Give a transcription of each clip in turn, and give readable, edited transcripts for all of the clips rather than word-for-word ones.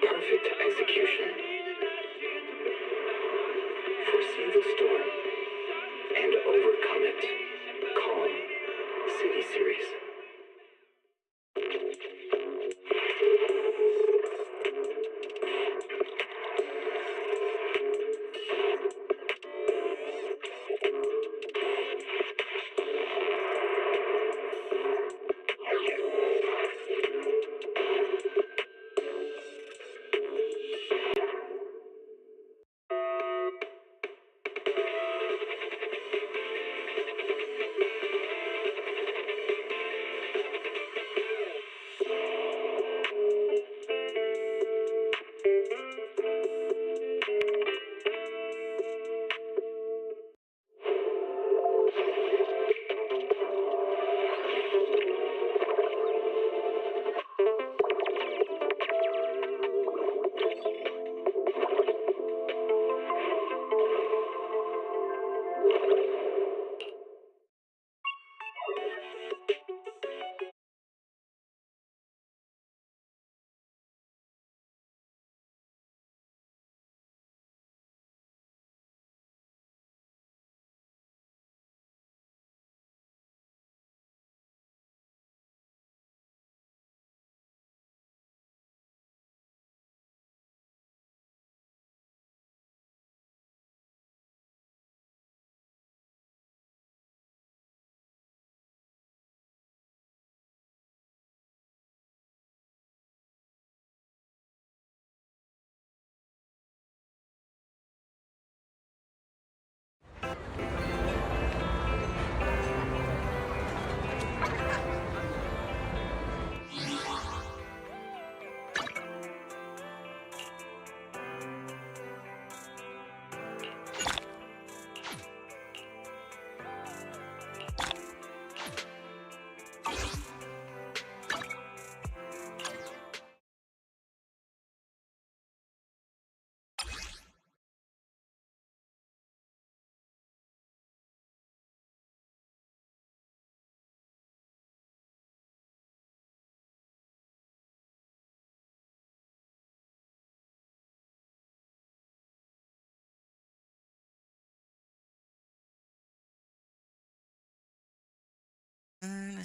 Perfect execution. Foresee the storm and overcome it. Calm City Series.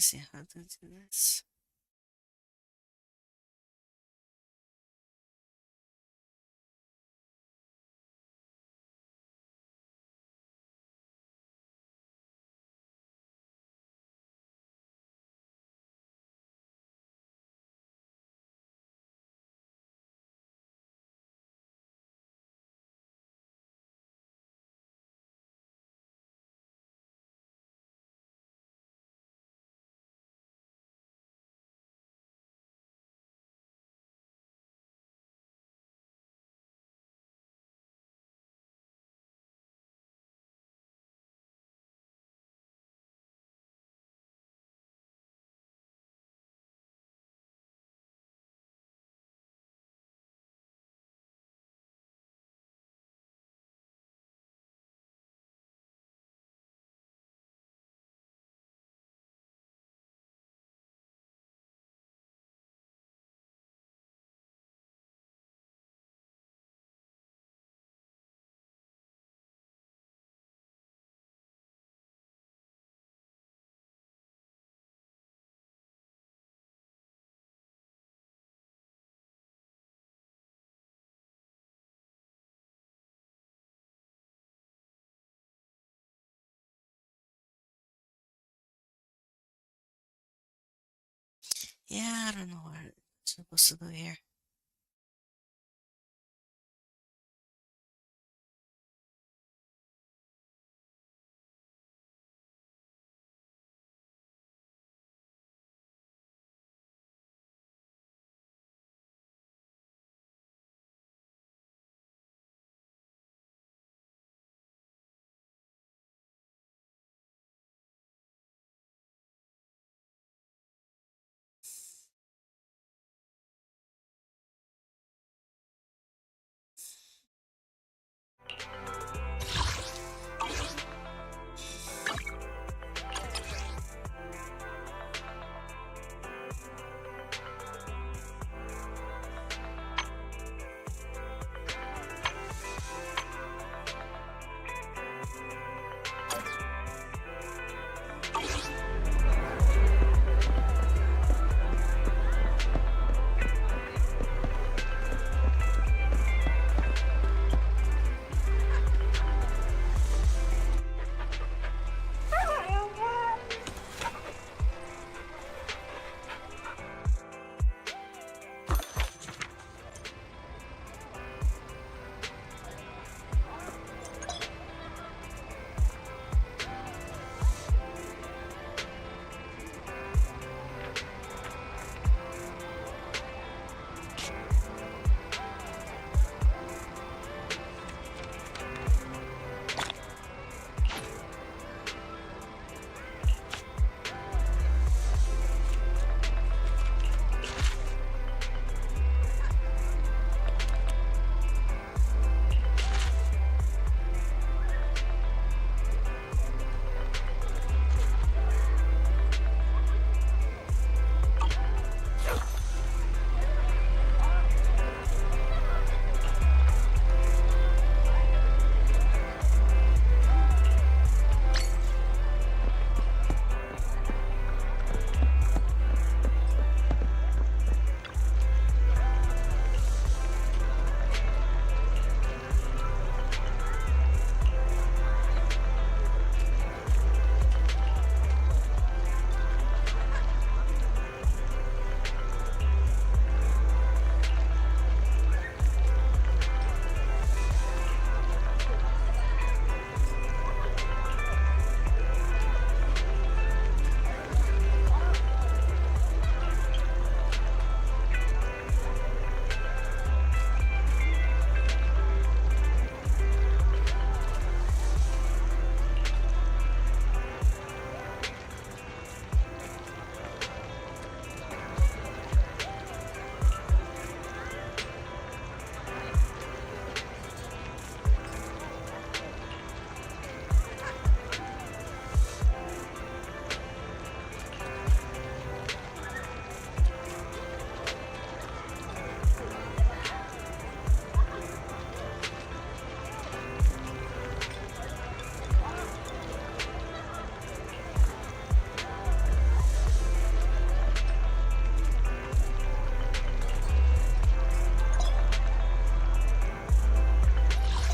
Let's see how to do this. Yeah, I don't know what I'm supposed to do here.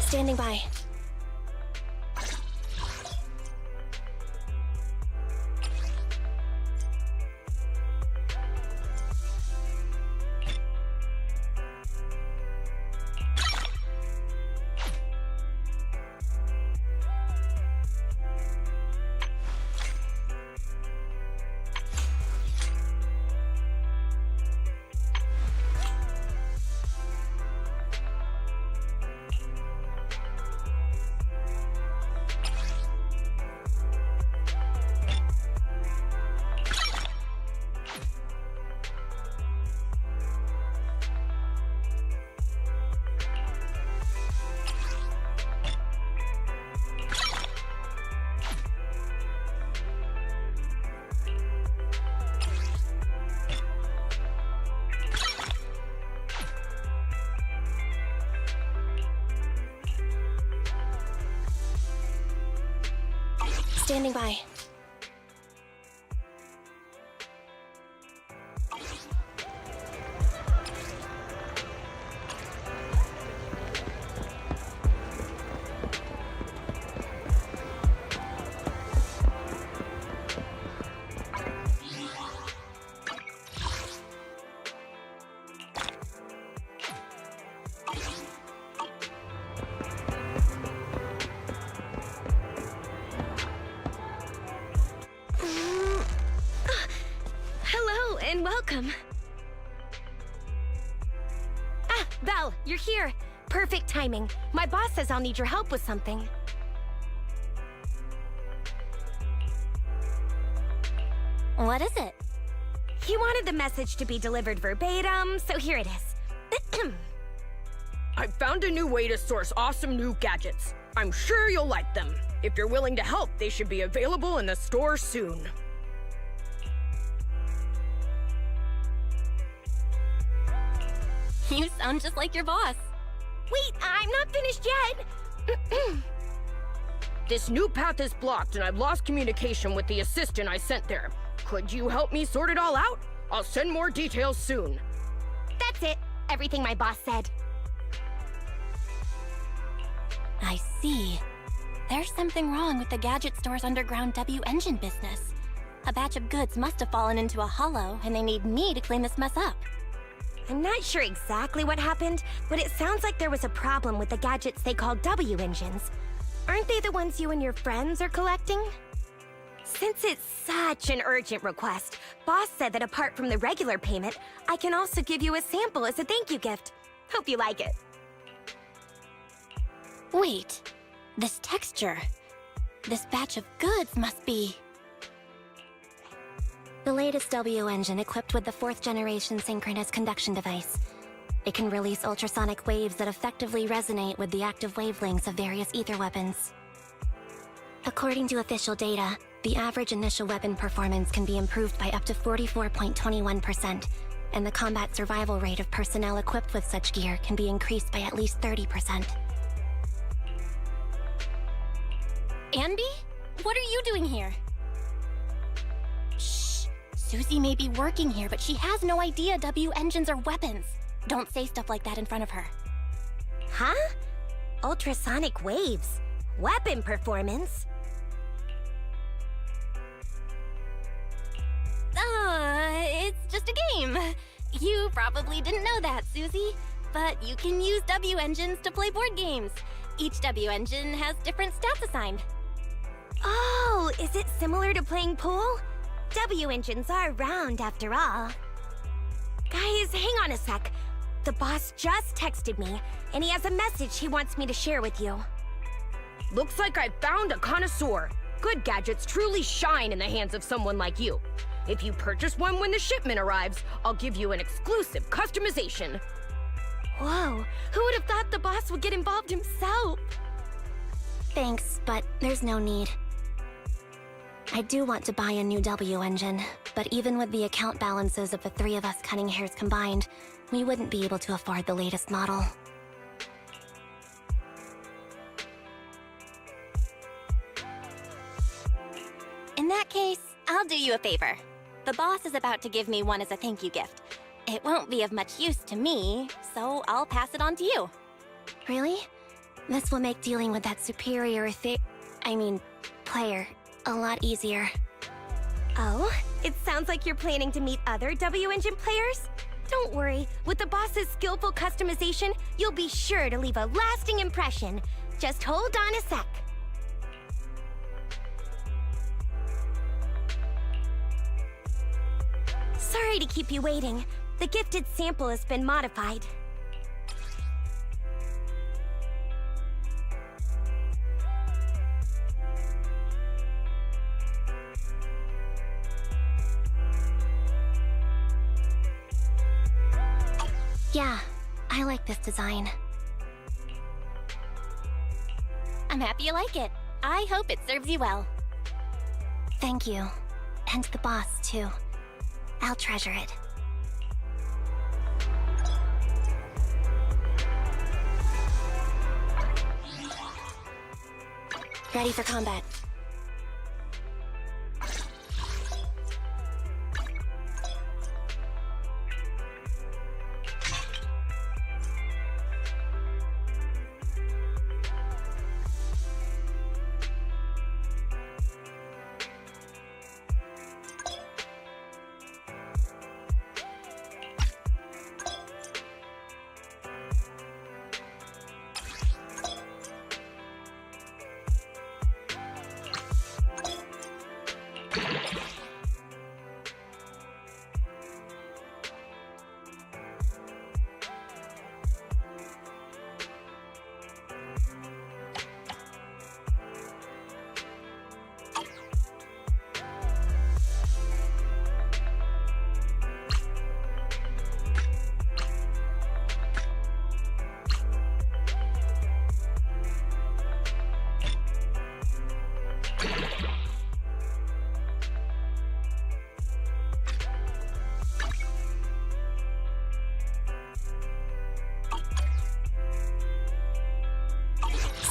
Standing by. Standing by. Hello and welcome. Ah, Belle, you're here. Perfect timing. My boss says I'll need your help with something. What is it? He wanted the message to be delivered verbatim, so here it is. I found a new way to source awesome new gadgets. I'm sure you'll like them. If you're willing to help, they should be available in the store soon. You sound just like your boss. Wait, I'm not finished yet. This new path is blocked and I've lost communication with the assistant I sent there. Could you help me sort it all out? I'll send more details soon. That's it. Everything my boss said. I see. There's something wrong with the gadget store's underground W engine business. A batch of goods must have fallen into a hollow, and they need me to clean this mess up. I'm not sure exactly what happened, but it sounds like there was a problem with the gadgets they call W engines. Aren't they the ones you and your friends are collecting? Since it's such an urgent request, Boss said that apart from the regular payment, I can also give you a sample as a thank you gift. Hope you like it. Wait, this texture. This batch of goods must be... the latest W engine equipped with the 4th generation synchronous conduction device. It can release ultrasonic waves that effectively resonate with the active wavelengths of various ether weapons. According to official data, the average initial weapon performance can be improved by up to 44.21%, and the combat survival rate of personnel equipped with such gear can be increased by at least 30%. Anby? What are you doing here? Shh. Susie may be working here, but she has no idea W engines are weapons. Don't say stuff like that in front of her. Huh? Ultrasonic waves? Weapon performance? It's just a game. You probably didn't know that, Susie. But you can use W engines to play board games. Each W engine has different stats assigned. Oh, is it similar to playing pool? W engines are round after all. Guys, hang on a sec. The boss just texted me, and he has a message he wants me to share with you. Looks like I found a connoisseur. Good gadgets truly shine in the hands of someone like you. If you purchase one when the shipment arrives, I'll give you an exclusive customization. Whoa, who would have thought the boss would get involved himself? Thanks, but there's no need. I do want to buy a new W engine, but even with the account balances of the 3 of us cutting hairs combined, we wouldn't be able to afford the latest model. In that case, I'll do you a favor. The boss is about to give me one as a thank you gift. It won't be of much use to me, so I'll pass it on to you. Really? This will make dealing with that player, a lot easier. Oh, it sounds like you're planning to meet other W Engine players? Don't worry, with the boss's skillful customization, you'll be sure to leave a lasting impression. Just hold on a sec. Sorry to keep you waiting. The gifted sample has been modified. Yeah, I like this design. I'm happy you like it. I hope it serves you well. Thank you. And the boss, too. I'll treasure it. Ready for combat.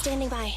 Standing by.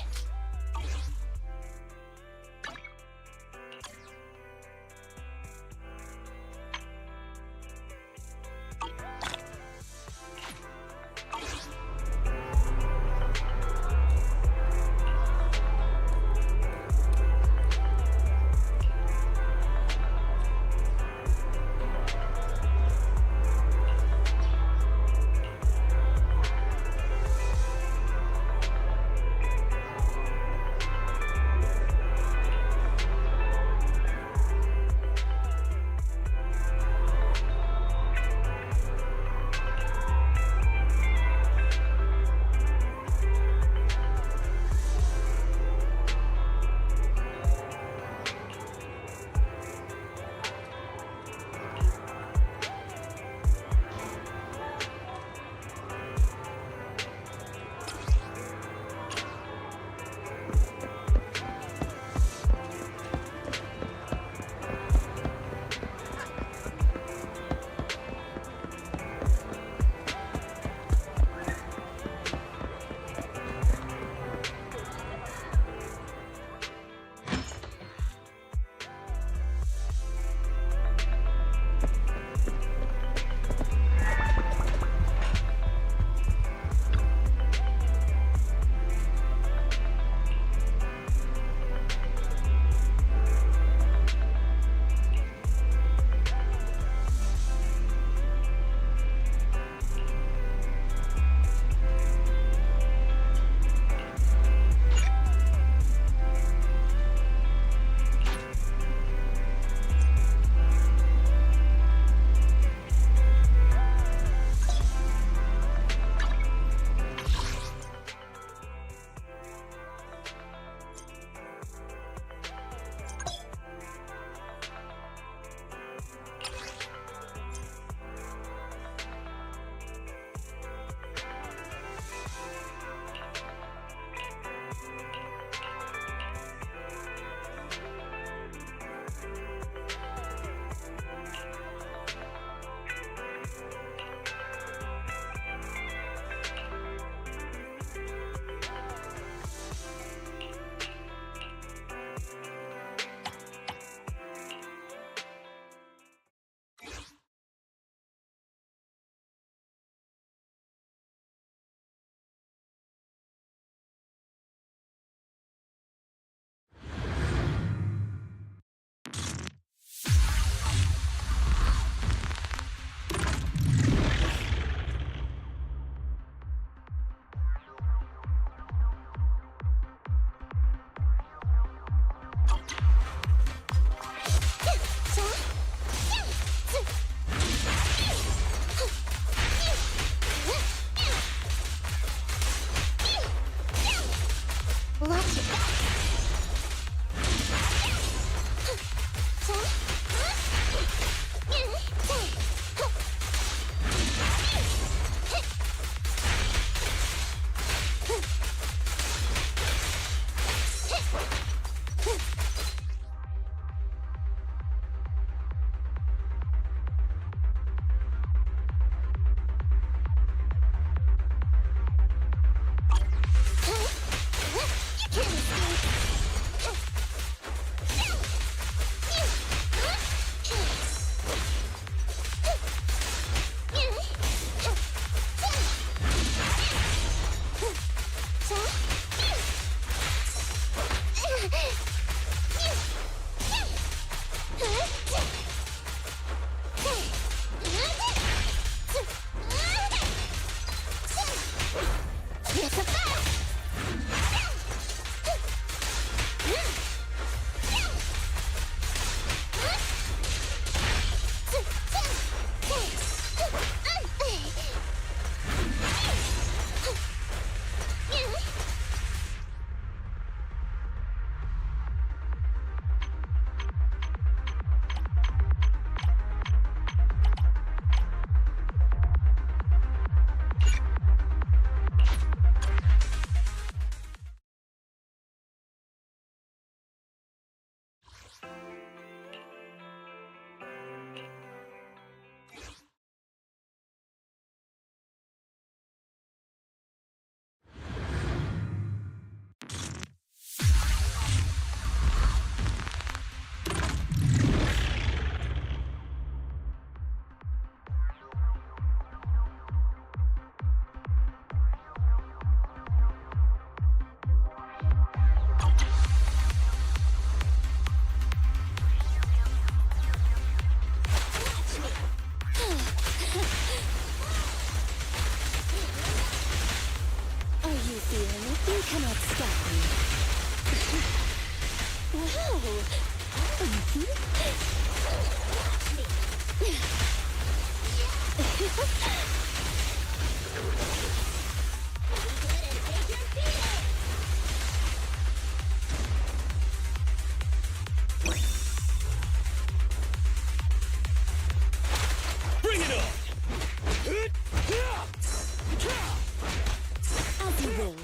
As you will.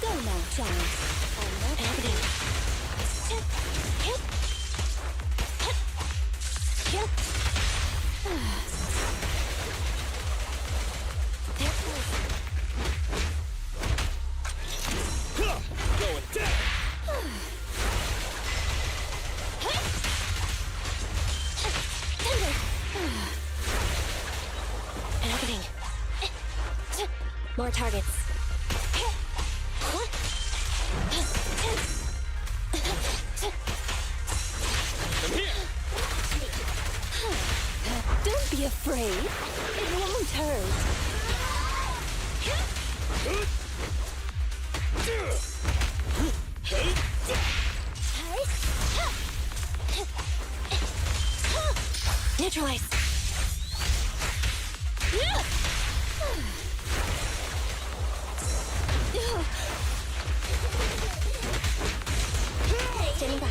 Go now, child. Happening. Going down. Happening. More targets. I'm here. Don't be afraid. It won't hurt. Neutralize. Standing by.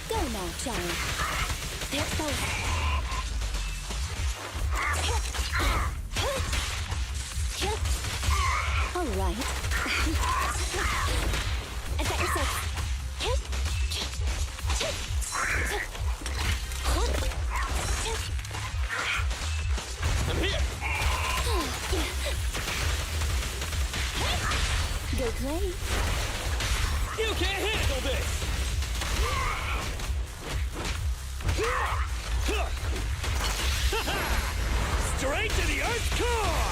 Go now, child. There's both. All right. I've got your six. I'm here. Go play. You can't handle this. Straight to the Earth's core.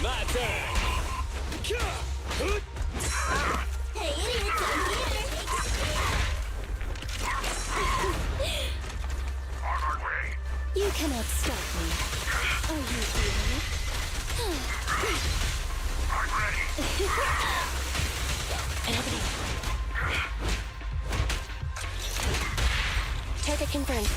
My turn. Hey, idiot, come here. You cannot stop me. Are you feeling it? Happening. Target confirmed.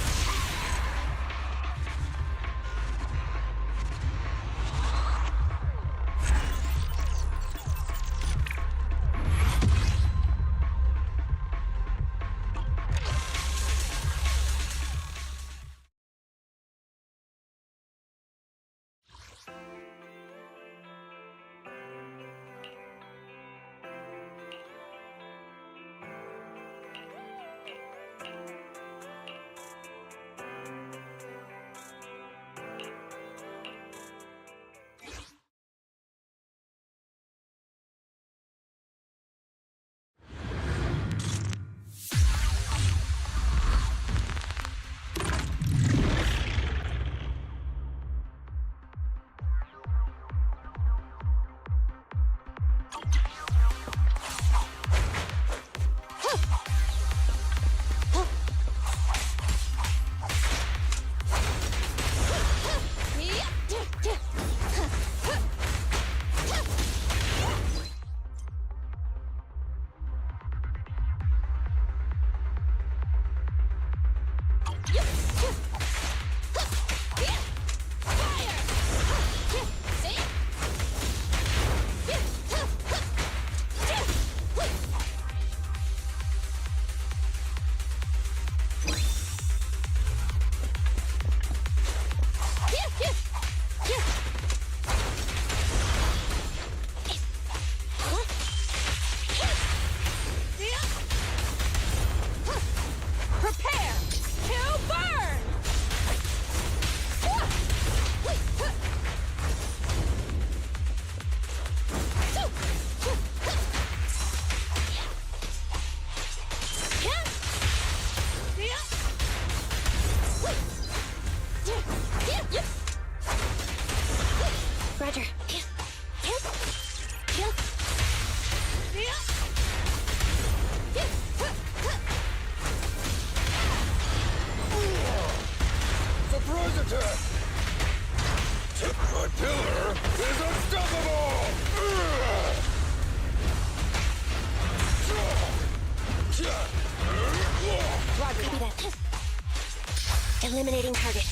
Eliminating target.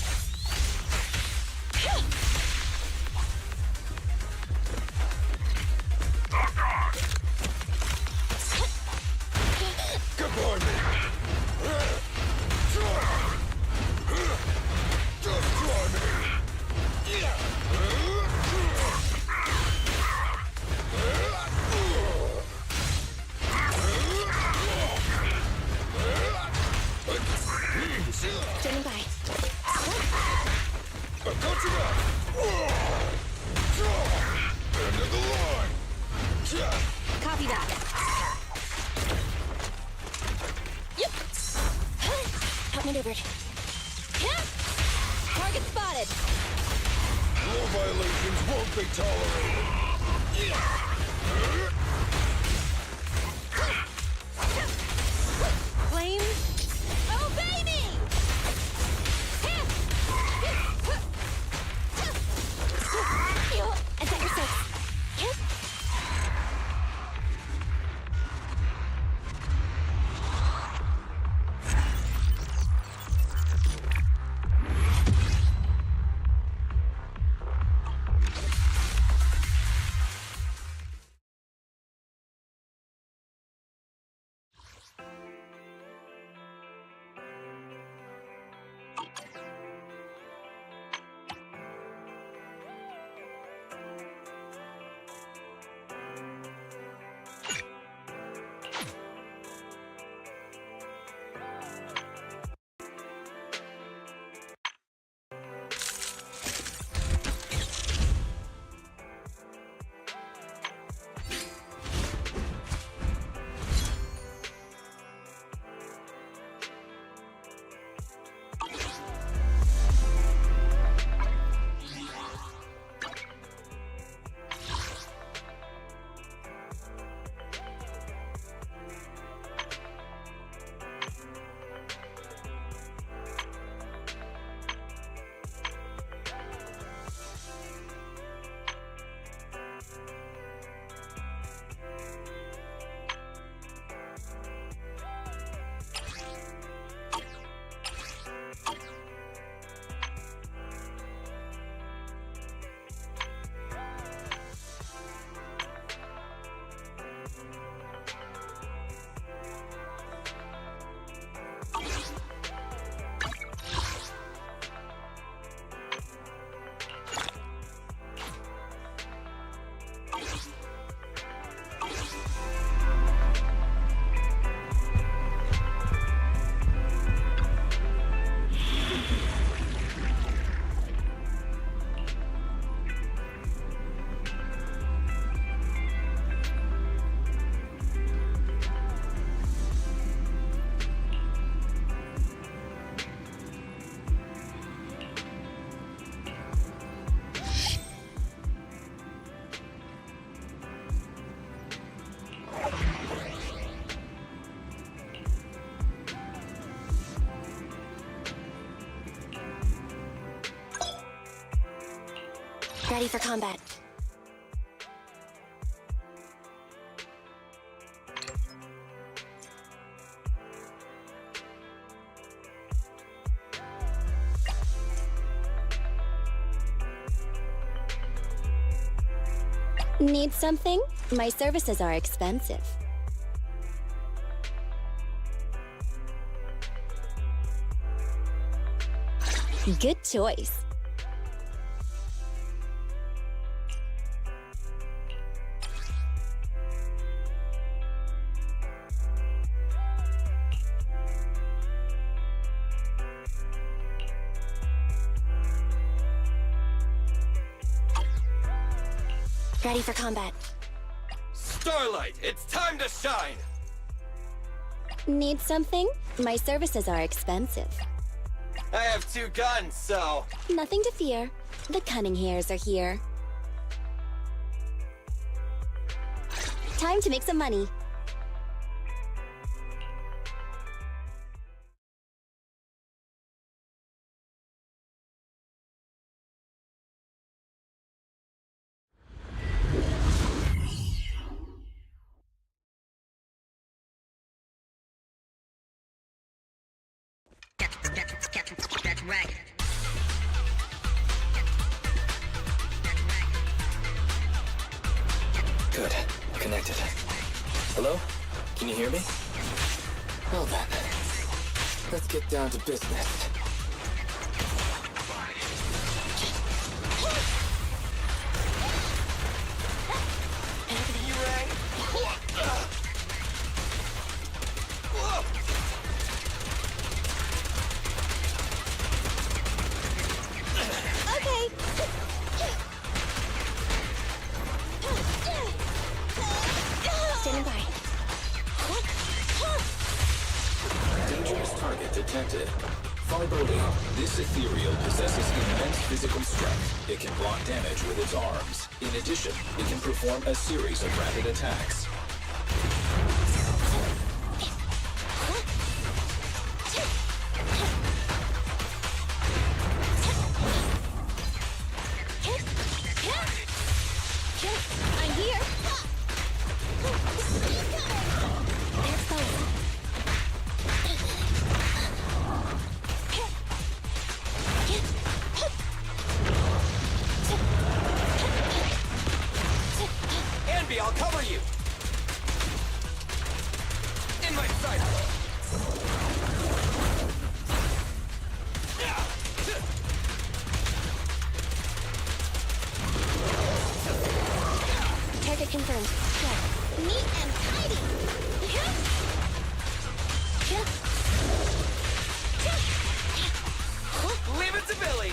Goodbye, me. Just try me. Standing by. I got you now. End of the line. Copy that. Yep. Outmaneuvered. Target spotted. Law violations won't be tolerated. Flame. Obey me! And set your sights. Ready for combat. Need something? My services are expensive. Good choice. Ready for combat. Starlight, it's time to shine! Need something? My services are expensive. I have 2 guns, so... Nothing to fear. The cunning hairs are here. Time to make some money. Get Good. Connected. Hello? Can you hear me? Well then, let's get down to business. Standing by. Dangerous target detected. Vulnerability. This ethereal possesses immense physical strength. It can block damage with its arms. In addition, it can perform a series of rapid attacks. I'm here. There's both. Anby, I'll cover you! In my sight! Target confirmed. Good. Neat and tidy. Leave it to Billy!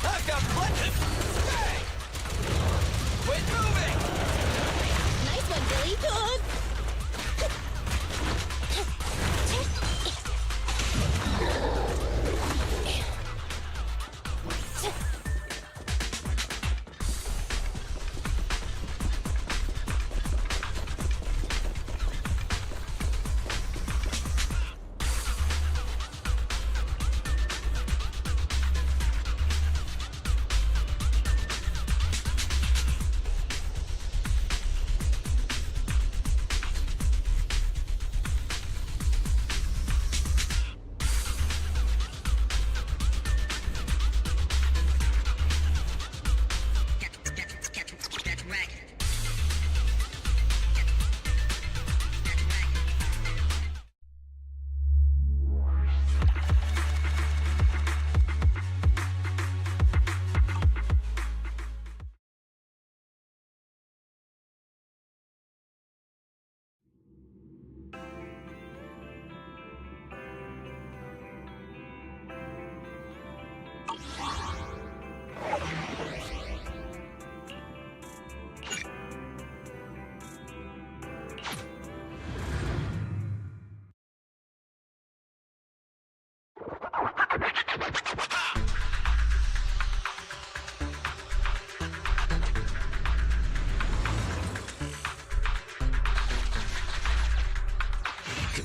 I've got plenty! Hey! Quit moving! Nice one, Billy.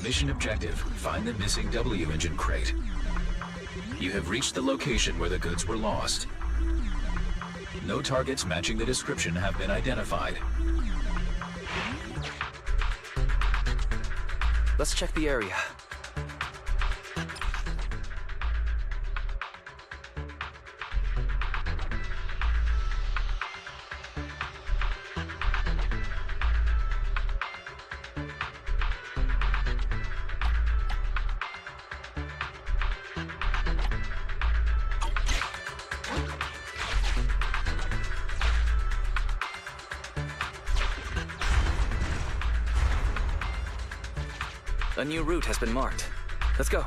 Mission objective, find the missing W engine crate. You have reached the location where the goods were lost. No targets matching the description have been identified. Let's check the area. A new route has been marked. Let's go.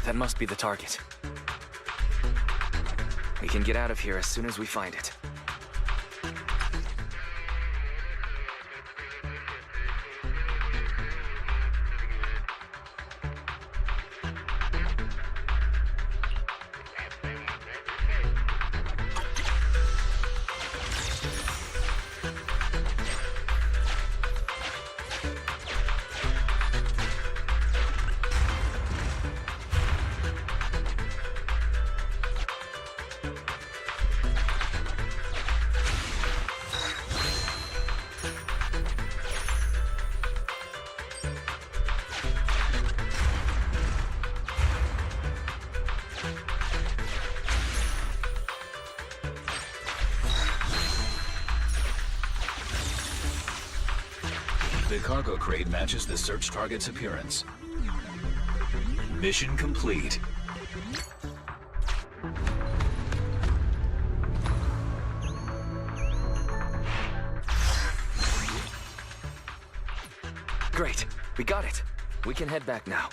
That must be the target. We can get out of here as soon as we find it. The cargo crate matches the search target's appearance. Mission complete. Great. We got it. We can head back now.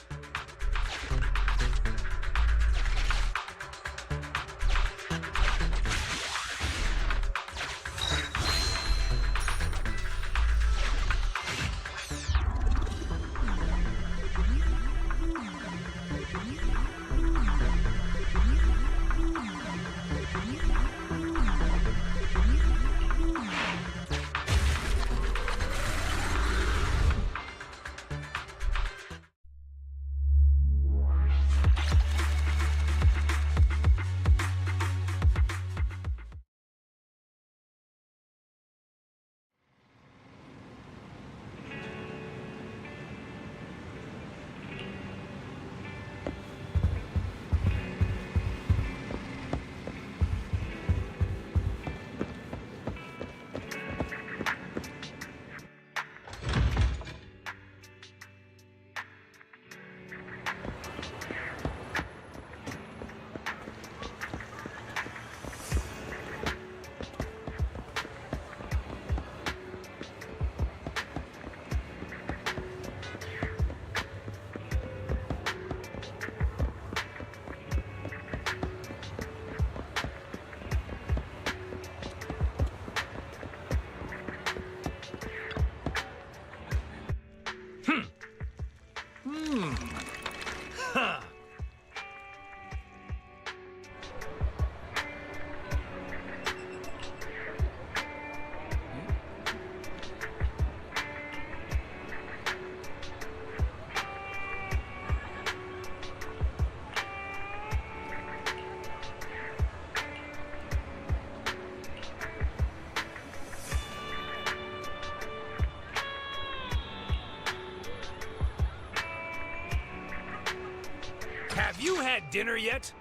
Have you had dinner yet?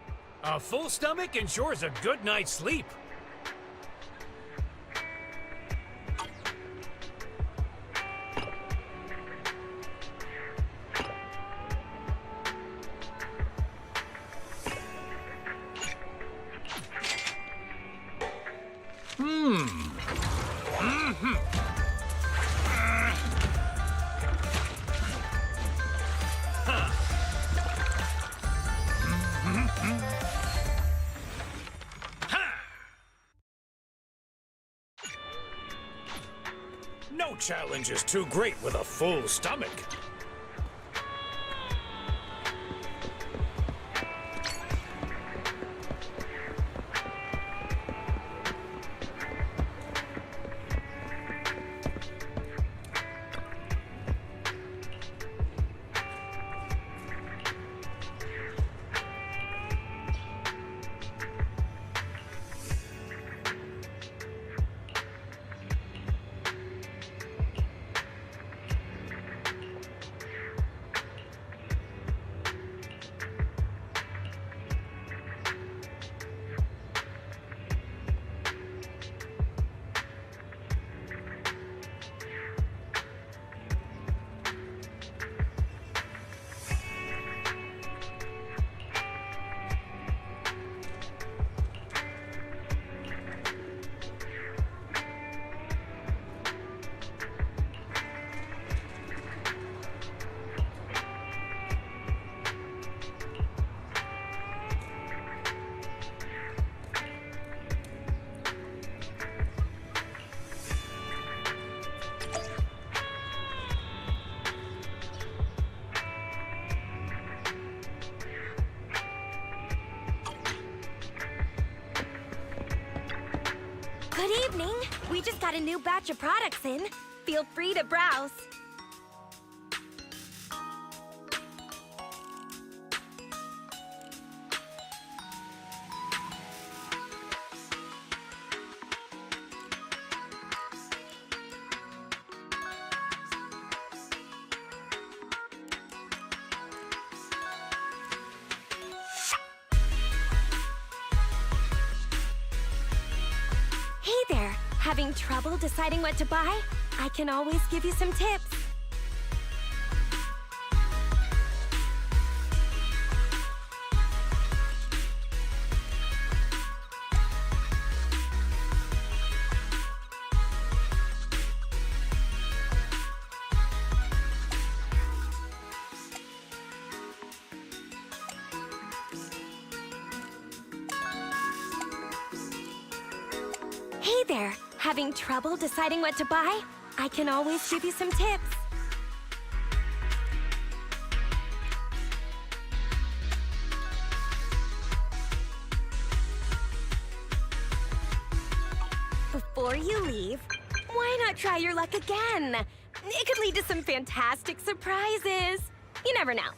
A full stomach ensures a good night's sleep. No challenge is too great with a full stomach. Good evening. We just got a new batch of products in. Feel free to browse. Hey there. Having trouble deciding what to buy? I can always give you some tips. Hey there! Having trouble deciding what to buy? I can always give you some tips. Before you leave, why not try your luck again? It could lead to some fantastic surprises. You never know.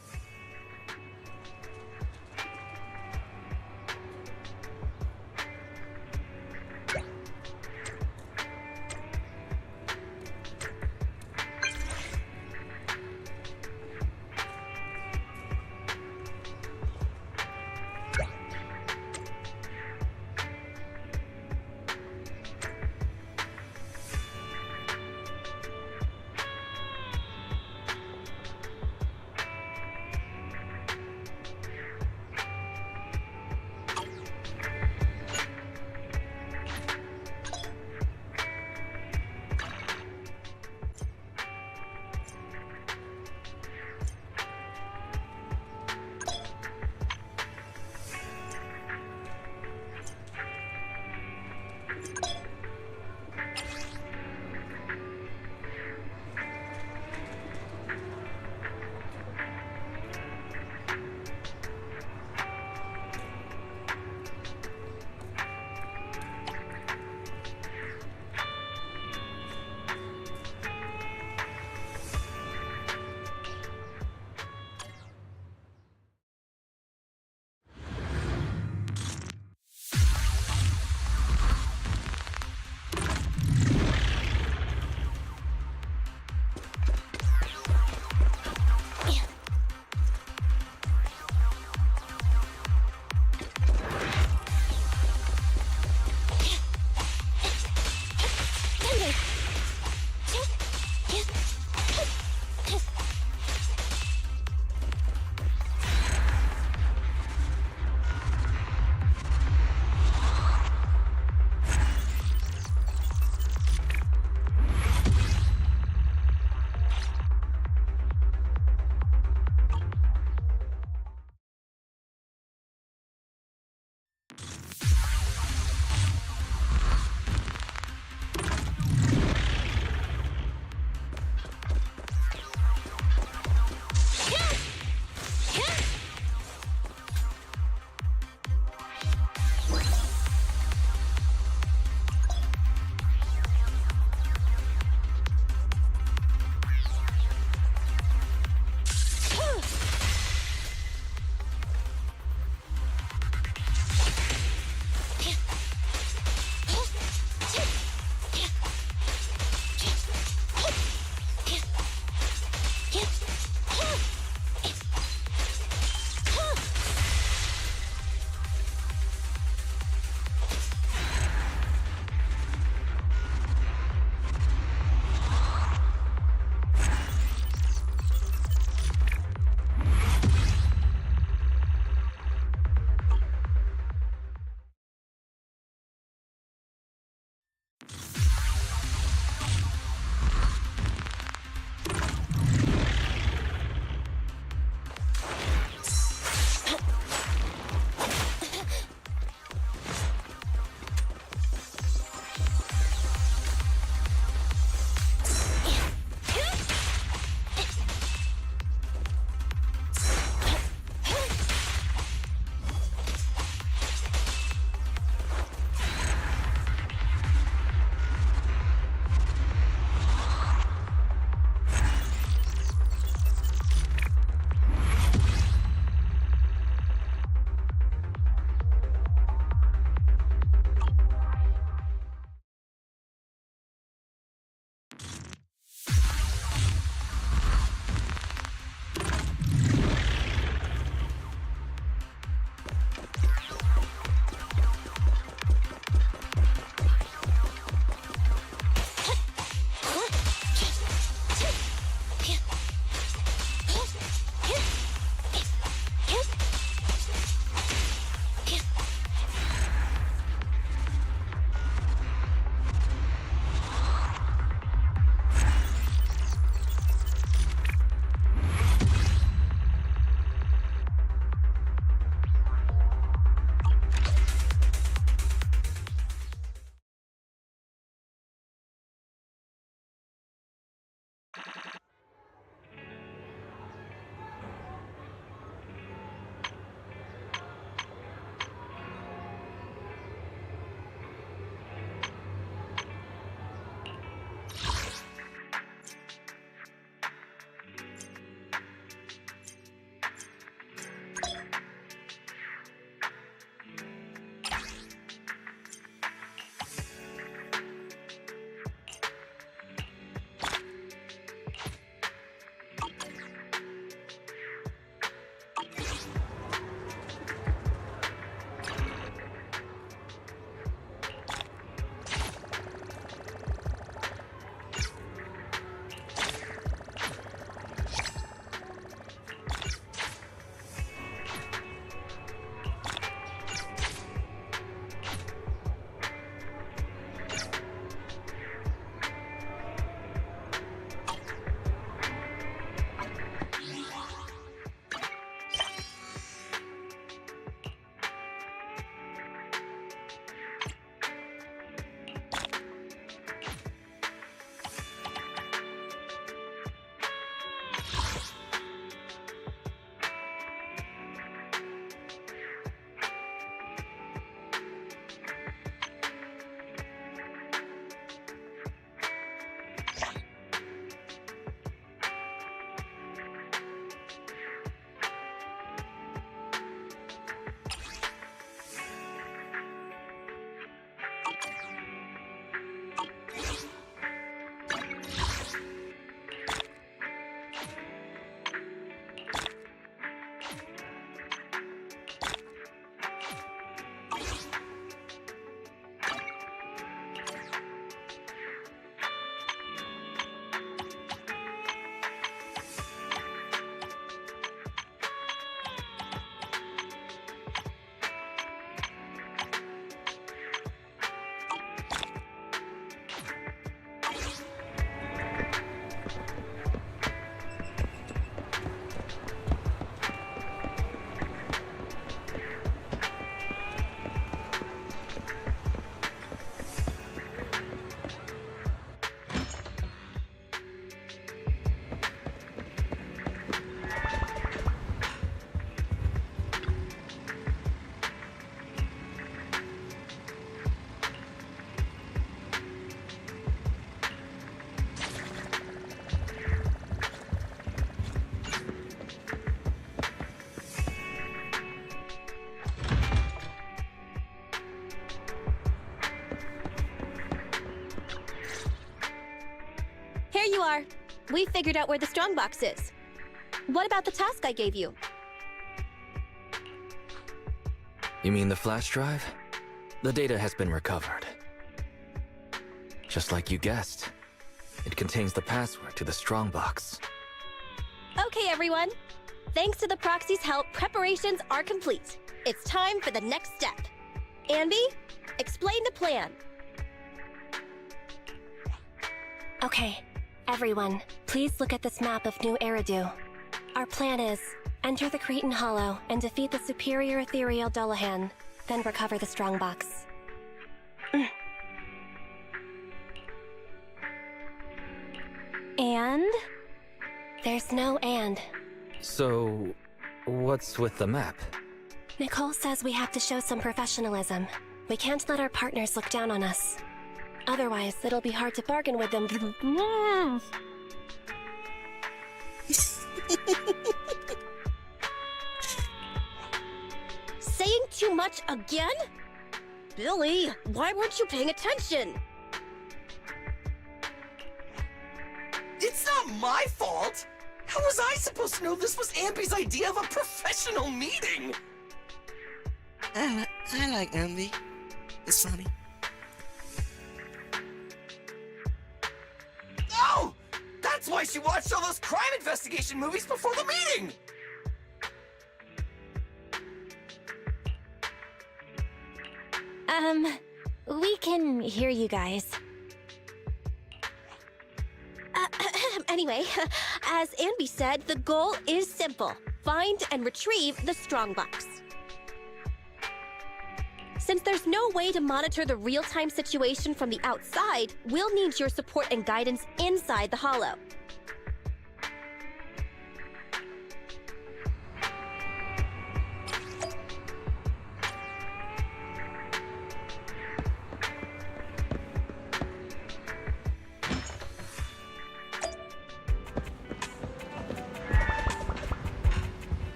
far, we figured out where the strongbox is. What about the task I gave you? You mean the flash drive? The data has been recovered. Just like you guessed, it contains the password to the strongbox. Okay, everyone. Thanks to the proxy's help, preparations are complete. It's time for the next step. Anby, explain the plan. Okay, everyone, please look at this map of New Eridu. Our plan is enter the Cretan Hollow and defeat the superior ethereal Dullahan, then recover the strongbox. And? There's no and. So, what's with the map? Nicole says we have to show some professionalism. We can't let our partners look down on us. Otherwise, it'll be hard to bargain with them. Saying too much again? Billy, why weren't you paying attention? It's not my fault! How was I supposed to know this was Anby's idea of a professional meeting? I like Anby. It's funny. Oh! That's why she watched all those crime investigation movies before the meeting! We can hear you guys. Anyway, as Anby said, the goal is simple. Find and retrieve the strongbox. Since there's no way to monitor the real-time situation from the outside, we'll need your support and guidance inside the Hollow.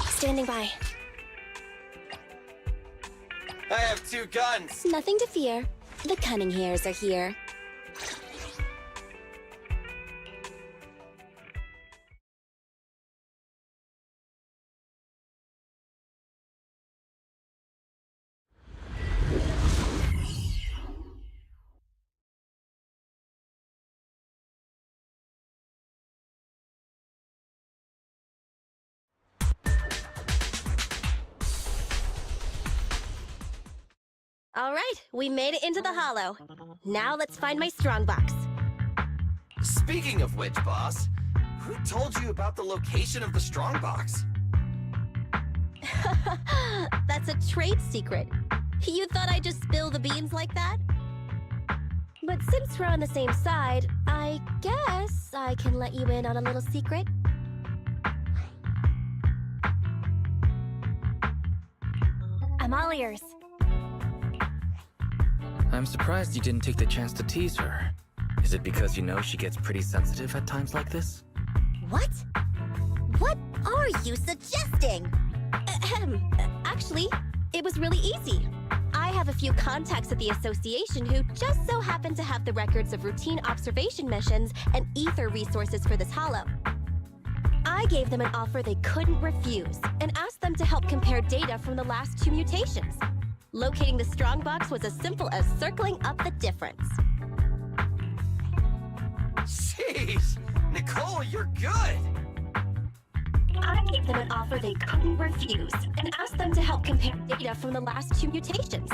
Standing by. I have 2 guns! Nothing to fear. The cunning hairs are here. All right, we made it into the Hollow. Now let's find my strongbox. Speaking of which, boss, who told you about the location of the strongbox? That's a trade secret. You thought I'd just spill the beans like that? But since we're on the same side, I guess I can let you in on a little secret. I'm all ears. I'm surprised you didn't take the chance to tease her. Is it because you know she gets pretty sensitive at times like this? What? What are you suggesting? Actually, it was really easy. I have a few contacts at the association who just so happen to have the records of routine observation missions and ether resources for this Hollow. I gave them an offer they couldn't refuse and asked them to help compare data from the last 2 mutations. Locating the strongbox was as simple as circling up the difference. Jeez! Nicole, you're good! I gave them an offer they couldn't refuse and asked them to help compare data from the last 2 mutations.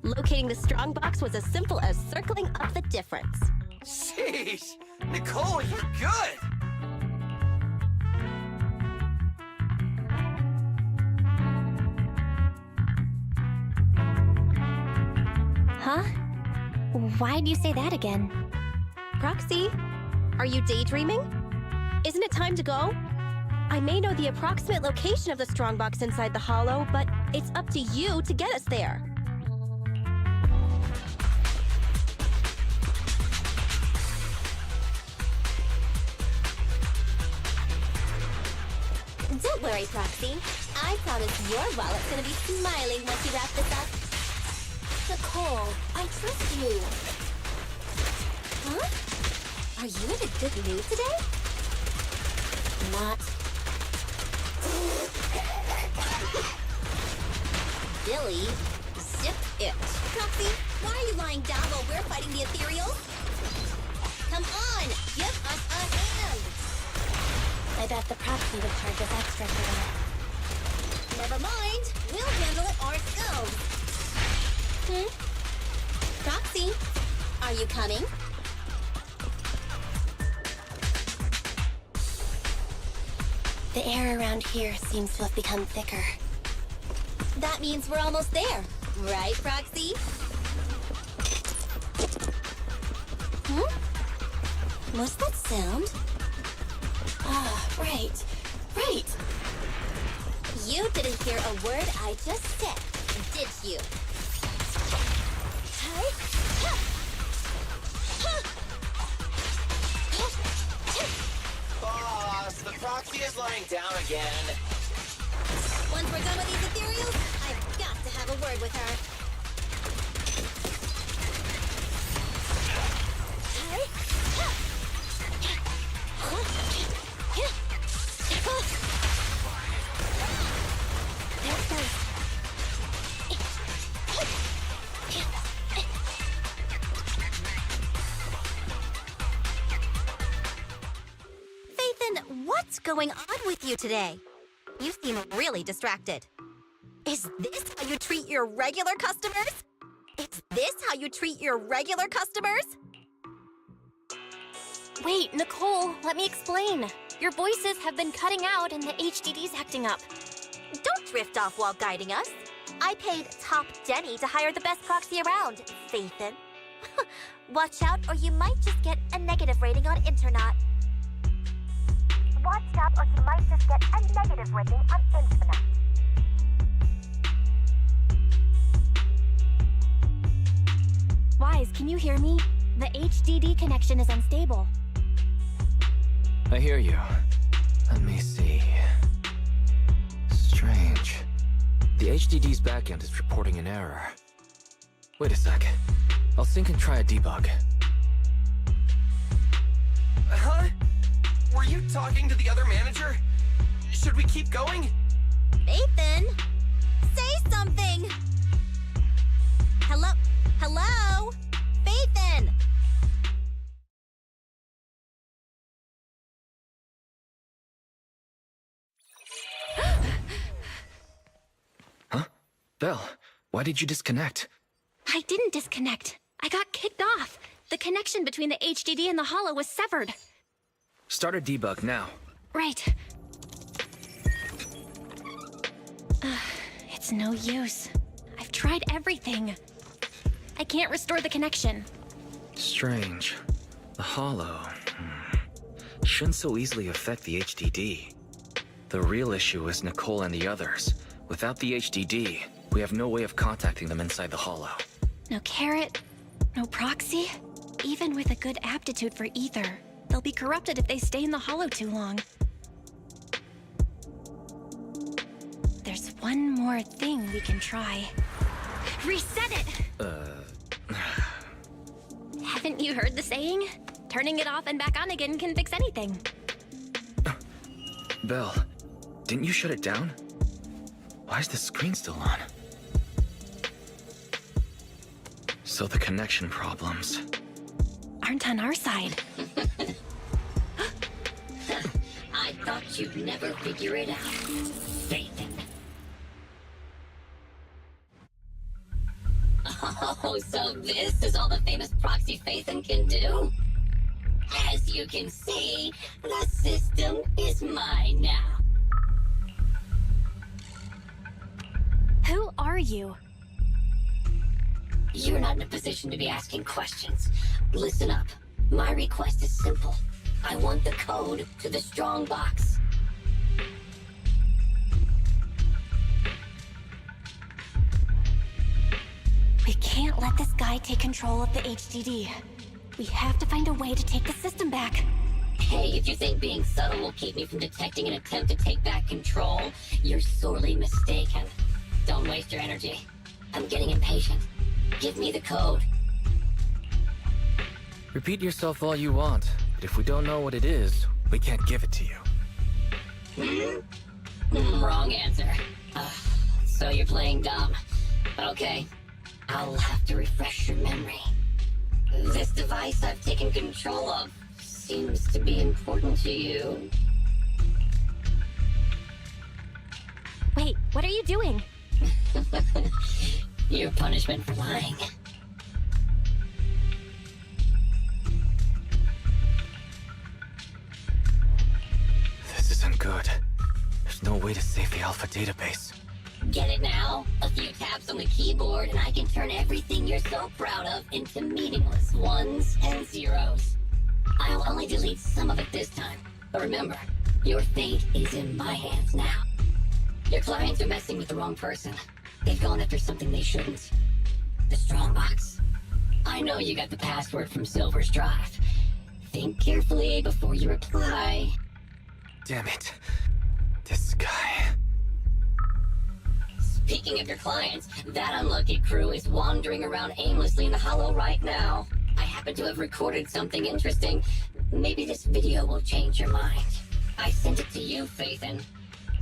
Locating the strongbox was as simple as circling up the difference. Jeez! Nicole, you're good! Huh? Why'd you say that again? Proxy, are you daydreaming? Isn't it time to go? I may know the approximate location of the strongbox inside the Hollow, but it's up to you to get us there. Don't worry, Proxy. I promise your wallet's gonna be smiling once you wrap this up. Nicole, I trust you. Huh? Are you in a good mood today? Not. Billy, zip it. Proxy, why are you lying down while we're fighting the ethereals? Come on, give us a hand. I bet the proxy would charge us extra for that. Never mind, we'll handle it ourselves. Proxy, are you coming? The air around here seems to have become thicker. That means we're almost there, right, Proxy? What's that sound? Ah, right. You didn't hear a word I just said, did you? Boss, the proxy is lying down again. Once we're done with these ethereals, I've got to have a word with her. Fathan, what's going on with you today? You seem really distracted. Is this how you treat your regular customers? Is this how you treat your regular customers? Wait, Nicole, let me explain. Your voices have been cutting out and the HDD's acting up. Don't drift off while guiding us. I paid Top Denny to hire the best proxy around, Fathan. Watch out or you might just get a negative rating on Internet. Watch out or you might just get a negative rating on Internet. Wise, can you hear me? The HDD connection is unstable. I hear you. Let me see. Strange. The HDD's backend is reporting an error. Wait a sec. I'll sync and try a debug. Huh? Were you talking to the other manager? Should we keep going? Nathan, say something! Hello? Hello? Nathan! Huh? Belle, why did you disconnect? I didn't disconnect. I got kicked off. The connection between the HDD and the holo was severed. Start a debug now. Right. It's no use. I've tried everything. I can't restore the connection. Strange. The holo shouldn't so easily affect the HDD. The real issue is Nicole and the others. Without the HDD, we have no way of contacting them inside the holo. No carrot, no proxy. Even with a good aptitude for ether, they'll be corrupted if they stay in the holo too long. There's one more thing we can try. Reset it! Haven't you heard the saying? Turning it off and back on again can fix anything. Belle, didn't you shut it down? Why is the screen still on? So the connection problems aren't on our side. I thought you'd never figure it out, Fathan. Oh, so this is all the famous proxy Fathan can do? As you can see, the system is mine now. Who are you? You're not in a position to be asking questions. Listen up. My request is simple. I want the code to the strong box. We can't let this guy take control of the HDD. We have to find a way to take the system back. Hey, if you think being subtle will keep me from detecting an attempt to take back control, you're sorely mistaken. Don't waste your energy. I'm getting impatient. Give me the code. Repeat yourself all you want, but if we don't know what it is, we can't give it to you. Wrong answer. So you're playing dumb. Okay, I'll have to refresh your memory. This device I've taken control of seems to be important to you. Wait, what are you doing? Your punishment for lying. This isn't good. There's no way to save the Alpha database. Get it now? A few taps on the keyboard and I can turn everything you're so proud of into meaningless ones and zeros. I'll only delete some of it this time. But remember, your fate is in my hands now. Your clients are messing with the wrong person. They've gone after something they shouldn't. The Strongbox. I know you got the password from Silver's drive. Think carefully before you reply. Damn it. This guy. Speaking of your clients, that unlucky crew is wandering around aimlessly in the Hollow right now. I happen to have recorded something interesting. Maybe this video will change your mind. I sent it to you, Faithin.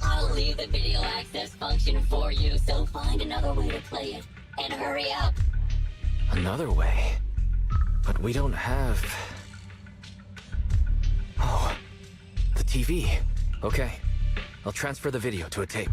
I'll leave the video access function for you, so find another way to play it. And hurry up. Another way? But we don't have... Oh, the TV. Okay, I'll transfer the video to a tape.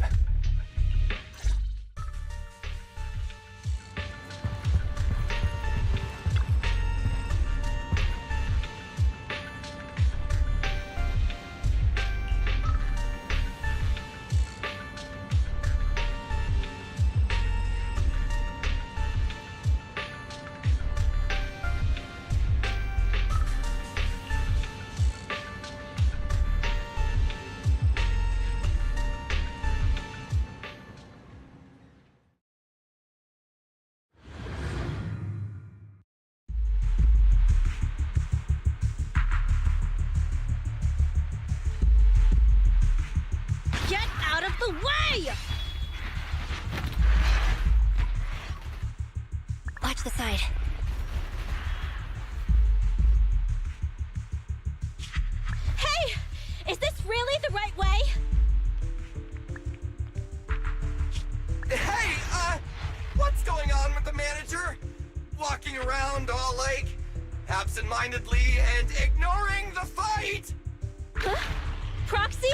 Get out of the way! Watch the side. Hey! Is this really the right way? Hey, what's going on with the manager? Walking around all like absent-mindedly and ignoring the fight? Huh? Proxy?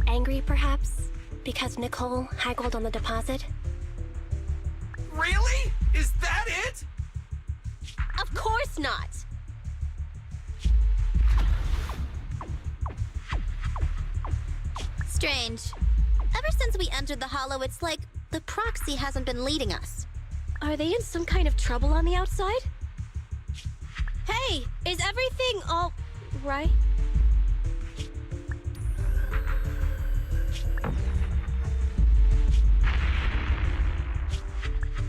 Angry, perhaps? Because Nicole haggled on the deposit? Really? Is that it? Of course not! Strange. Ever since we entered the Hollow, it's like the proxy hasn't been leading us. Are they in some kind of trouble on the outside? Hey, is everything all right?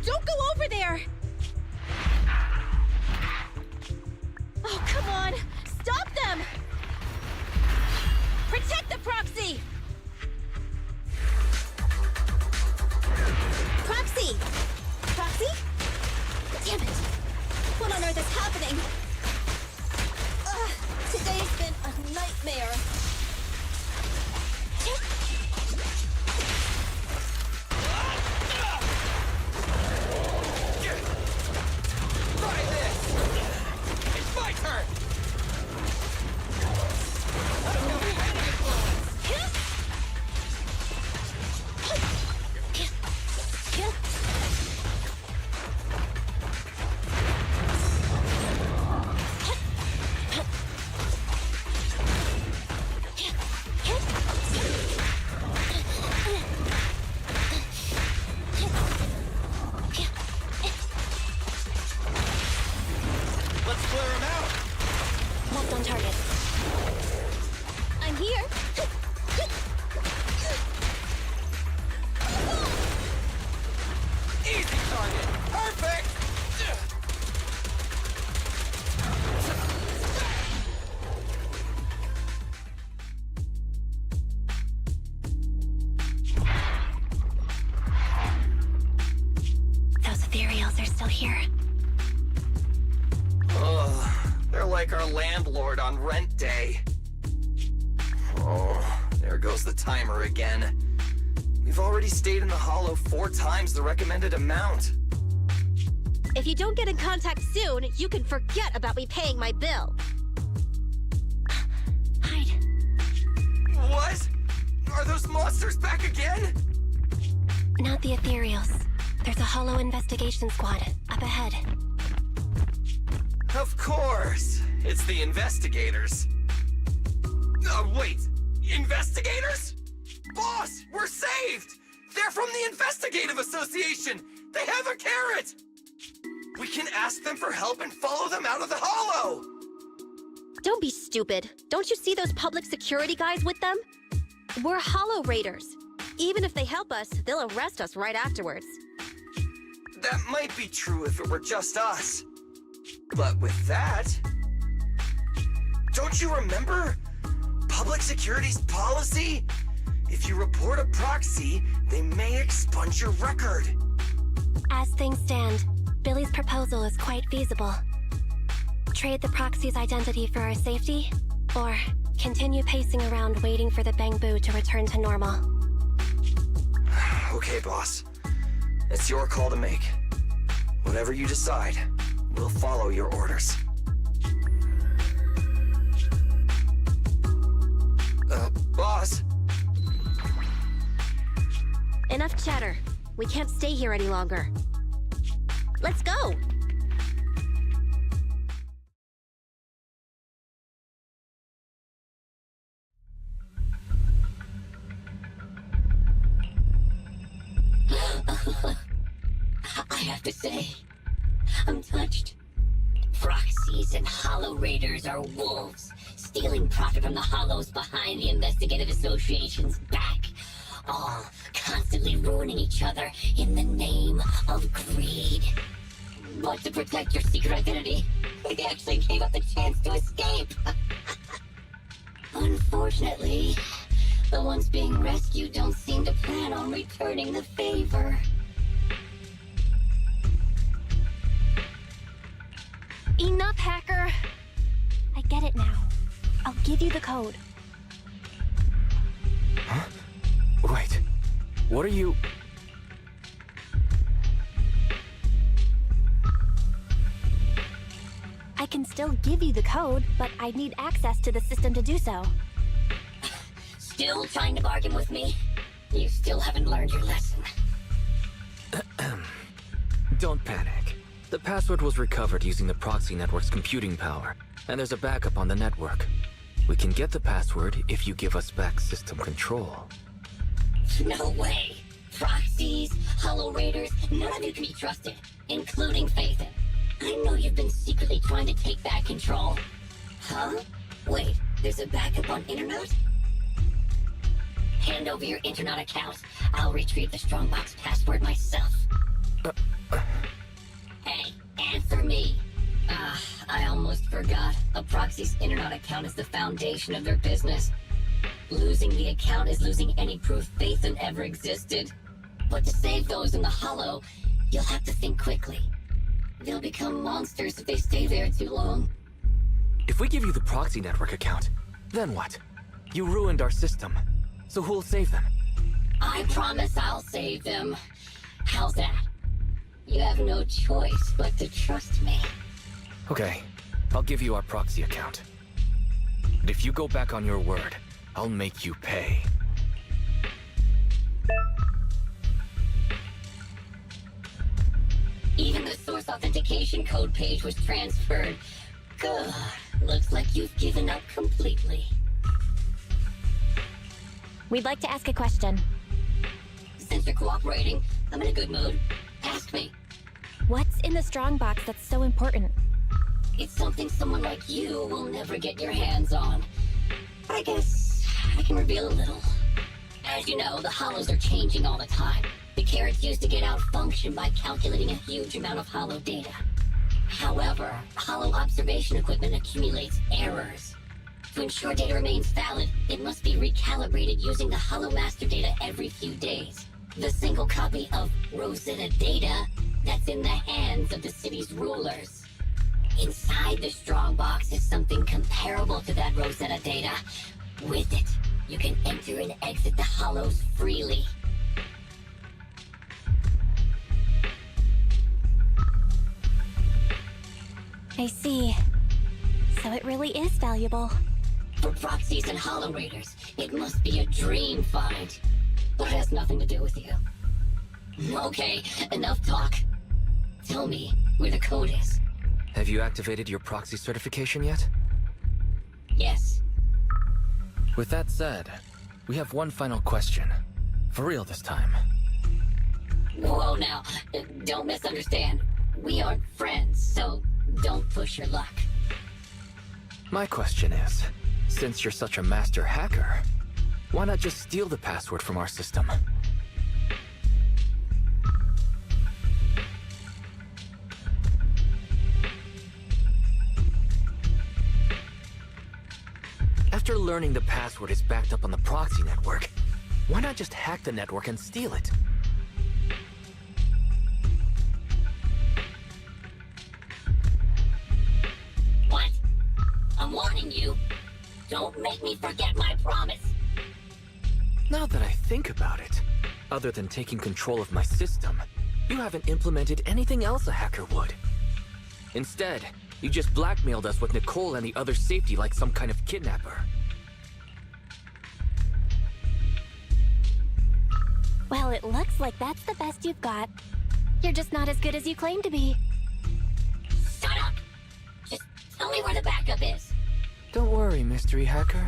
Don't go over there! Oh, come on! Stop them! Protect the proxy! Proxy! Proxy? Damn it! What on earth is happening? Today's been a nightmare. still here. Ugh, they're like our landlord on rent day. Oh, there goes the timer again. We've already stayed in the Hollow 4 times the recommended amount. If you don't get in contact soon, you can forget about me paying my bill. Hide. What? Are those monsters back again? Not the Ethereals. There's a Hollow investigation squad up ahead. Of course. It's the investigators. Wait. Investigators? Boss, we're saved! They're from the Investigative Association! They have a carrot! We can ask them for help and follow them out of the Hollow! Don't be stupid. Don't you see those public security guys with them? We're Hollow Raiders. Even if they help us, they'll arrest us right afterwards. That might be true if it were just us. But with that... Don't you remember? Public security's policy? If you report a proxy, they may expunge your record. As things stand, Billy's proposal is quite feasible. Trade the proxy's identity for our safety, or continue pacing around waiting for the Bangbu to return to normal. Okay, boss. It's your call to make. Whatever you decide, we'll follow your orders. Boss? Enough chatter. We can't stay here any longer. Let's go! I have to say, I'm touched. Proxies and Hollow Raiders are wolves, stealing profit from the Hollows behind the Investigative Association's back, all constantly ruining each other in the name of greed. But to protect your secret identity, they actually gave up the chance to escape. Unfortunately, the ones being rescued don't seem to plan on returning the favor. Enough, hacker! I get it now. I'll give you the code. Huh? Wait. What are you... I can still give you the code, but I need access to the system to do so. Still trying to bargain with me? You still haven't learned your lesson. Don't panic. The password was recovered using the proxy network's computing power, and there's a backup on the network. We can get the password if you give us back system control. No way. Proxies, Hollow Raiders, none of you can be trusted, including Phaethon. I know you've been secretly trying to take back control. Huh? Wait, there's a backup on Internet? Hand over your Internet account. I'll retrieve the Strongbox password myself. Hey, answer me. I almost forgot. A proxy's Internet account is the foundation of their business. Losing the account is losing any proof Phaethon ever existed. But to save those in the Hollow, you'll have to think quickly. They'll become monsters if they stay there too long. If we give you the proxy network account, then what? You ruined our system. So who'll save them? I promise I'll save them. How's that? You have no choice but to trust me. Okay, I'll give you our proxy account. But if you go back on your word, I'll make you pay. Even the source authentication code page was transferred. Good. Looks like you've given up completely. We'd like to ask a question. Since you're cooperating, I'm in a good mood. Ask me. What's in the Strongbox that's so important? It's something someone like you will never get your hands on. But I guess I can reveal a little. As you know, the Hollows are changing all the time. The carrots used to get outfunctioned by calculating a huge amount of Hollow data. However, Hollow observation equipment accumulates errors. To ensure data remains valid, it must be recalibrated using the Hollow master data every few days. The single copy of Rosetta data that's in the hands of the city's rulers. Inside the strongbox is something comparable to that Rosetta data. With it, you can enter and exit the hollows freely. I see. So it really is valuable. For proxies and hollow raiders, it must be a dream find. But it has nothing to do with you. Okay, enough talk. Tell me where the code is. Have you activated your proxy certification yet? Yes. With that said, we have one final question. For real this time. Whoa now, don't misunderstand. We aren't friends, so don't push your luck. My question is, since you're such a master hacker, why not just steal the password from our system? After learning the password is backed up on the proxy network, why not just hack the network and steal it? What? I'm warning you. Don't make me forget my promise. Now that I think about it, other than taking control of my system, you haven't implemented anything else a hacker would. Instead, you just blackmailed us with Nicole and the other safety like some kind of kidnapper. Well, it looks like that's the best you've got. You're just not as good as you claim to be. Shut up! Just tell me where the backup is. Don't worry, mystery hacker.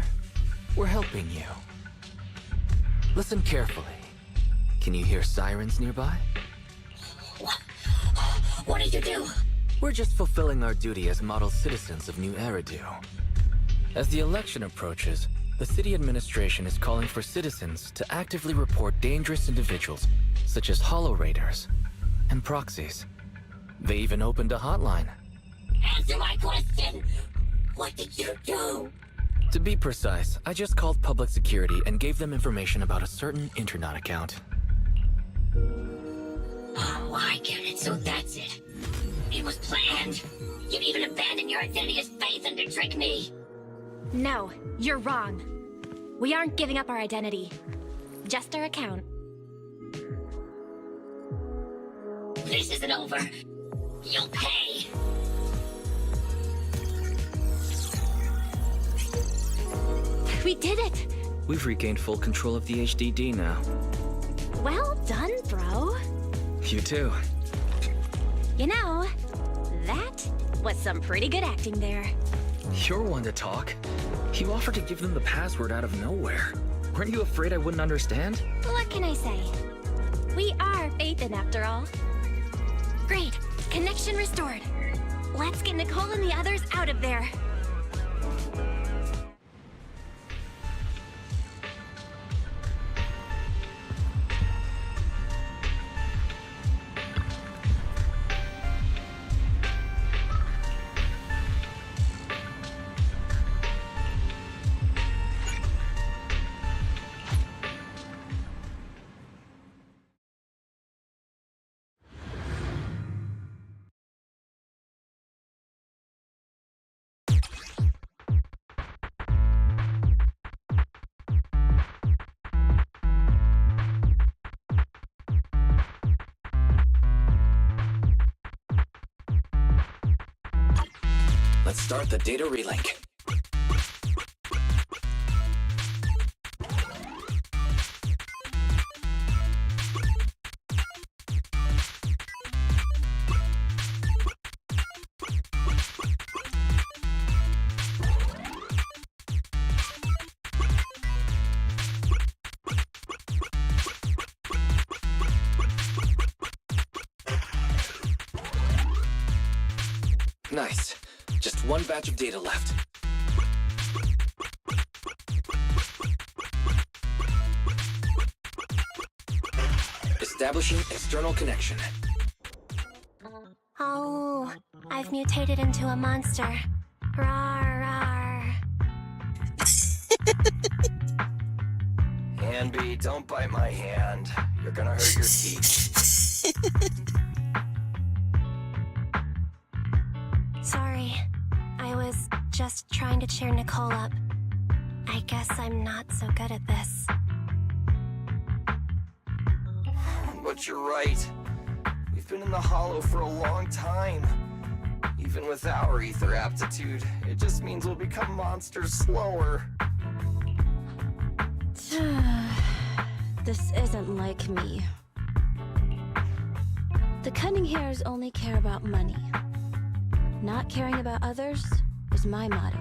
We're helping you. Listen carefully. Can you hear sirens nearby? What did you do? We're just fulfilling our duty as model citizens of New Eridu. As the election approaches, the city administration is calling for citizens to actively report dangerous individuals, such as hollow raiders and proxies. They even opened a hotline. Answer my question! What did you do? To be precise, I just called public security and gave them information about a certain internet account. Oh, I get it, so that's it. It was planned. You'd even abandon your identity as Phaethon to trick me. No, you're wrong. We aren't giving up our identity. Just our account. This isn't over. You'll pay. We did it! We've regained full control of the HDD now. Well done, bro. You too. You know, that was some pretty good acting there. You're one to talk. You offered to give them the password out of nowhere. Weren't you afraid I wouldn't understand? What can I say? We are Phaethon after all. Great. Connection restored. Let's get Nicole and the others out of there. Let's start the data relink. Nice. Just one batch of data left. Establishing external connection. Oh, I've mutated into a monster. Rawr, rawr. Hanby, don't bite my hand. You're gonna hurt your teeth. I was just trying to cheer Nicole up. I guess I'm not so good at this. But you're right. We've been in the Hollow for a long time. Even with our ether aptitude, it just means we'll become monsters slower. This isn't like me. The cunning hairs only care about money. Not caring about others is my motto.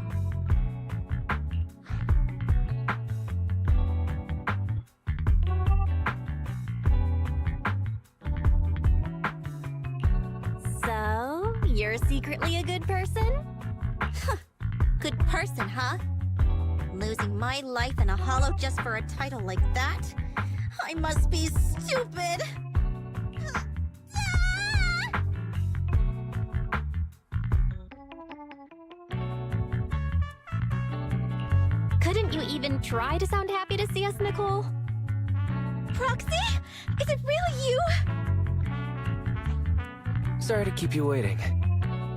So, you're secretly a good person? Good person, huh? Losing my life in a hollow just for a title like that? I must be stupid! Couldn't you even try to sound happy to see us, Nicole? Proxy? Is it really you? Sorry to keep you waiting.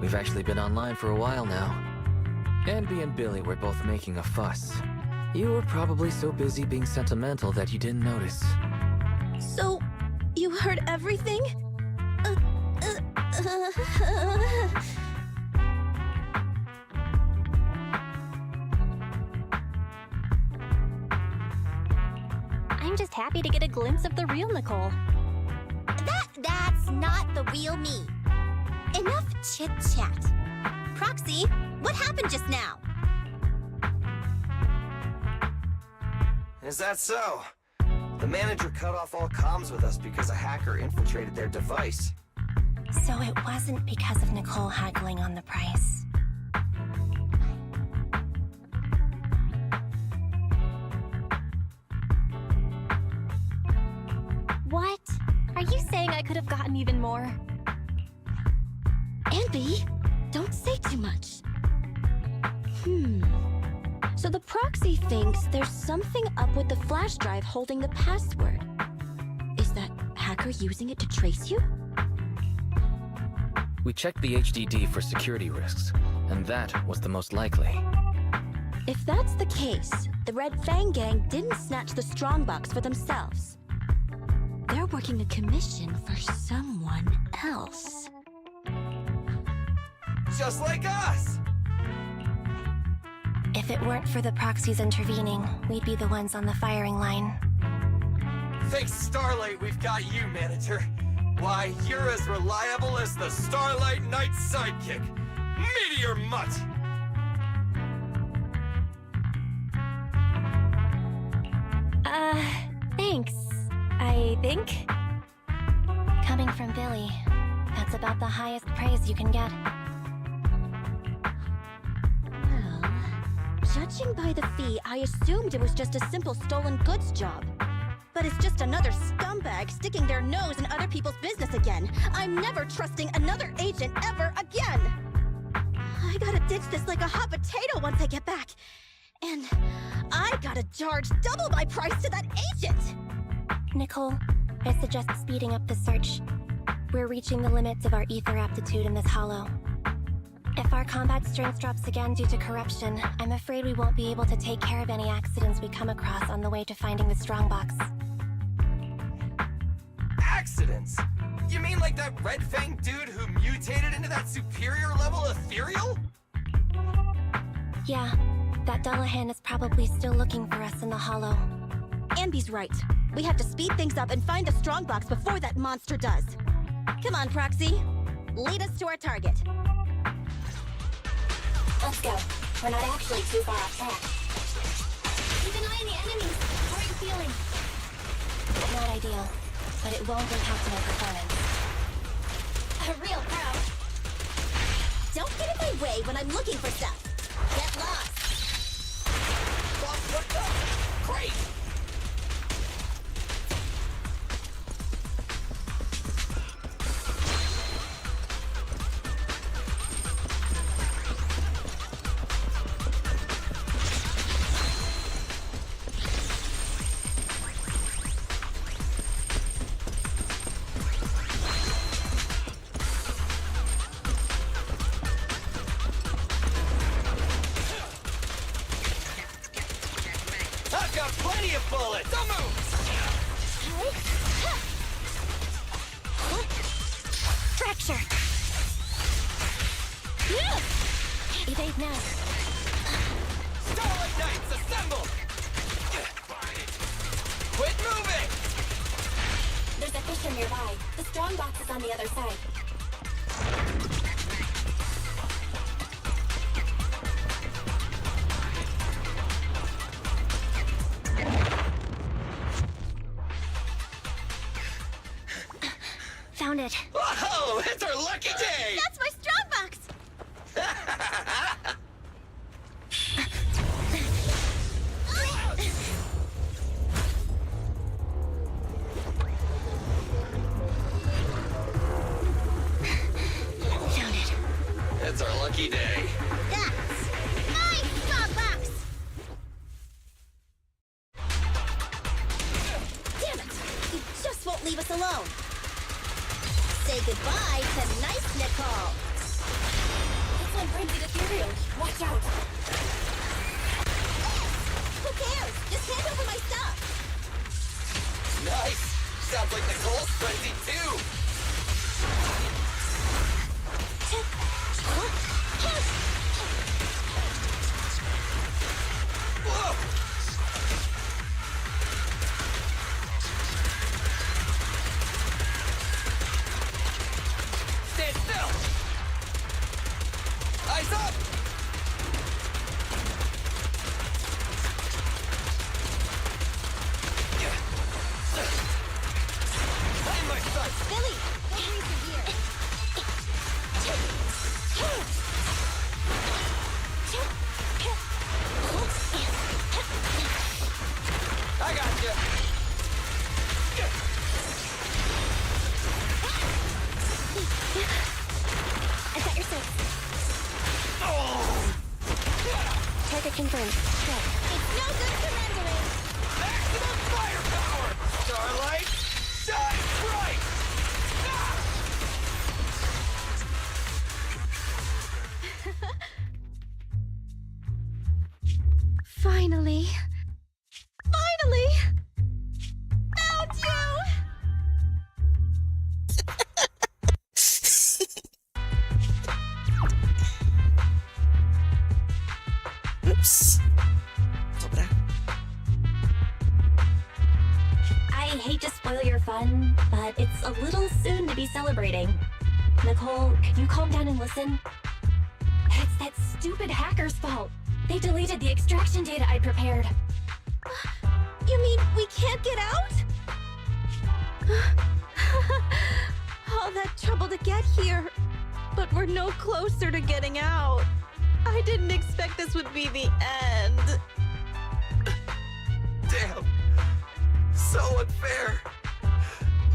We've actually been online for a while now. Anby and Billy were both making a fuss. You were probably so busy being sentimental that you didn't notice. So, you heard everything? I'm just happy to get a glimpse of the real Nicole. That's not the real me. Enough chit-chat. Proxy, what happened just now? Is that so? The manager cut off all comms with us because a hacker infiltrated their device. So it wasn't because of Nicole haggling on the price. What? Are you saying I could have gotten even more? Anby, don't say too much. So the proxy thinks there's something up with the flash drive holding the password. Is that hacker using it to trace you? We checked the HDD for security risks, and that was the most likely. If that's the case, the Red Fang gang didn't snatch the strongbox for themselves. They're working a commission for someone else. Just like us! If it weren't for the proxies intervening, we'd be the ones on the firing line. Thanks Starlight, we've got you, manager. Why, you're as reliable as the Starlight Knight's sidekick, Meteor Mutt! Thanks, I think. Coming from Billy, that's about the highest praise you can get. Well, judging by the fee, I assumed it was just a simple stolen goods job. But it's just another scumbag sticking their nose in other people's business again. I'm never trusting another agent ever again! I gotta ditch this like a hot potato once I get back. And I gotta charge double my price to that agent! Nicole, I suggest speeding up the search. We're reaching the limits of our ether aptitude in this hollow. If our combat strength drops again due to corruption, I'm afraid we won't be able to take care of any accidents we come across on the way to finding the strongbox. Accidents? You mean like that Red Fang dude who mutated into that superior level ethereal? Yeah, that Dullahan is probably still looking for us in the hollow. Anby's right. We have to speed things up and find the strongbox before that monster does. Come on, Proxy. Lead us to our target. Let's go. We're not actually too far off track. Keep an eye on the enemies. How are you feeling? Not ideal, but it won't impact my performance. A real pro. Don't get in my way when I'm looking for stuff. Get lost. Boss, what the? Great! Plenty of bullets! Don't move! Fracture. Evade now. Starlight Knights, assemble! Quit moving! There's a fissure nearby. The strong box is on the other side. Found it. Whoa! It's our lucky day! That's my strong box! Found it. It's our lucky day. That's my strong box! Damn it! You just won't leave us alone! Say goodbye to nice Nicole! This one brings it ethereal. Watch out. Who cares? Just hand over my stuff! Nice! Sounds like Nicole's frenzy too! Whoa! Stand still! Eyes up! Find my sights! Billy, don't breathe from here. I got you! I got your sights. Target confirmed. Good. It's no good surrendering. Maximum firepower! Starlight, shine bright! Finally. Finally! Found you! Oops. Dobra. I hate to spoil your fun, but it's a little soon to be celebrating. Nicole, could you calm down and listen? It's that stupid hacker's fault. They deleted the extraction data I prepared. You mean we can't get out? All that trouble to get here, but we're no closer to getting out. I didn't expect this would be the end. Damn. So unfair.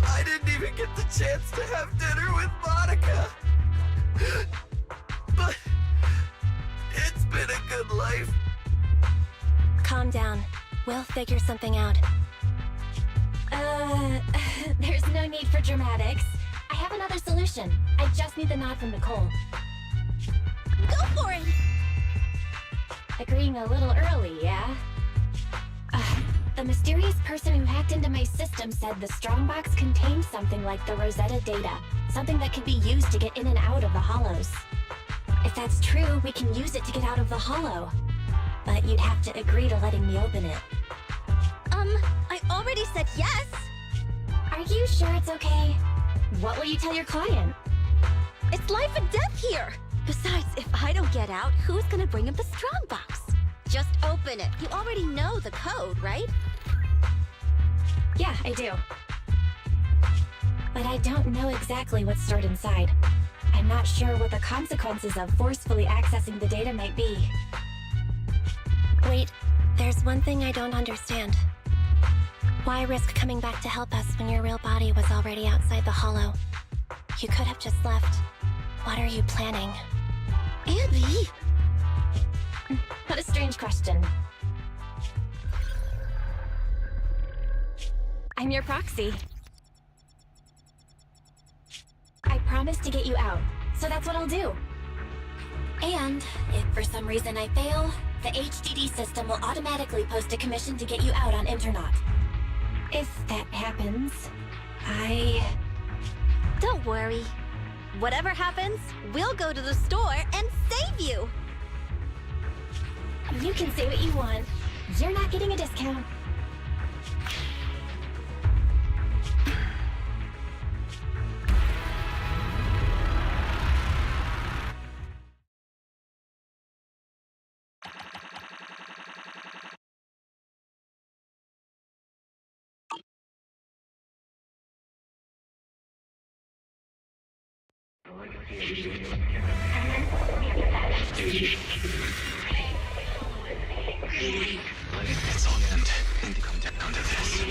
I didn't even get the chance to have dinner with Monica. But it's been a good life. Calm down. We'll figure something out. There's no need for dramatics. I have another solution. I just need the nod from Nicole. Go for it! Agreeing a little early, yeah? The mysterious person who hacked into my system said the strongbox contains something like the Rosetta data. Something that can be used to get in and out of the hollows. If that's true, we can use it to get out of the hollow. But you'd have to agree to letting me open it. I already said yes! Are you sure it's okay? What will you tell your client? It's life and death here! Besides, if I don't get out, who's gonna bring him the strongbox? Just open it. You already know the code, right? Yeah, I do. But I don't know exactly what's stored inside. I'm not sure what the consequences of forcefully accessing the data might be. Wait, there's one thing I don't understand. Why risk coming back to help us when your real body was already outside the hollow? You could have just left. What are you planning? Abby! What a strange question. I'm your proxy. I promised to get you out, so that's what I'll do. And if for some reason I fail, The HDD system will automatically post a commission to get you out on Internaut. If that happens, Don't worry. Whatever happens, we'll go to the store and save you! You can say what you want. You're not getting a discount. It's all end. Need to come down to this.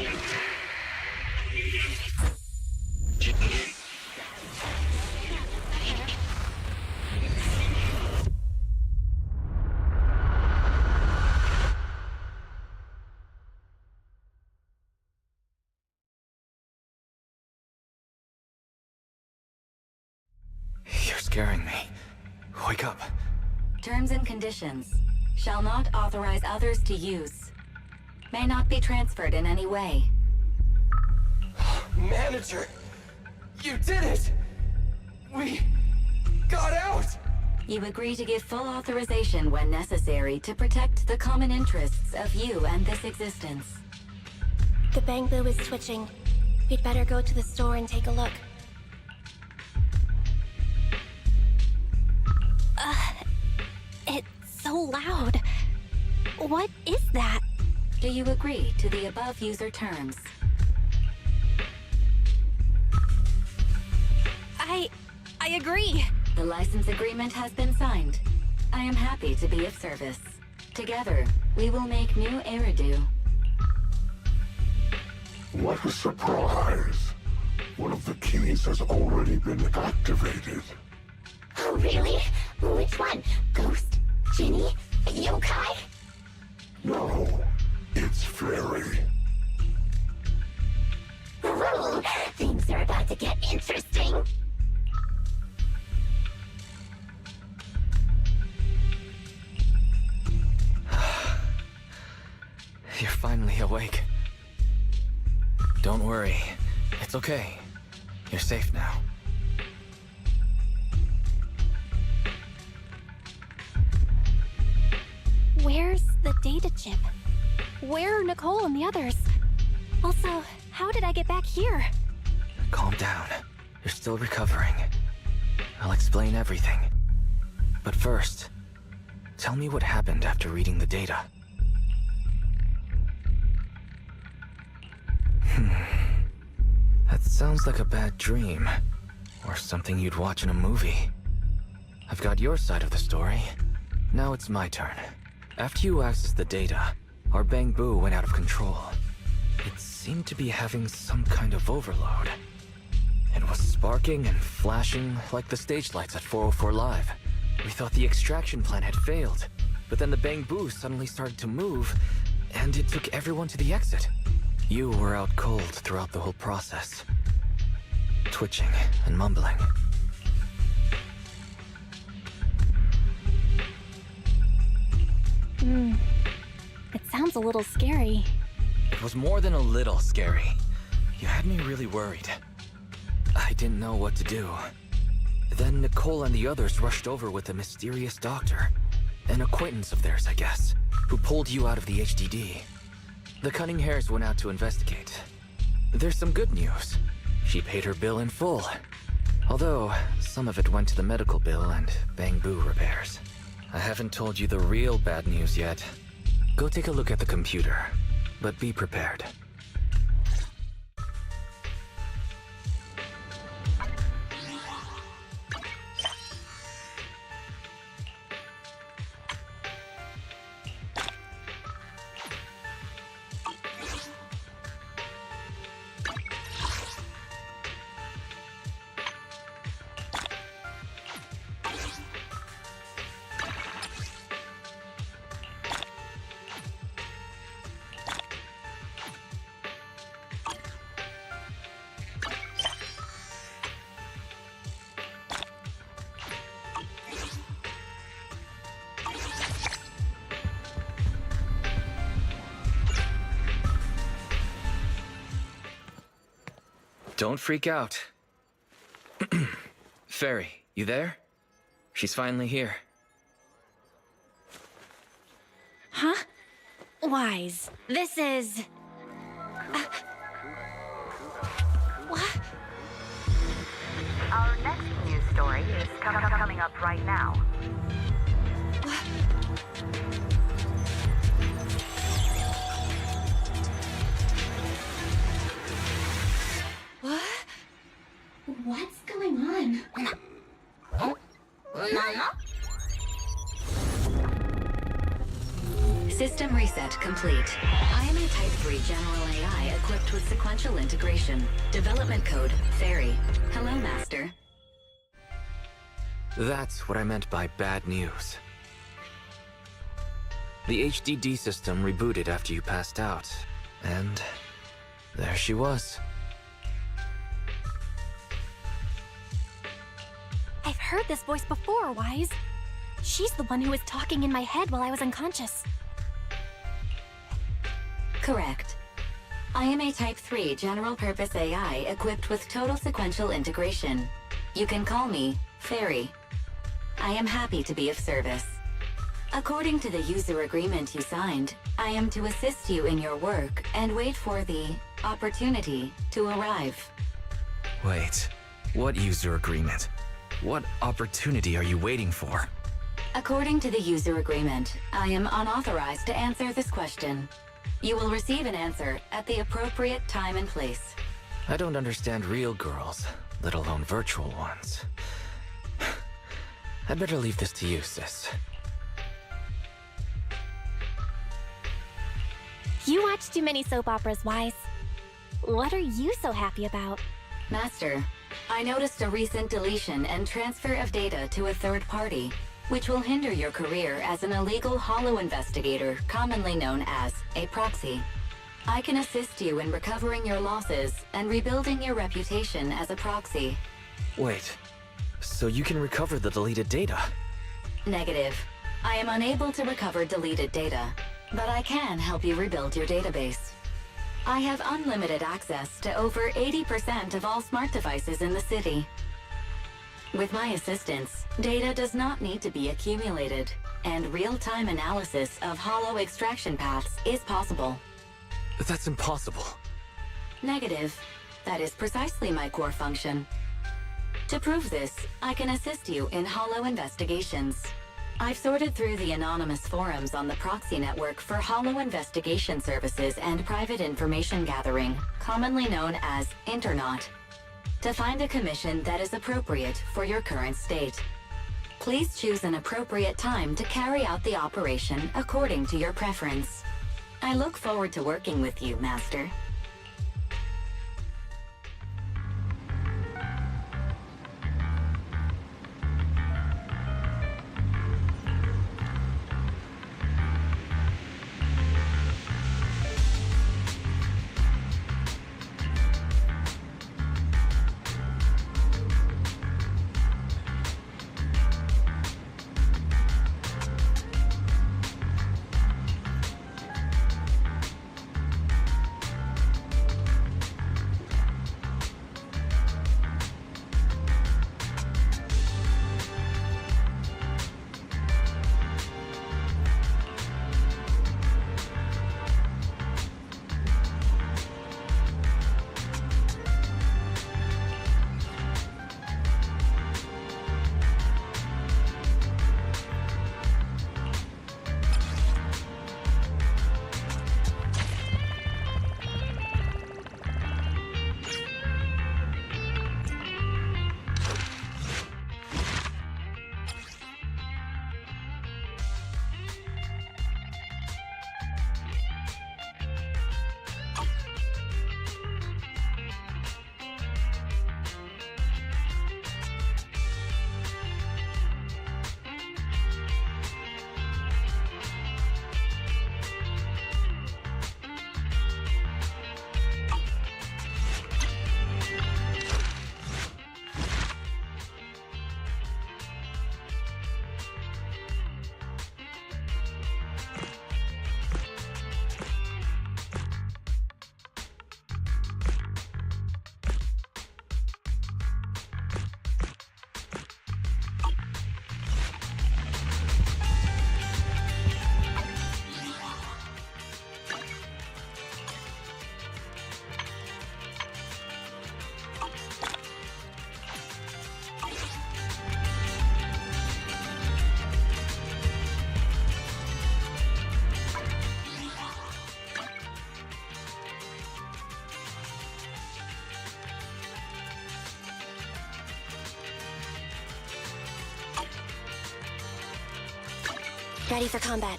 You're scaring me. Wake up. Terms and conditions. Shall not authorize others to use. May not be transferred in any way. Manager! You did it! We got out! You agree to give full authorization when necessary to protect the common interests of you and this existence. The Bangbu is switching. We'd better go to the store and take a look. It's so loud. What is that? Do you agree to the above user terms? I agree. The license agreement has been signed. I am happy to be of service. Together, we will make new Eridu. What a surprise! One of the keys has already been activated. Oh, really? Which one? Ghost? Genie? Yokai? No, it's Fairy. Ooh, things are about to get interesting. You're finally awake. Don't worry. It's okay. You're safe now. Where's the data chip? Where are Nicole and the others? Also, how did I get back here? Calm down. You're still recovering. I'll explain everything. But first, tell me what happened after reading the data. That sounds like a bad dream. Or something you'd watch in a movie. I've got your side of the story. Now it's my turn. After you accessed the data, our Bangbu went out of control. It seemed to be having some kind of overload. It was sparking and flashing like the stage lights at 404 Live. We thought the extraction plan had failed, but then the Bangbu suddenly started to move, and it took everyone to the exit. You were out cold throughout the whole process, twitching and mumbling. It sounds a little scary. It was more than a little scary. You had me really worried. I didn't know what to do. Then Nicole and the others rushed over with a mysterious doctor. An acquaintance of theirs, I guess, who pulled you out of the HDD. The Cunning Hares went out to investigate. There's some good news. She paid her bill in full. Although, some of it went to the medical bill and Bangbu repairs. I haven't told you the real bad news yet. Go take a look at the computer, but be prepared. Don't freak out. Fairy, you there? She's finally here. Huh? Wise, this is... What? Our next news story is coming up right now. What? What's going on? Mama? System reset complete. I am a Type 3 General AI equipped with sequential integration. Development code, Fairy. Hello, Master. That's what I meant by bad news. The HDD system rebooted after you passed out, and there she was. I've heard this voice before, Wise. She's the one who was talking in my head while I was unconscious. Correct. I am a Type 3 general-purpose AI equipped with total sequential integration. You can call me Fairy. I am happy to be of service. According to the user agreement you signed, I am to assist you in your work and wait for the opportunity to arrive. Wait, what user agreement? What opportunity are you waiting for? According to the user agreement, I am unauthorized to answer this question. You will receive an answer at the appropriate time and place. I don't understand real girls, let alone virtual ones. I'd better leave this to you, sis. You watch too many soap operas, Wise. What are you so happy about? Master, I noticed a recent deletion and transfer of data to a third party, which will hinder your career as an illegal holo investigator, commonly known as a proxy. I can assist you in recovering your losses and rebuilding your reputation as a proxy. Wait, so you can recover the deleted data? Negative. I am unable to recover deleted data, but I can help you rebuild your database. I have unlimited access to over 80% of all smart devices in the city. With my assistance, data does not need to be accumulated, and real-time analysis of holo extraction paths is possible. That's impossible. Negative. That is precisely my core function. To prove this, I can assist you in holo investigations. I've sorted through the anonymous forums on the proxy network for holo investigation services and private information gathering, commonly known as Internaut, to find a commission that is appropriate for your current state. Please choose an appropriate time to carry out the operation according to your preference. I look forward to working with you, Master. Ready for combat.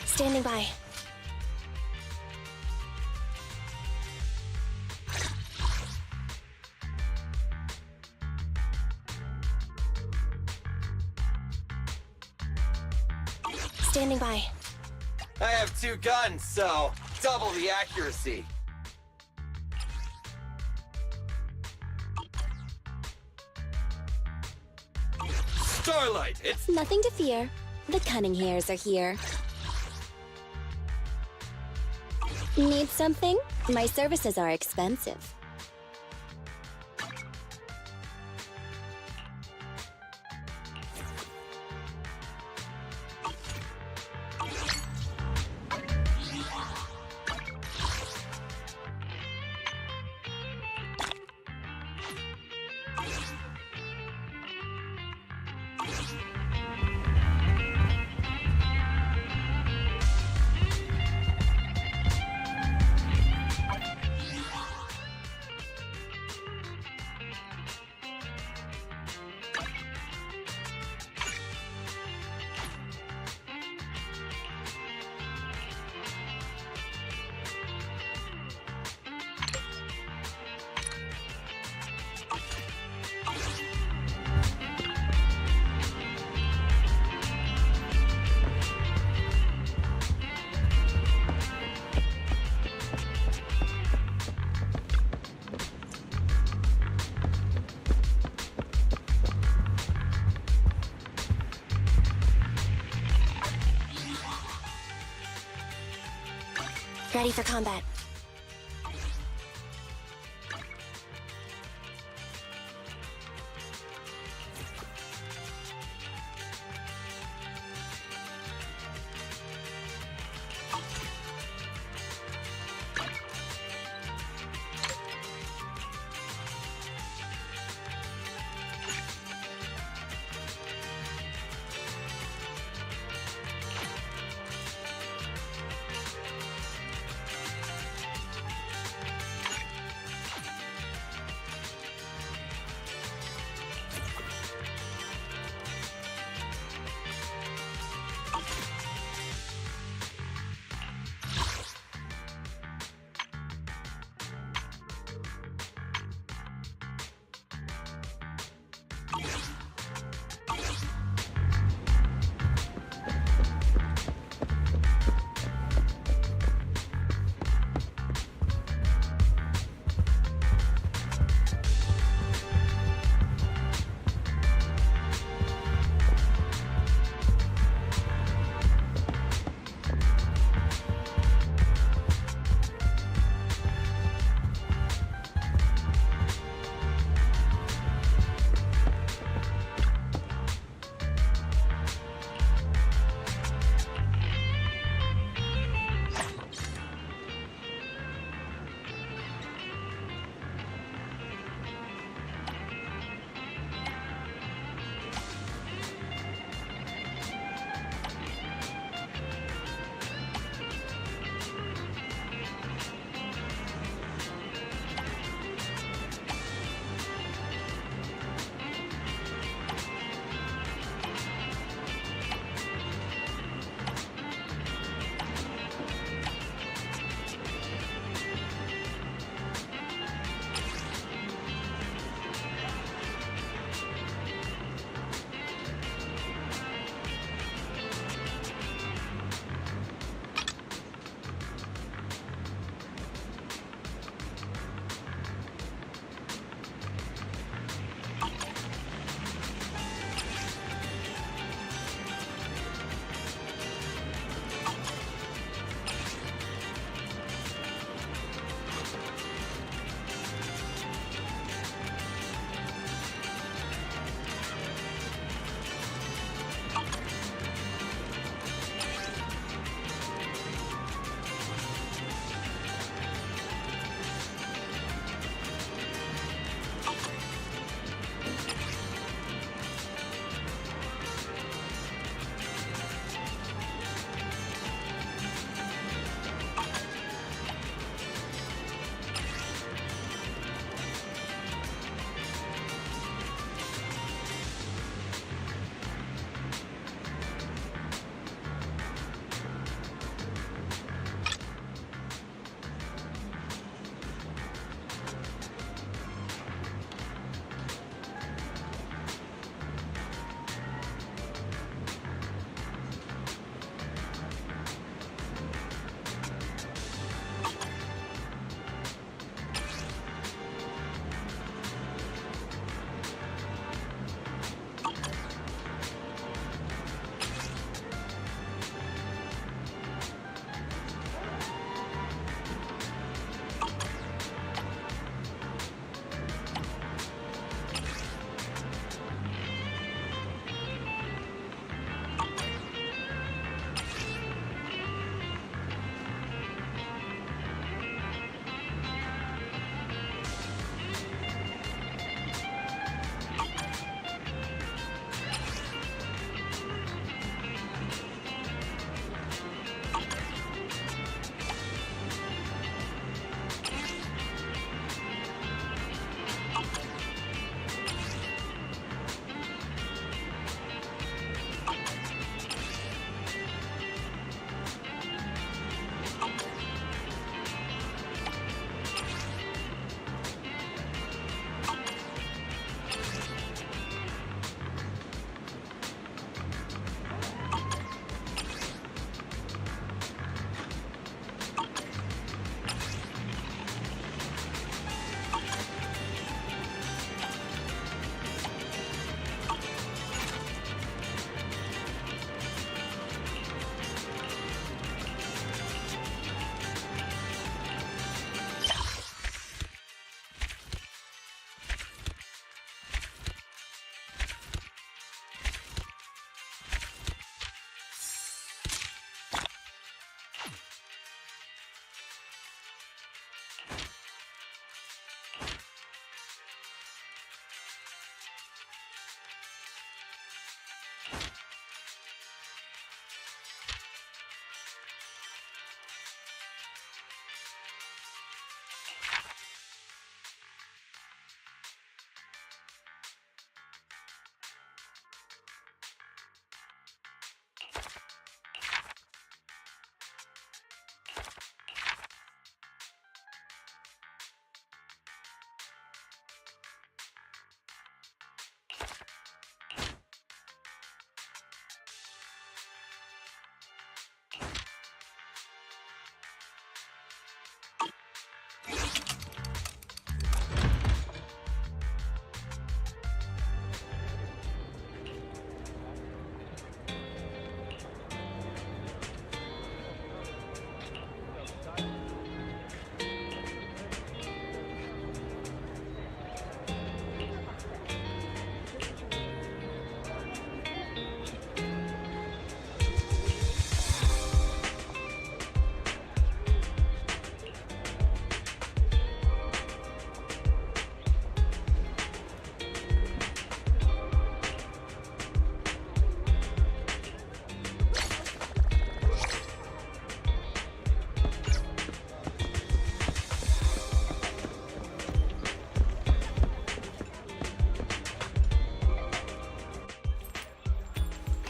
Standing by. Standing by. I have 2 guns, so double the accuracy. Starlight, it's... Nothing to fear. The cunning hairs are here. Need something? My services are expensive. Ready for combat.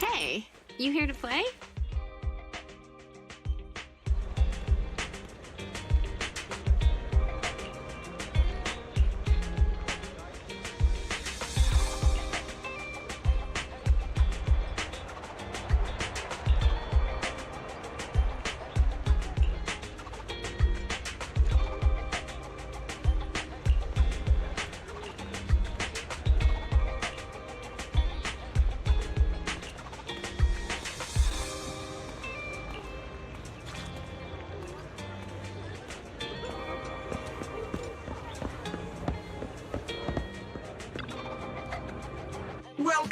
Hey, you here to play?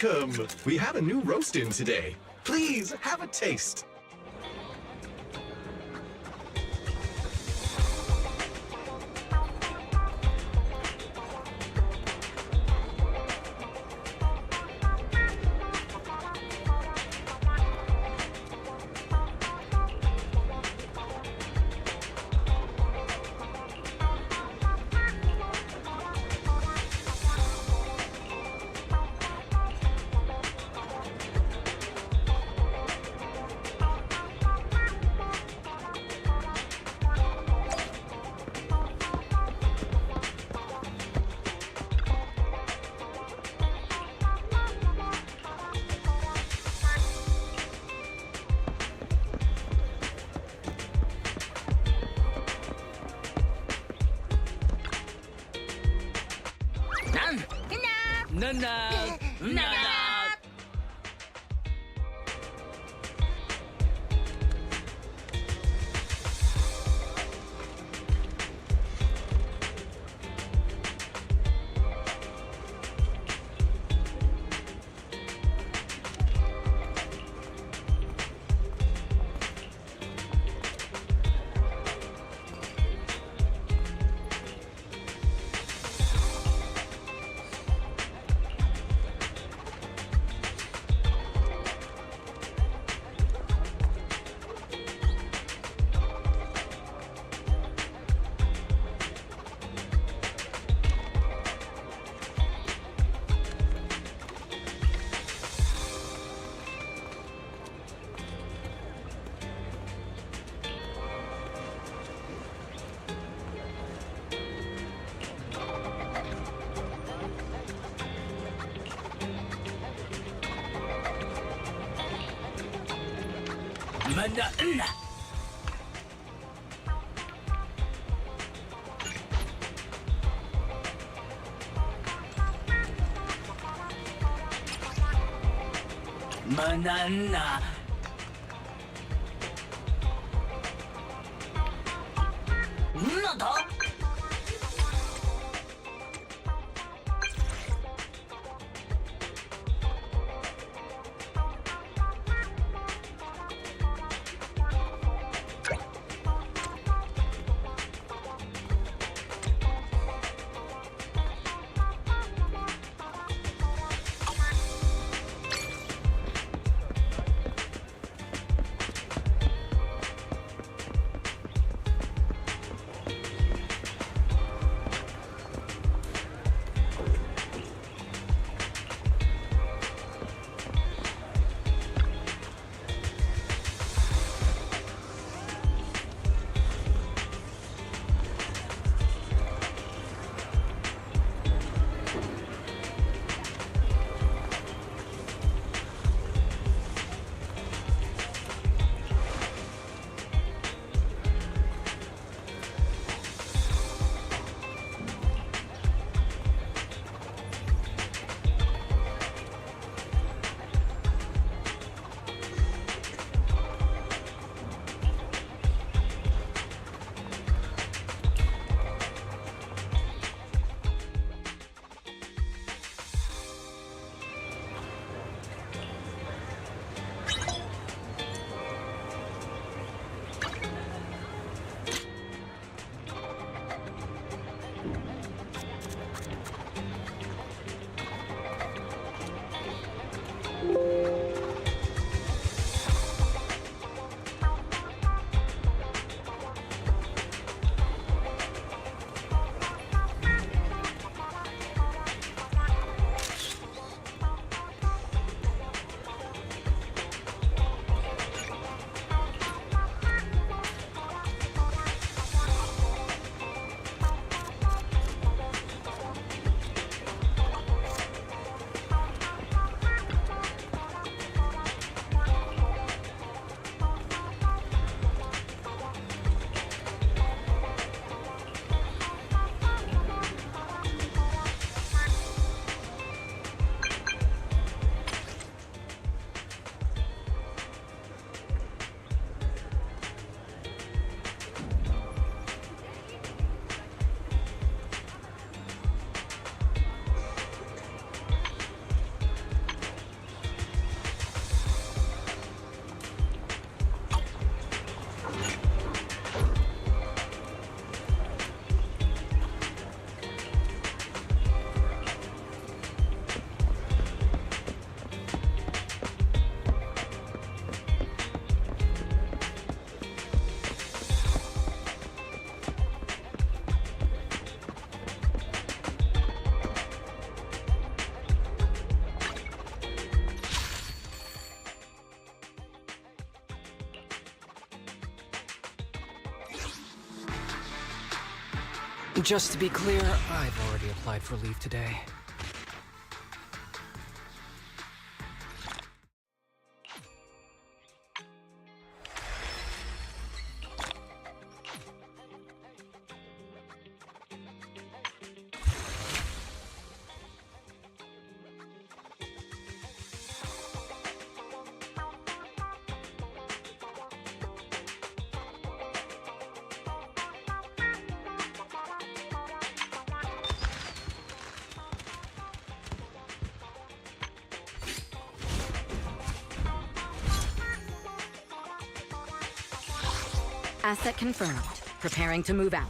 Welcome! We have a new roast in today. Please, have a taste. Banana. Nada. Just to be clear, I've already applied for leave today. Asset confirmed. Preparing to move out.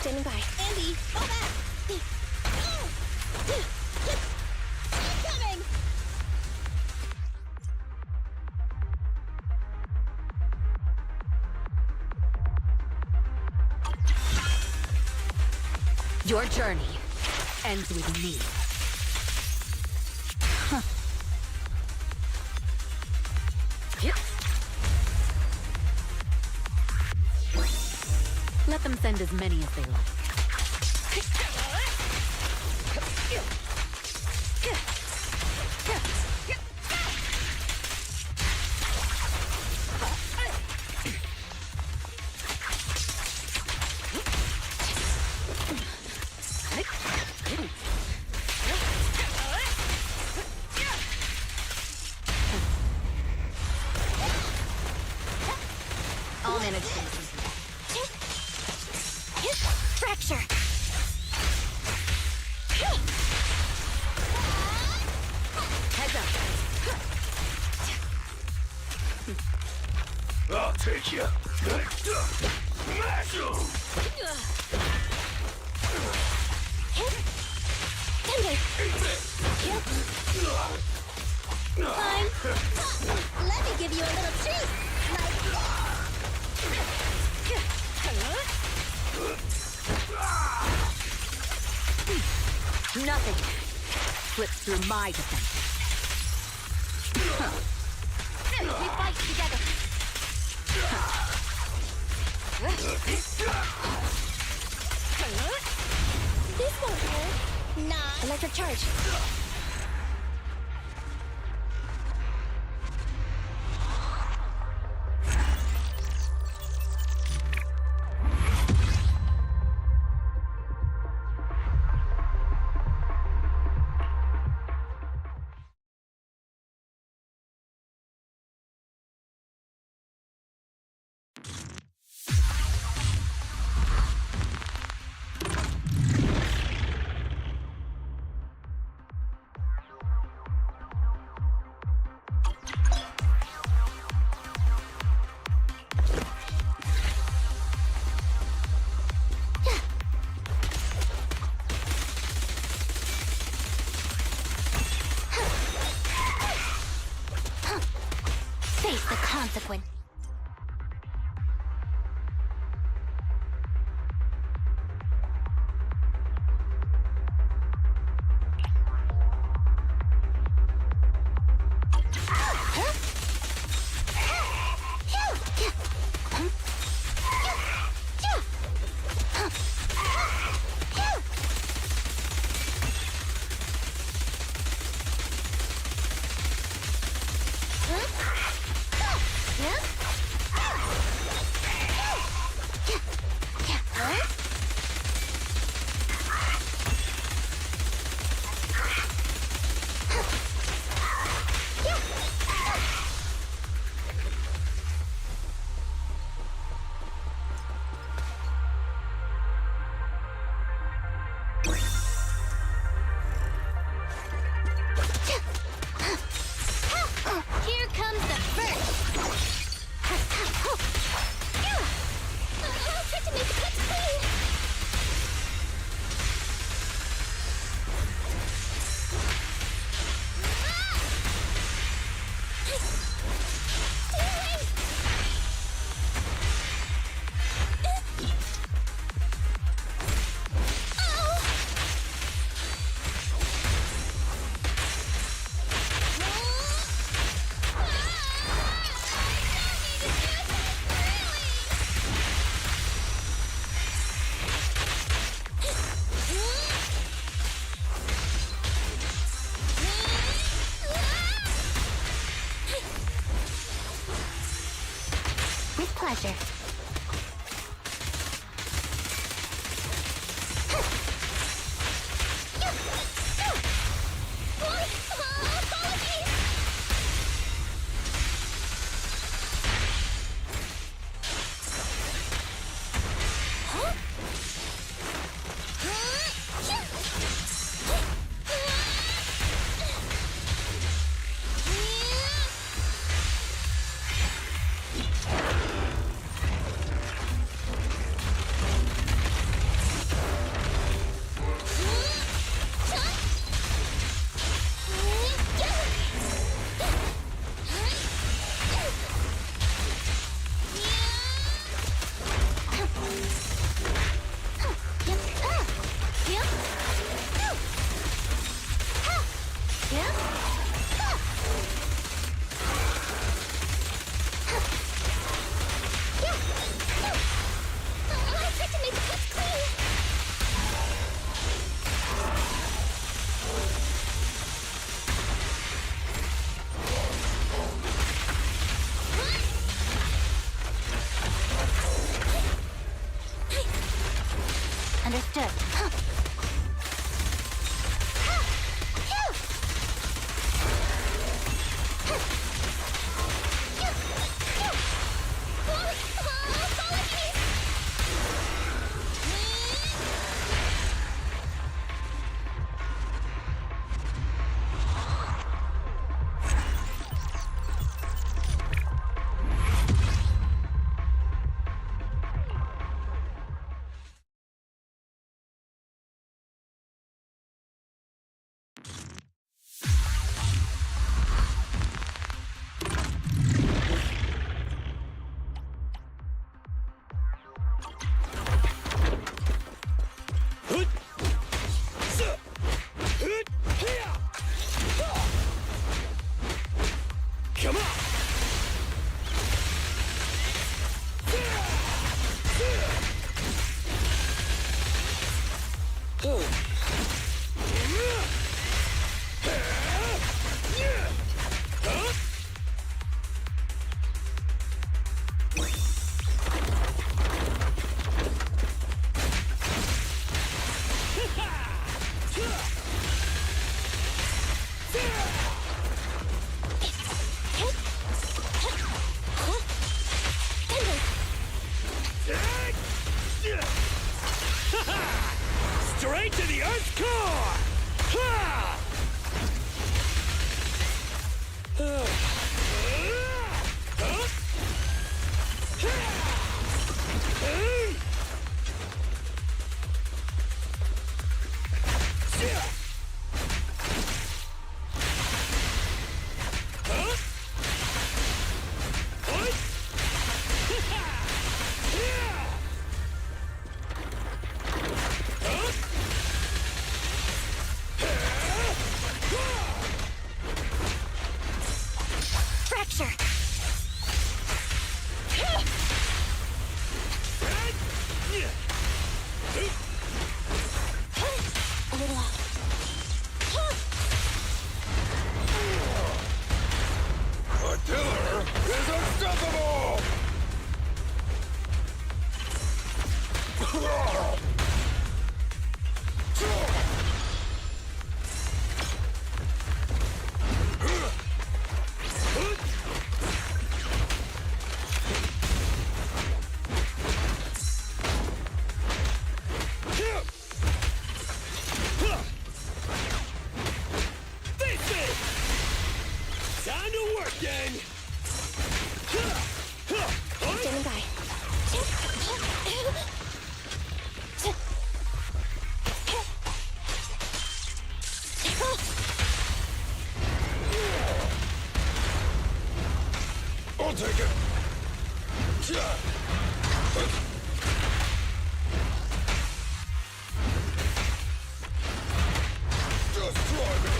Standing by. Andy, fall back! I'm coming! Your journey ends with me. Let them send as many as they like. I'll manage things. Fracture! Heads up. I'll take you. Smash 'em! Fine. Let me give you a little treat. Nothing slips through my defense. We fight together. This won't hurt. Nah. Electric charge. consequence. Here comes the first. I'll try to make the cuts clean. With pleasure. Understood. gang! Standing by. I'll take it! Just try me!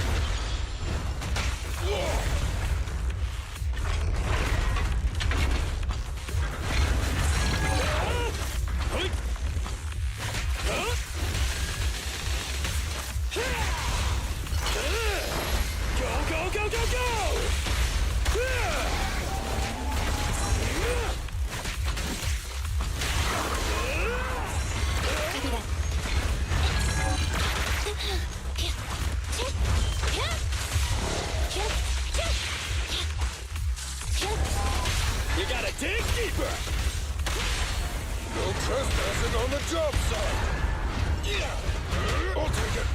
You gotta dig deeper! No trespassing on the job site! Yeah! I'll take it!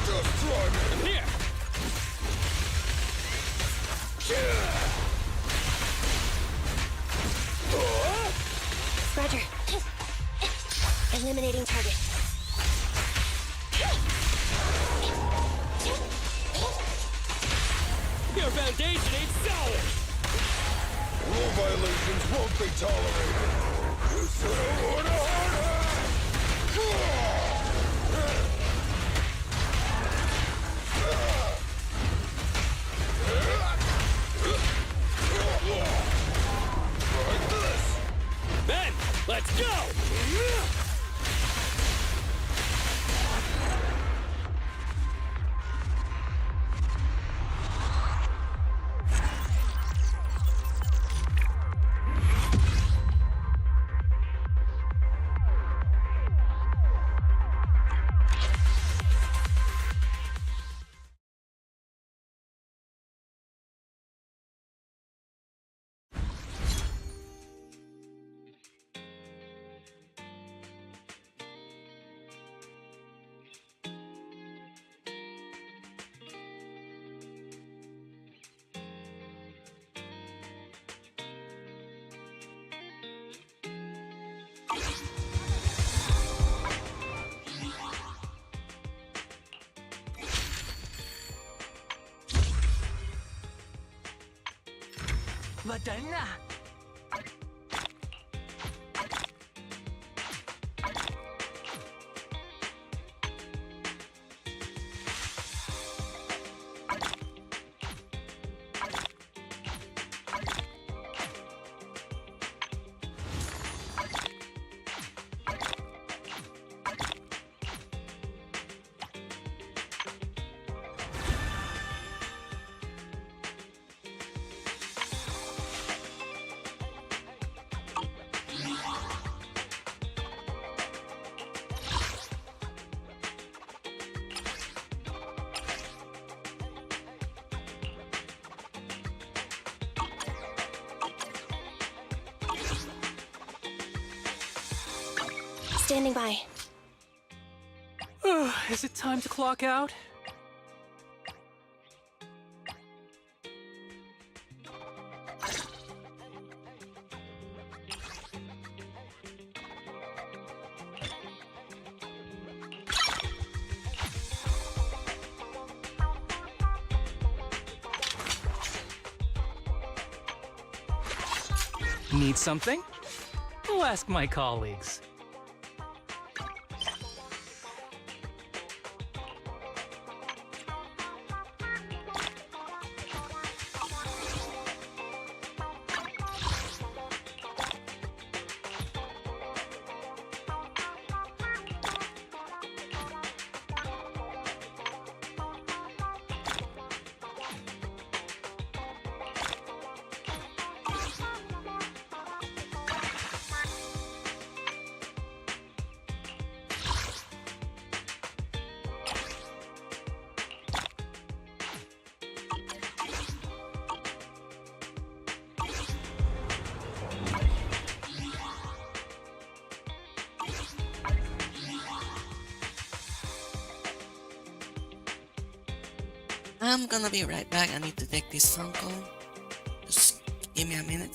Just try me! Here! Roger. Eliminating target. Your foundation ain't solid! Rule violations won't be tolerated! You said I want Like this! Ben, let's go! Madonna! Standing by. Is it time to clock out? Need something? I'll ask my colleagues. I'm gonna be right back. I need to take this phone call. Just give me a minute.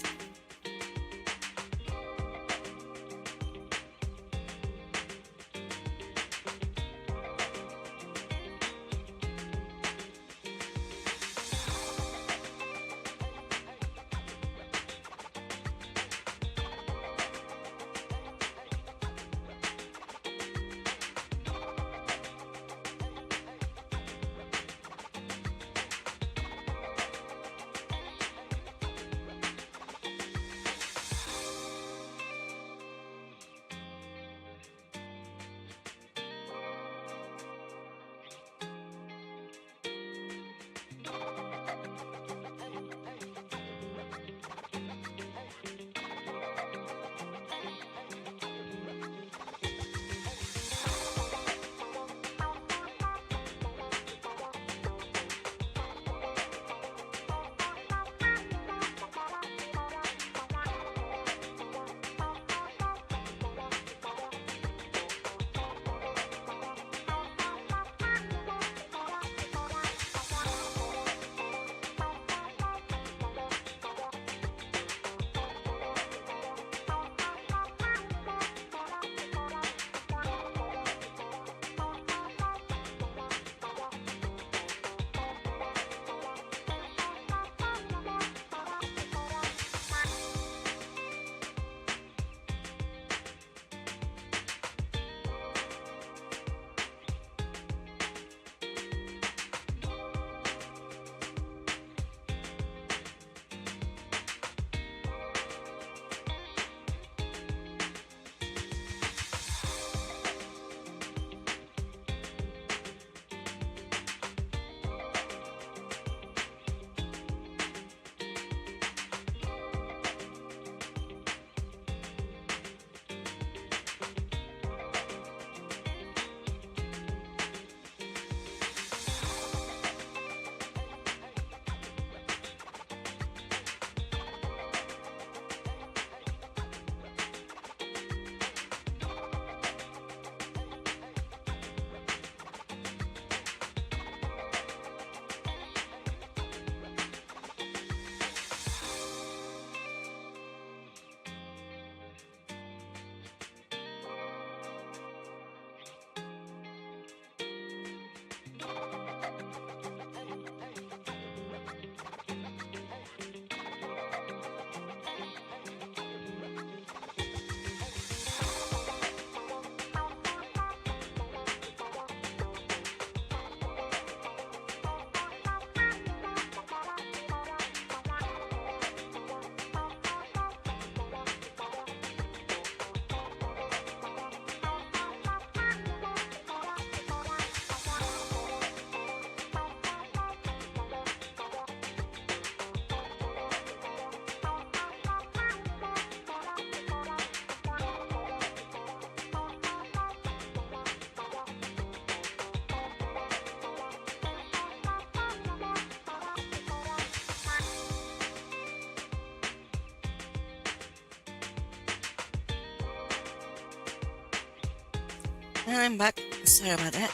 And I'm back. Sorry about that.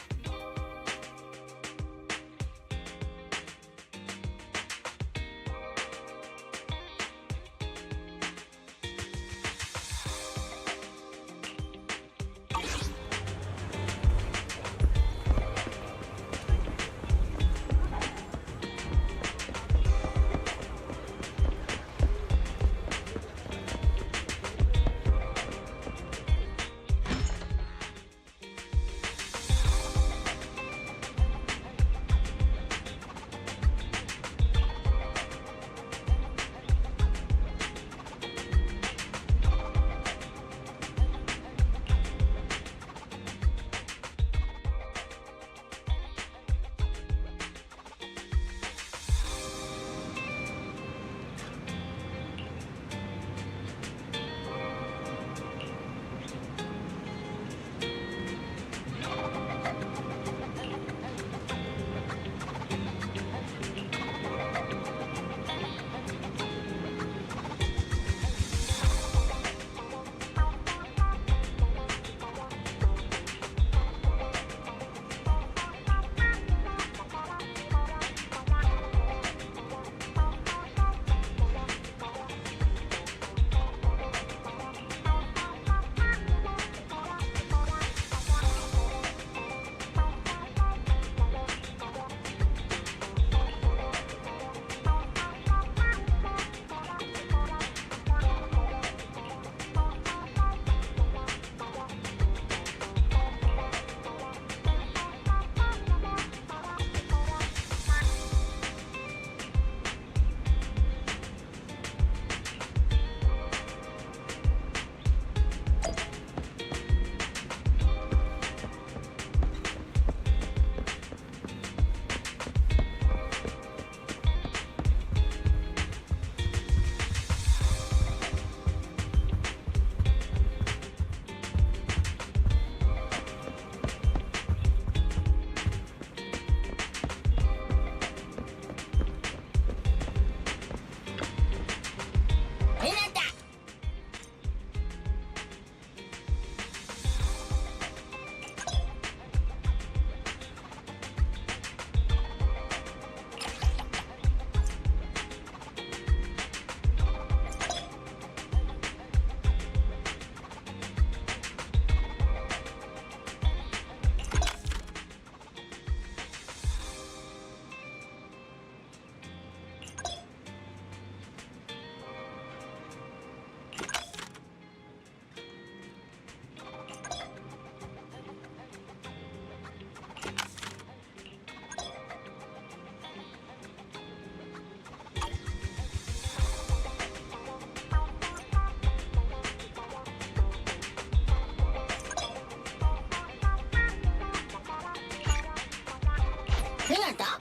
가능할까?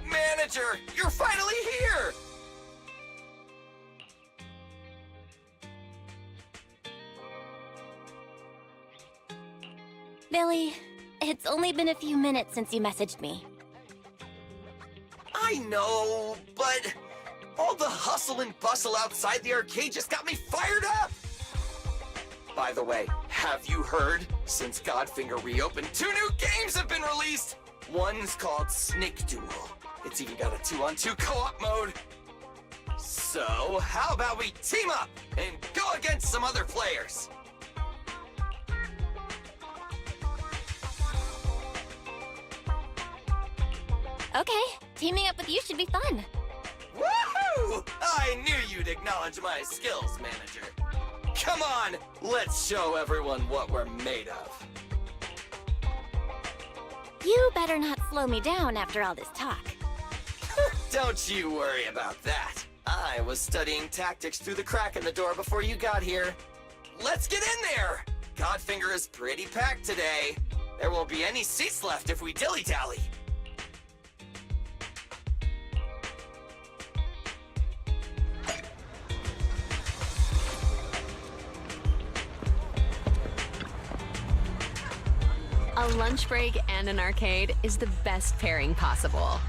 Manager, you're finally here! Billy, it's only been a few minutes since you messaged me. I know, but all the hustle and bustle outside the arcade just got me fired up! By the way, have you heard? Since Godfinger reopened, 2 new games have been released! One's called Snake Duel. It's even got a 2-on-2 co-op mode. So, how about we team up and go against some other players? Okay, teaming up with you should be fun. Woohoo! I knew you'd acknowledge my skills, manager. Come on, let's show everyone what we're made of. You better not slow me down after all this talk. Don't you worry about that. I was studying tactics through the crack in the door before you got here. Let's get in there! Godfinger is pretty packed today. There won't be any seats left if we dilly-dally. A lunch break and an arcade is the best pairing possible.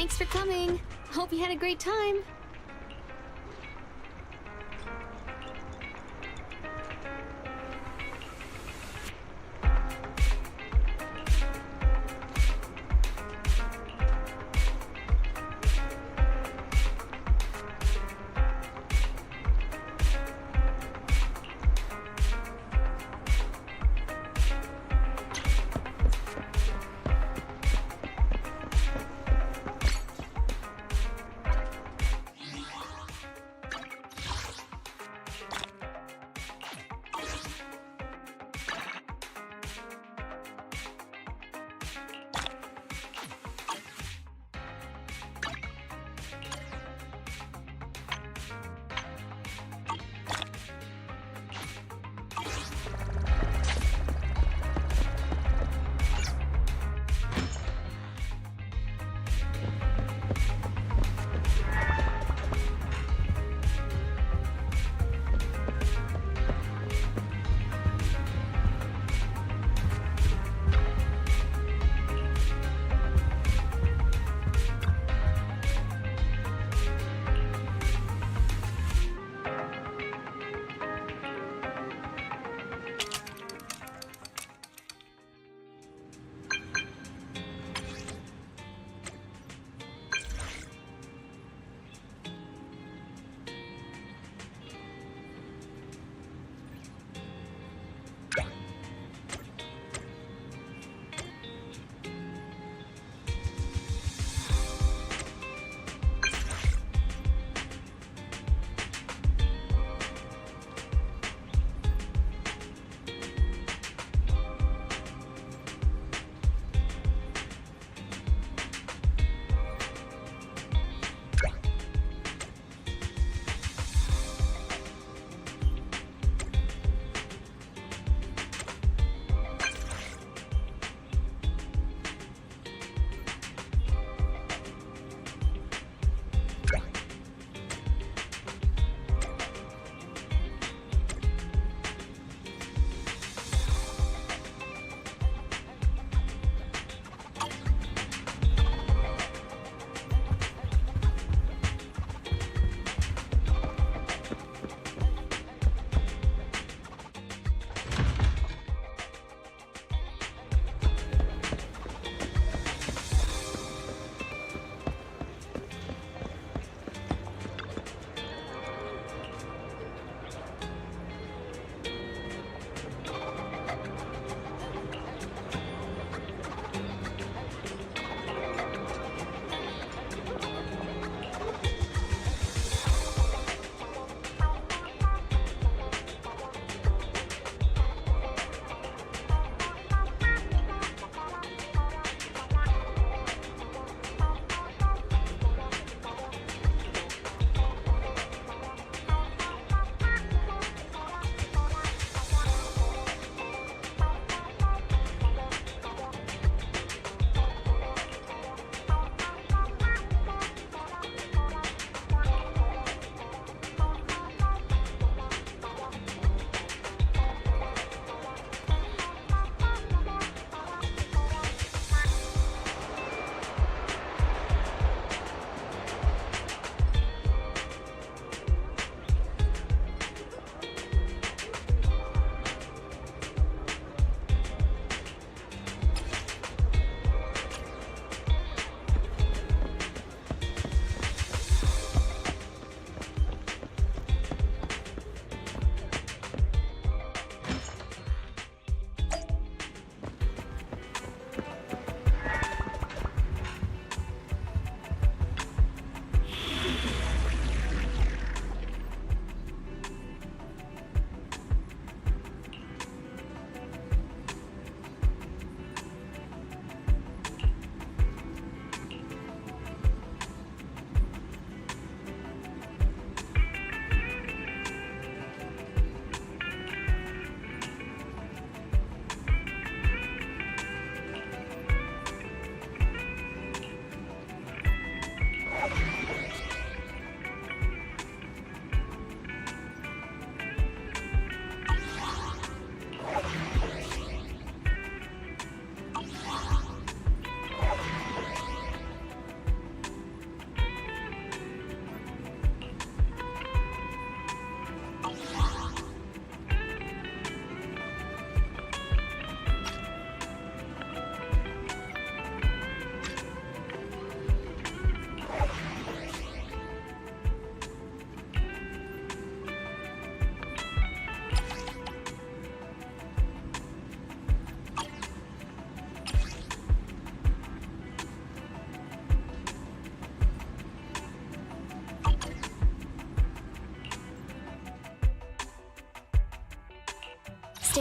Thanks for coming. Hope you had a great time.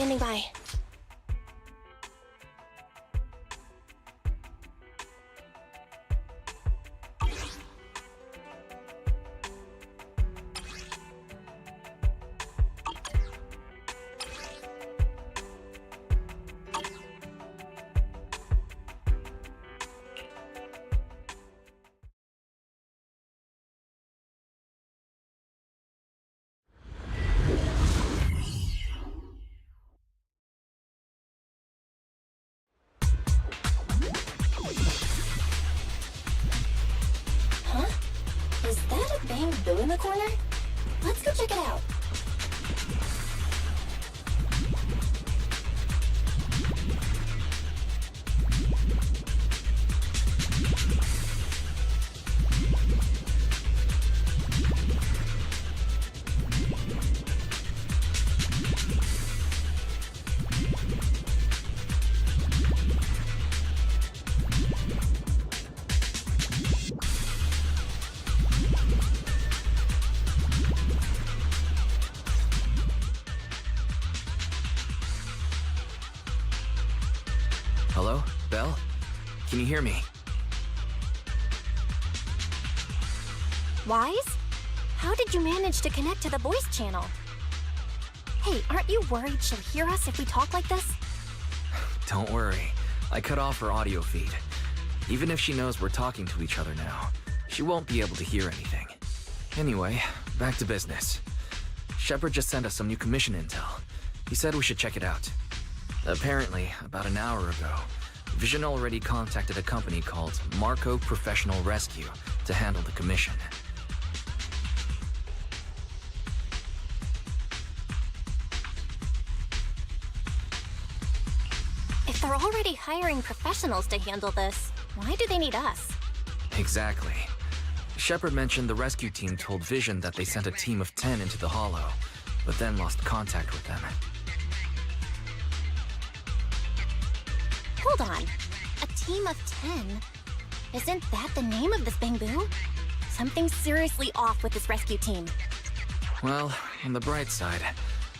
standing by. Is that a bamboo in the corner? Let's go check it out. Hello? Belle? Can you hear me? Wise? How did you manage to connect to the voice channel? Hey, aren't you worried she'll hear us if we talk like this? Don't worry. I cut off her audio feed. Even if she knows we're talking to each other now, she won't be able to hear anything. Anyway, back to business. Shepard just sent us some new commission intel. He said we should check it out. Apparently, about an hour ago, Vision already contacted a company called Marco Professional Rescue to handle the commission. If they're already hiring professionals to handle this, why do they need us? Exactly. Shepard mentioned the rescue team told Vision that they sent a team of 10 into the Hollow, but then lost contact with them. Hold on. A team of 10? Isn't that the name of this bamboo? Something's seriously off with this rescue team. Well, on the bright side,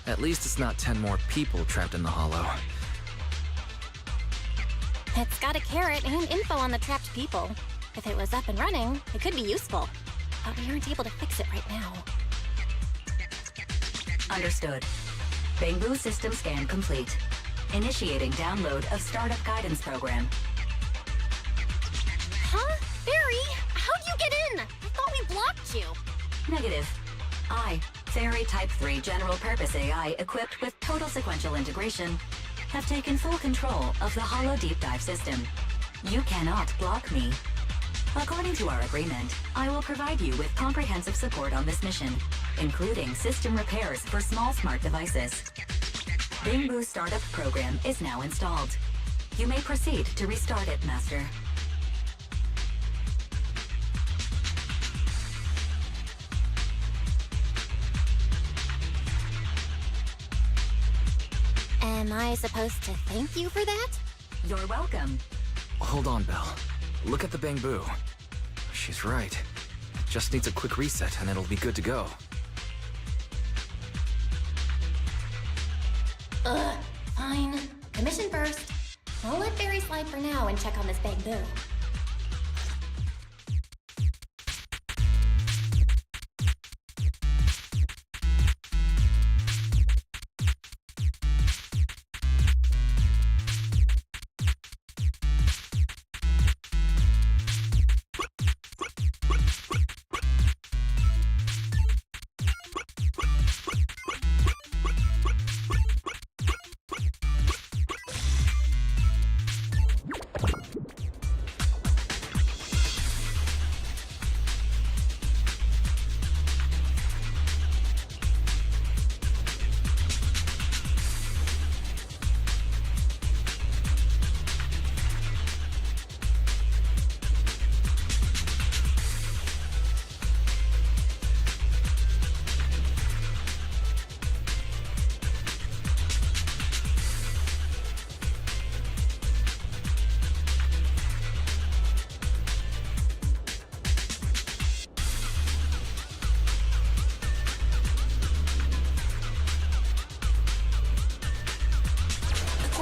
at least it's not 10 more people trapped in the Hollow. It's got a carrot and info on the trapped people. If it was up and running, it could be useful. But we aren't able to fix it right now. Understood. Bamboo system scan complete. Initiating download of Startup Guidance Program. Huh? Barry, how'd you get in? I thought we blocked you. Negative. I, Fairy Type 3 General Purpose AI equipped with total sequential integration, have taken full control of the Hollow Deep Dive system. You cannot block me. According to our agreement, I will provide you with comprehensive support on this mission, including system repairs for small smart devices. Bamboo Startup Program is now installed. You may proceed to restart it, Master. Am I supposed to thank you for that? You're welcome. Hold on, Belle. Look at the bamboo. She's right. Just needs a quick reset and it'll be good to go. Fine. Commission first. I'll let Barry slide for now and check on this bamboo.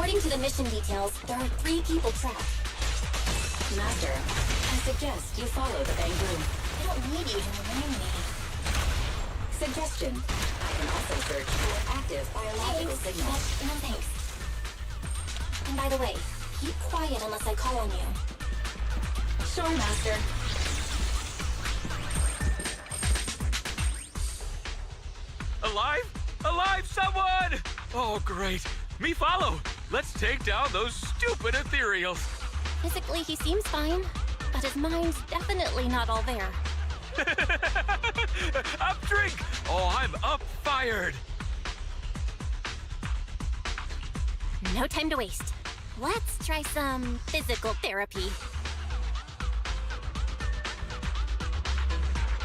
According to the mission details, there are 3 people trapped. Master, I suggest you follow the bamboo. I don't need you to remind me. Suggestion. I can also search for active biological signals. No thanks. And by the way, keep quiet unless I call on you. Sure, Master. Alive? Alive, someone! Oh, great. Me follow. Let's take down those stupid ethereals. Physically, he seems fine, but his mind's definitely not all there. Up drink! Oh, I'm up fired. No time to waste. Let's try some physical therapy.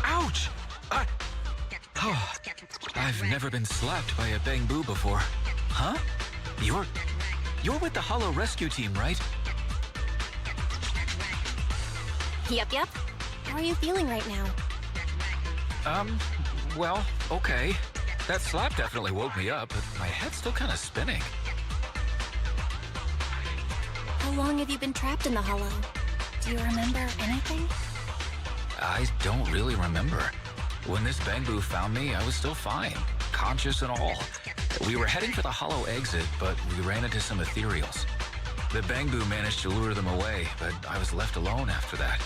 Ouch! I've never been slapped by a bamboo before. Huh? You're with the Hollow Rescue Team, right? Yep. How are you feeling right now? Well, okay. That slap definitely woke me up, but my head's still kind of spinning. How long have you been trapped in the Hollow? Do you remember anything? I don't really remember. When this bamboo found me, I was still fine, conscious and all. We were heading for the Hollow exit, but we ran into some ethereals. The bamboo managed to lure them away, but I was left alone after that.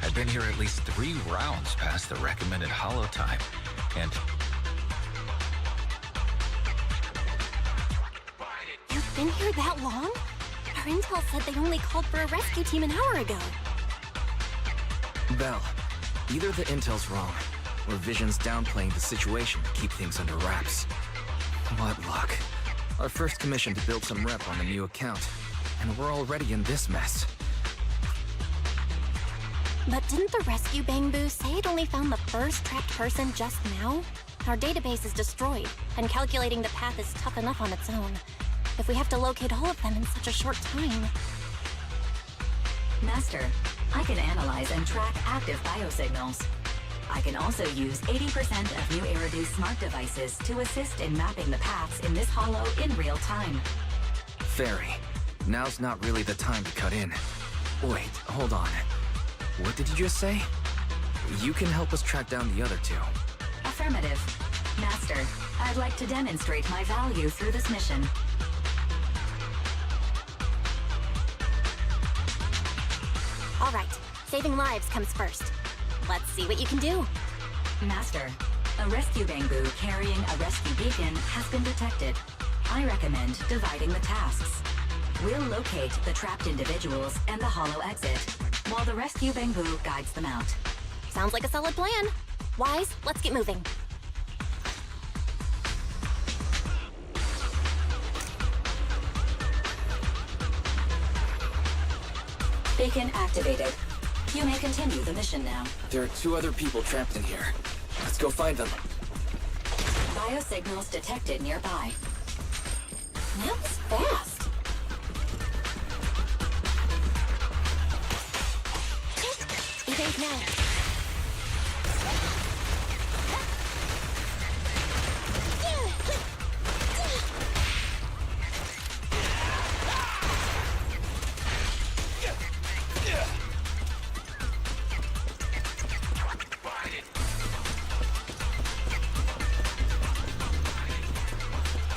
I'd been here at least 3 rounds past the recommended Hollow time, and... You've been here that long? Our intel said they only called for a rescue team an hour ago. Belle, either the intel's wrong, or Vision's downplaying the situation to keep things under wraps. What luck. Our first commission to build some rep on the new account, and we're already in this mess. But didn't the rescue bamboo say it only found the first trapped person just now? Our database is destroyed, and calculating the path is tough enough on its own. If we have to locate all of them in such a short time... Master, I can analyze and track active biosignals. I can also use 80% of new Eridu's smart devices to assist in mapping the paths in this hollow in real time. Fairy, now's not really the time to cut in. Wait, hold on. What did you just say? You can help us track down the other 2. Affirmative. Master, I'd like to demonstrate my value through this mission. All right, saving lives comes first. Let's see what you can do. Master, a rescue bamboo carrying a rescue beacon has been detected. I recommend dividing the tasks. We'll locate the trapped individuals and the hollow exit, while the rescue bamboo guides them out. Sounds like a solid plan. Wise, let's get moving. Beacon activated. You may continue the mission now. There are 2 other people trapped in here. Let's go find them. Biosignals detected nearby. That was fast. Evade now.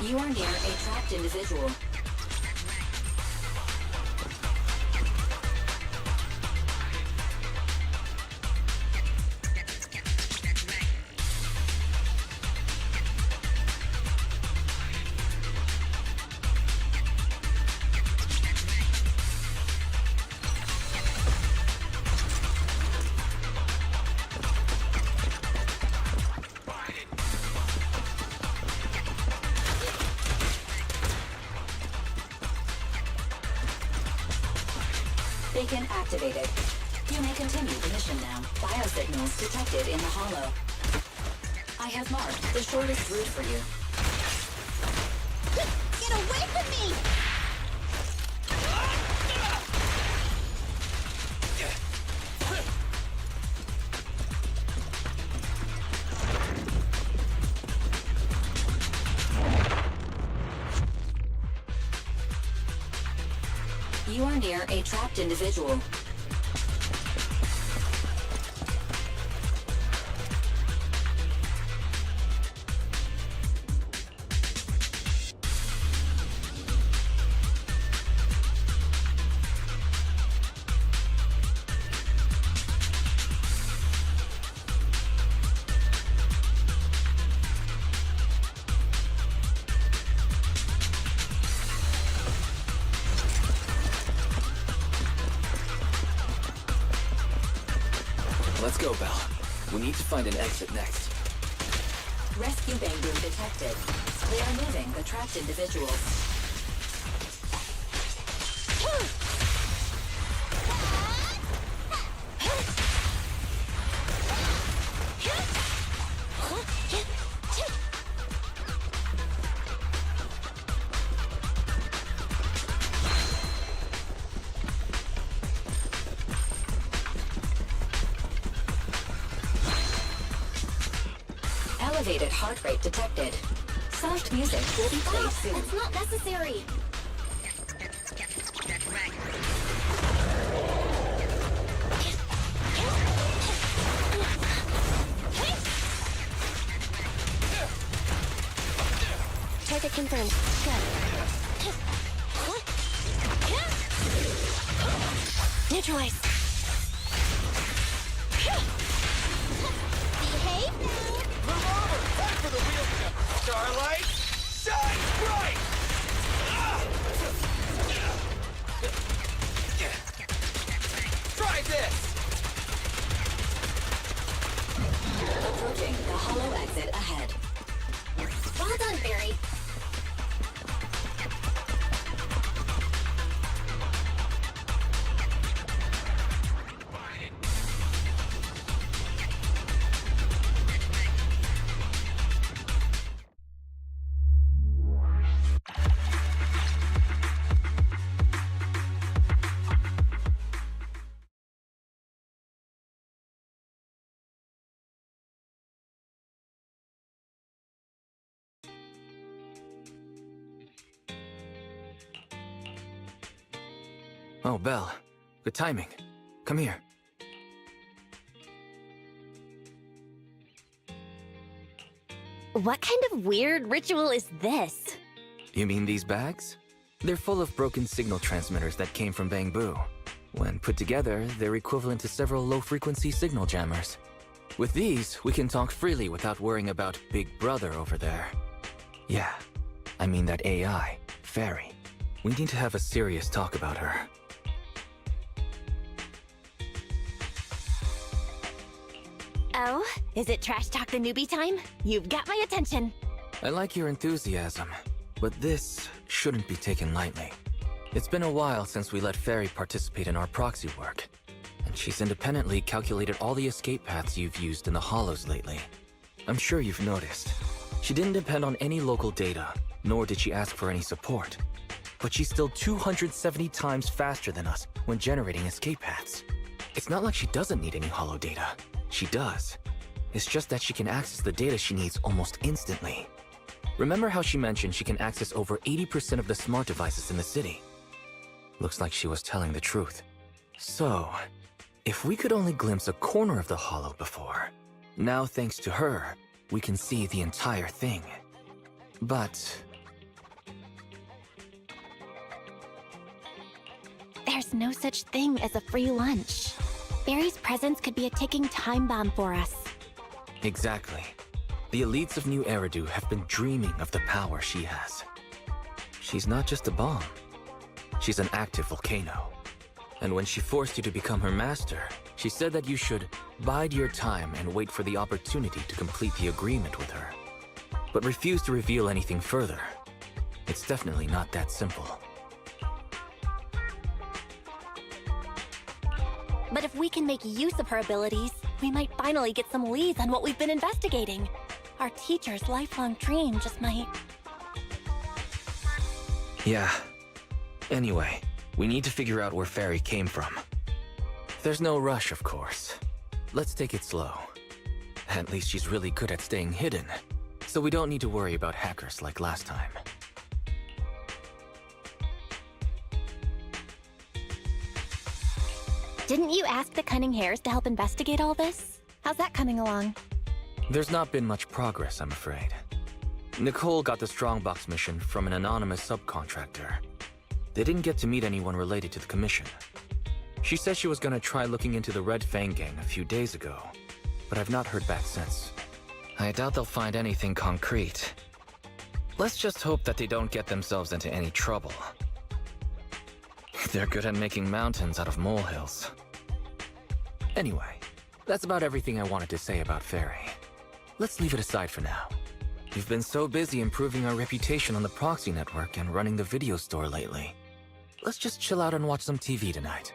You are near a trapped individual. Beacon activated. You may continue the mission now. Biosignals detected in the hollow. I have marked the shortest route for you. Get away from me! You are near a trapped individual. Let's go, Belle. We need to find an exit next. Rescue Bangu detected. They are moving the trapped individuals. Elevated heart rate detected. Soft music will be played soon. It's not necessary. Target confirmed. Good. Neutralize. Behave now. Move over! Time for the wheel tip! Starlight, shine bright! Try this! Approaching the hollow exit ahead. Well done, Barry. Oh, Belle. Good timing. Come here. What kind of weird ritual is this? You mean these bags? They're full of broken signal transmitters that came from Bangbu. When put together, they're equivalent to several low-frequency signal jammers. With these, we can talk freely without worrying about Big Brother over there. Yeah, I mean that AI, Fairy. We need to have a serious talk about her. Oh, is it Trash Talk the Newbie time? You've got my attention. I like your enthusiasm, but this shouldn't be taken lightly. It's been a while since we let Fairy participate in our proxy work, and she's independently calculated all the escape paths you've used in the Hollows lately. I'm sure you've noticed. She didn't depend on any local data, nor did she ask for any support. But she's still 270 times faster than us when generating escape paths. It's not like she doesn't need any Hollow data. She does. It's just that she can access the data she needs almost instantly. Remember how she mentioned she can access over 80% of the smart devices in the city? Looks like she was telling the truth. So, if we could only glimpse a corner of the Hollow before, now thanks to her, we can see the entire thing. But there's no such thing as a free lunch. Barry's presence could be a ticking time bomb for us. exactly. The elites of New Eridu have been dreaming of the power she has. She's not just a bomb. She's an active volcano. And when she forced you to become her master, she said that you should bide your time and wait for the opportunity to complete the agreement with her. But refuse to reveal anything further. It's definitely not that simple. But if we can make use of her abilities, we might finally get some leads on what we've been investigating. Our teacher's lifelong dream just might... Yeah. Anyway, we need to figure out where Fairy came from. There's no rush, of course. Let's take it slow. At least she's really good at staying hidden, so we don't need to worry about hackers like last time. Didn't you ask the Cunning Hares to help investigate all this? How's that coming along? There's not been much progress, I'm afraid. Nicole got the Strongbox mission from an anonymous subcontractor. They didn't get to meet anyone related to the commission. She said she was gonna try looking into the Red Fang gang a few days ago, but I've not heard back since. I doubt they'll find anything concrete. Let's just hope that they don't get themselves into any trouble. They're good at making mountains out of molehills. Anyway, that's about everything I wanted to say about Fairy. Let's leave it aside for now. We've been so busy improving our reputation on the proxy network and running the video store lately. Let's just chill out and watch some TV tonight.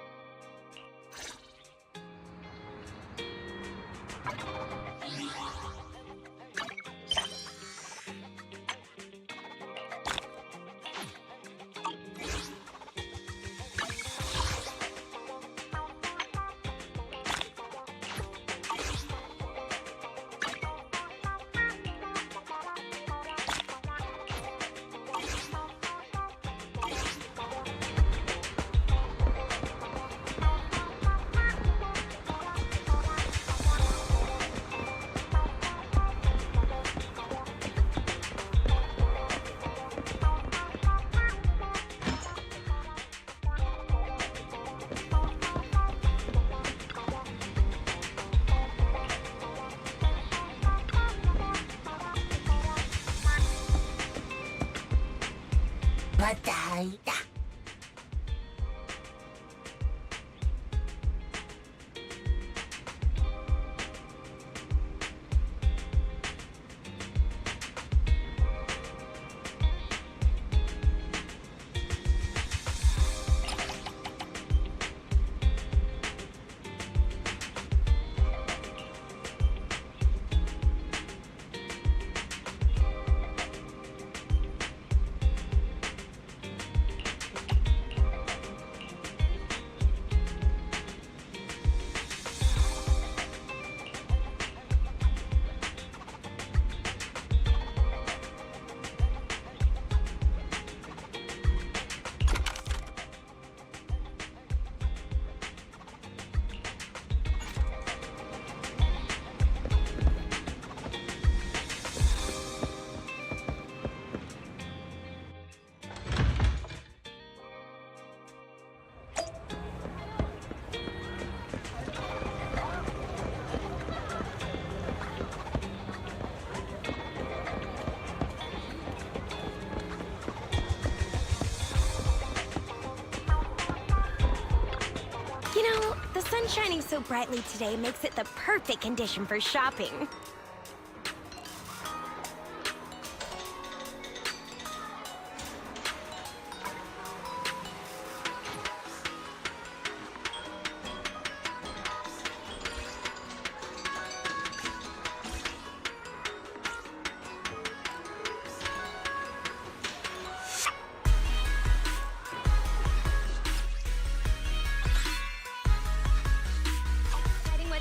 The sun shining so brightly today makes it the perfect condition for shopping.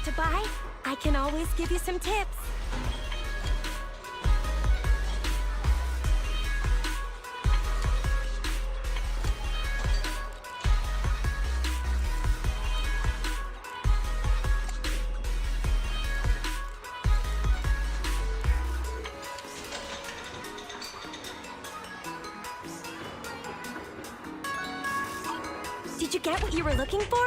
To buy, I can always give you some tips. Did you get what you were looking for?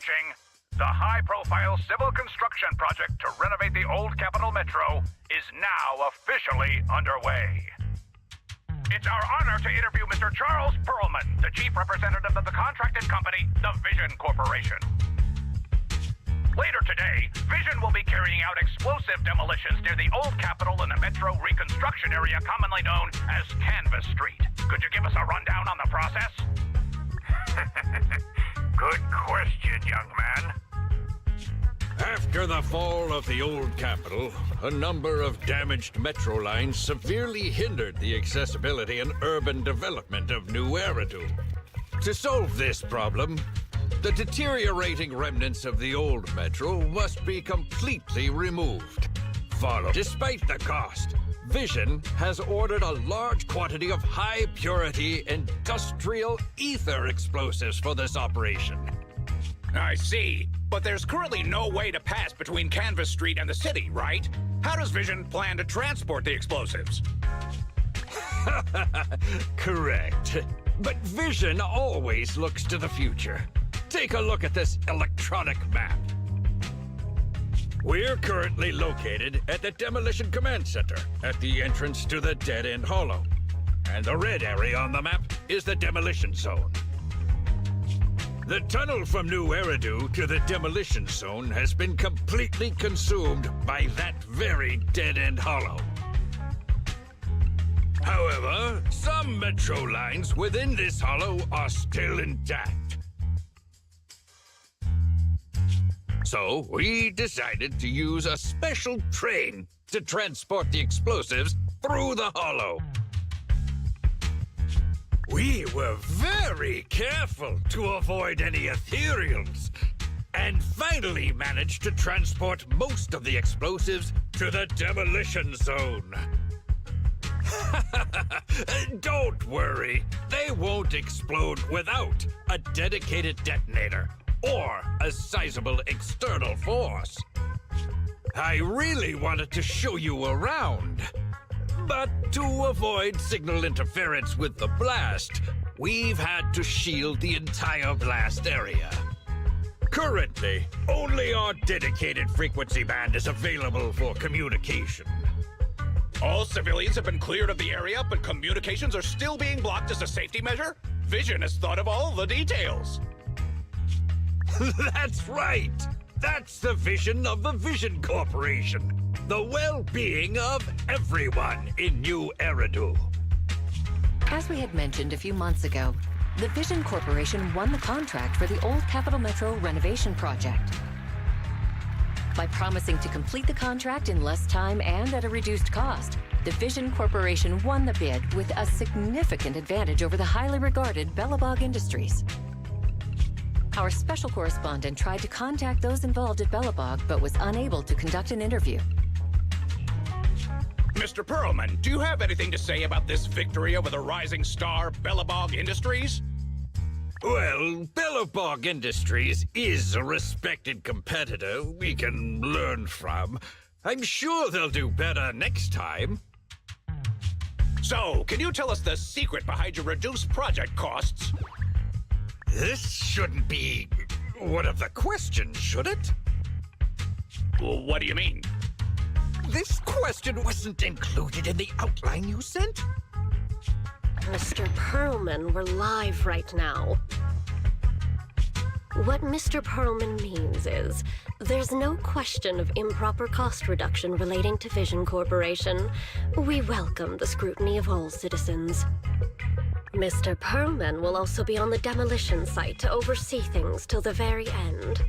approaching, the high-profile civil construction project to renovate the old Capital Metro is now officially underway. It's our honor to interview Mr. Charles Perlman, the chief representative of the contracted company, the Vision Corporation. Later today, Vision will be carrying out explosive demolitions near the old Capitol and the Metro reconstruction area commonly known as Canvas Street. Could you give us a rundown on the process? Good question, young man. After the fall of the old Capitol, a number of damaged metro lines severely hindered the accessibility and urban development of New Eridu. To solve this problem, the deteriorating remnants of the old metro must be completely removed. Despite the cost, Vision has ordered a large quantity of high-purity industrial ether explosives for this operation. I see. But there's currently no way to pass between Canvas Street and the city, right? How does Vision plan to transport the explosives? Correct. But Vision always looks to the future. Take a look at this electronic map. We're currently located at the Demolition Command Center, at the entrance to the dead-end hollow. And the red area on the map is the demolition zone. The tunnel from New Eridu to the demolition zone has been completely consumed by that very dead-end hollow. However, some metro lines within this hollow are still intact. So we decided to use a special train to transport the explosives through the hollow. We were very careful to avoid any ethereals, and finally managed to transport most of the explosives to the demolition zone. Don't worry, they won't explode without a dedicated detonator or a sizable external force. I really wanted to show you around. But to avoid signal interference with the blast, we've had to shield the entire blast area. Currently, only our dedicated frequency band is available for communication. All civilians have been cleared of the area, but communications are still being blocked as a safety measure? Vision has thought of all the details. That's right! That's the vision of the Vision Corporation. The well-being of everyone in New Eridu. As we had mentioned a few months ago, the Vision Corporation won the contract for the old Capital Metro renovation project. By promising to complete the contract in less time and at a reduced cost, the Vision Corporation won the bid with a significant advantage over the highly regarded Bellabog Industries. Our special correspondent tried to contact those involved at Bellabog, but was unable to conduct an interview. Mr. Perlman, do you have anything to say about this victory over the rising star Bellabog Industries? Well, Bellabog Industries is a respected competitor we can learn from. I'm sure they'll do better next time. So, can you tell us the secret behind your reduced project costs? This shouldn't be one of the questions, should it? Well, what do you mean? This question wasn't included in the outline you sent? Mr. Perlman, we're live right now. What Mr. Perlman means is, there's no question of improper cost reduction relating to Vision Corporation. We welcome the scrutiny of all citizens. Mr. Perlman will also be on the demolition site to oversee things till the very end.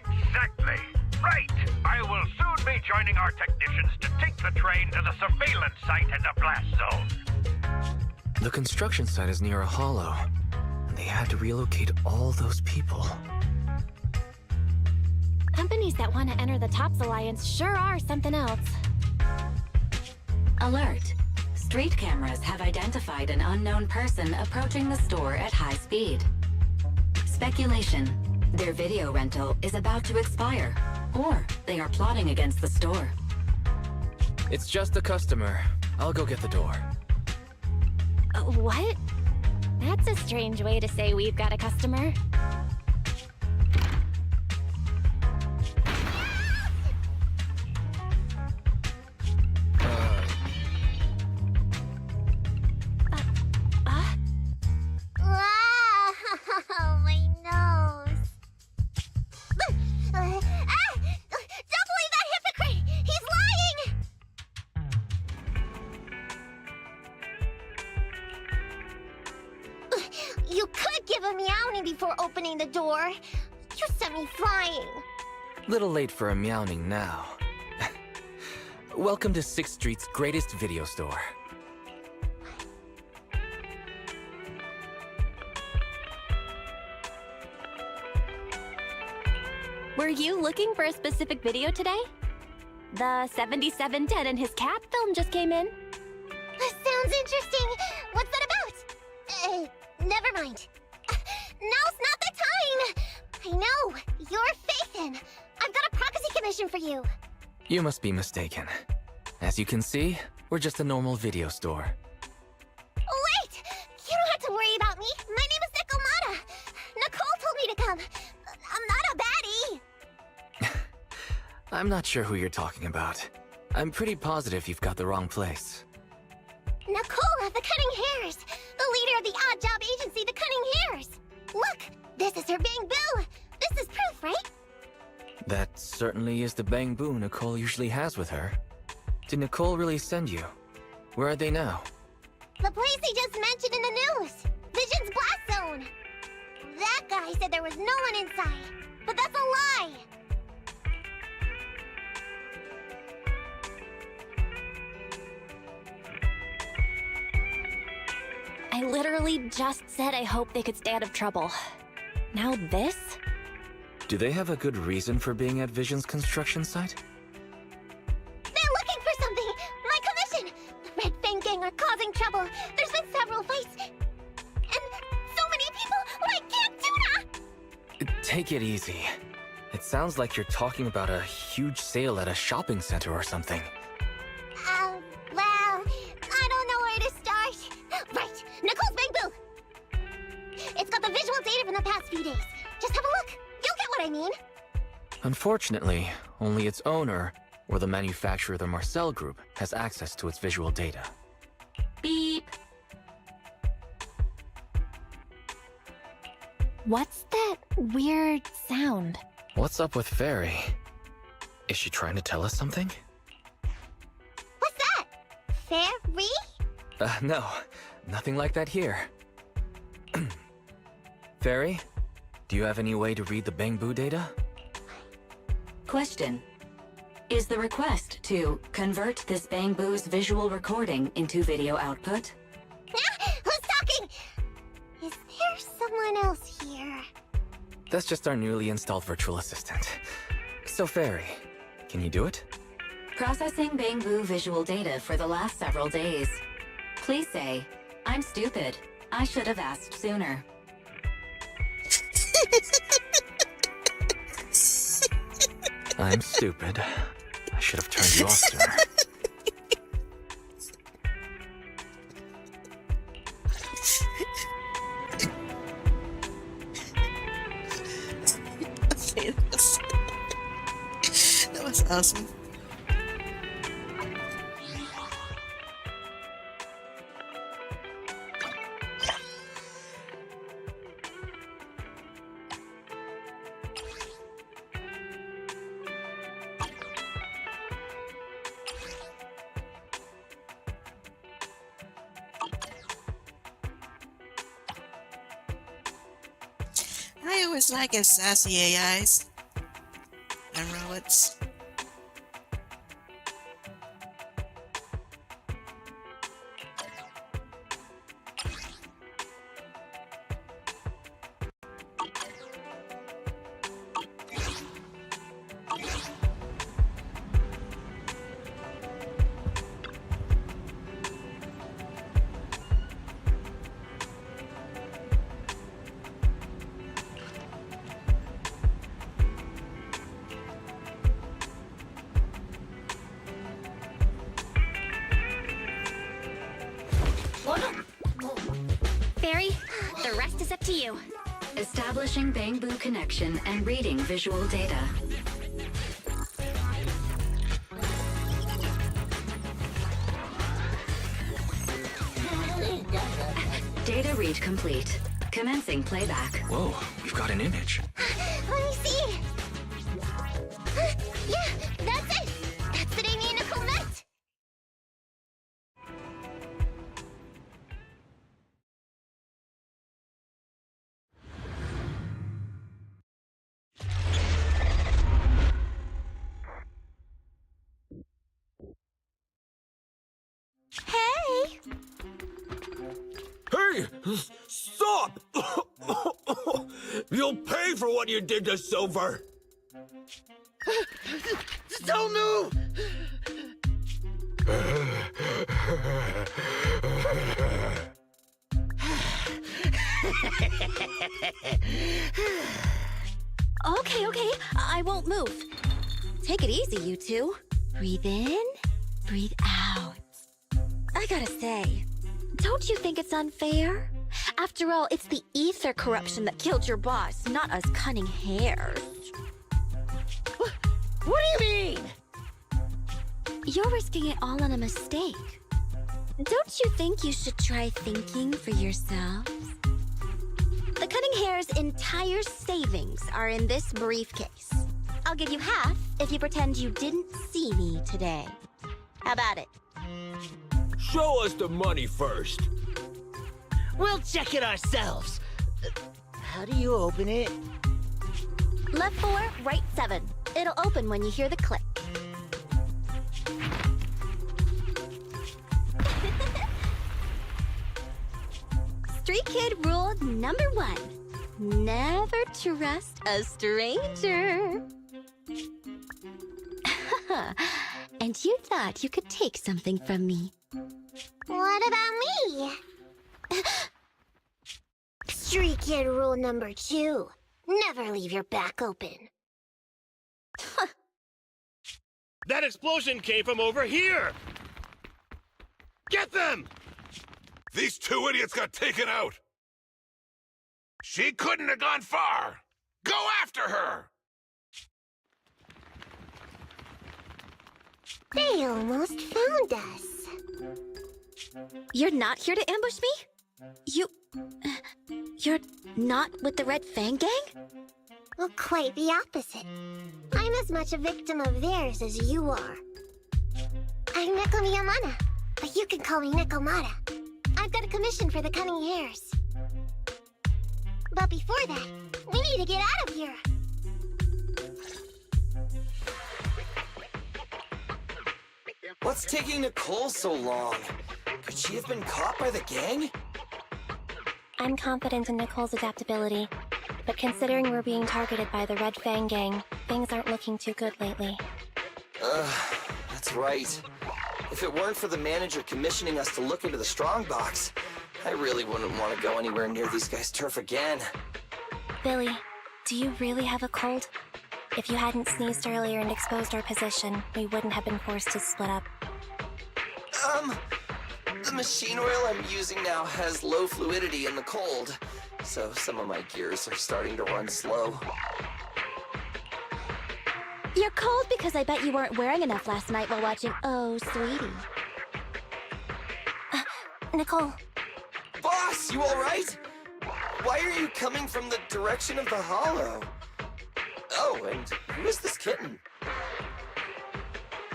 Exactly. Right. I will soon be joining our technicians to take the train to the surveillance site in the blast zone. The construction site is near a hollow, and they had to relocate all those people. Companies that want to enter the TOPS Alliance sure are something else. Alert! Street cameras have identified an unknown person approaching the store at high speed. Speculation. Their video rental is about to expire, or they are plotting against the store. It's just a customer. I'll go get the door. What? That's a strange way to say we've got a customer. before opening the door. You sent me flying. Little late for a meowing now. Welcome to 6th Street's greatest video store. Were you looking for a specific video today? The 7710 and his cat film just came in. Sounds interesting. What's that about? Never mind. Now's not the time. I know. You're Phaethon. I've got a prophecy commission for you. You must be mistaken. As you can see, we're just a normal video store. Wait! You don't have to worry about me. My name is Nicolmata. Nicole told me to come. I'm not a baddie. I'm not sure who you're talking about. I'm pretty positive you've got the wrong place. Nicole of the Cunning Hairs. The leader of the odd job agency, the Cunning Hairs. Look, this is her Bang Boo. This is proof, right? That certainly is the Bang Boo Nicole usually has with her. Did Nicole really send you? Where are they now? The place he just mentioned in the news. Vision's Blast Zone. That guy said there was no one inside. But that's a lie. I literally just said I hope they could stay out of trouble. Now this? Do they have a good reason for being at Vision's construction site? They're looking for something! My commission! The Red Fang Gang are causing trouble. There's been several fights. And so many people like Camp Tuna! Take it easy. It sounds like you're talking about a huge sale at a shopping center or something. Well, I don't know where to start. Right, Nicole's Bang Boo! It's got the visual data from the past few days. Just have a look. You'll get what I mean. Unfortunately, only its owner, or the manufacturer of the Marcel Group, has access to its visual data. Beep. What's that weird sound? What's up with Fairy? Is she trying to tell us something? What's that? Fairy? No, nothing like that here. Fairy, do you have any way to read the Bang Boo data? Question. Is the request to convert this Bang Boo's visual recording into video output? Who's talking? Is there someone else here? That's just our newly installed virtual assistant. So Fairy, can you do it? Processing Bang Boo visual data for the last several days. Please say, I'm stupid. I should have asked sooner. I'm stupid. I should have turned you off sooner. That was awesome. I always like sassy AIs and robots. Fairy, the rest is up to you. Establishing Bang Boo connection and reading visual data. Data read complete. Commencing playback. Whoa, we've got an image. Let me see. Yeah, that's it. That's the day me and Nicole met. Hey! Stop! You'll pay for what you did to Silver! Don't move! Okay, I won't move. Take it easy, you two. Breathe in, breathe out. I gotta say, don't you think it's unfair? After all, it's the ether corruption that killed your boss, not us cunning hares. What do you mean? You're risking it all on a mistake. Don't you think you should try thinking for yourselves? The cunning hare's entire savings are in this briefcase. I'll give you half if you pretend you didn't see me today. How about it? Show us the money first. We'll check it ourselves. How do you open it? Left 4, right 7. It'll open when you hear the click. Street Kid rule number 1. Never trust a stranger. And you thought you could take something from me. What about me? Street Kid rule number 2. Never leave your back open. That explosion came from over here! Get them! These 2 idiots got taken out! She couldn't have gone far! Go after her! They almost found us. You're not here to ambush me? You're not with the Red Fang Gang? Well, quite the opposite. I'm as much a victim of theirs as you are. I'm Neko Miyamana, but you can call me Nekomata. I've got a commission for the cunning hares. But before that, we need to get out of here. What's taking Nicole so long? Could she have been caught by the gang? I'm confident in Nicole's adaptability, but considering we're being targeted by the Red Fang Gang, things aren't looking too good lately. That's right. If it weren't for the manager commissioning us to look into the strongbox, I really wouldn't want to go anywhere near these guys' turf again. Billy, do you really have a cold? If you hadn't sneezed earlier and exposed our position, we wouldn't have been forced to split up. The machine oil I'm using now has low fluidity in the cold, so some of my gears are starting to run slow. You're cold because I bet you weren't wearing enough last night while watching Oh, Sweetie. Nicole. Boss, you alright? Why are you coming from the direction of the hollow? Oh, and who is this kitten?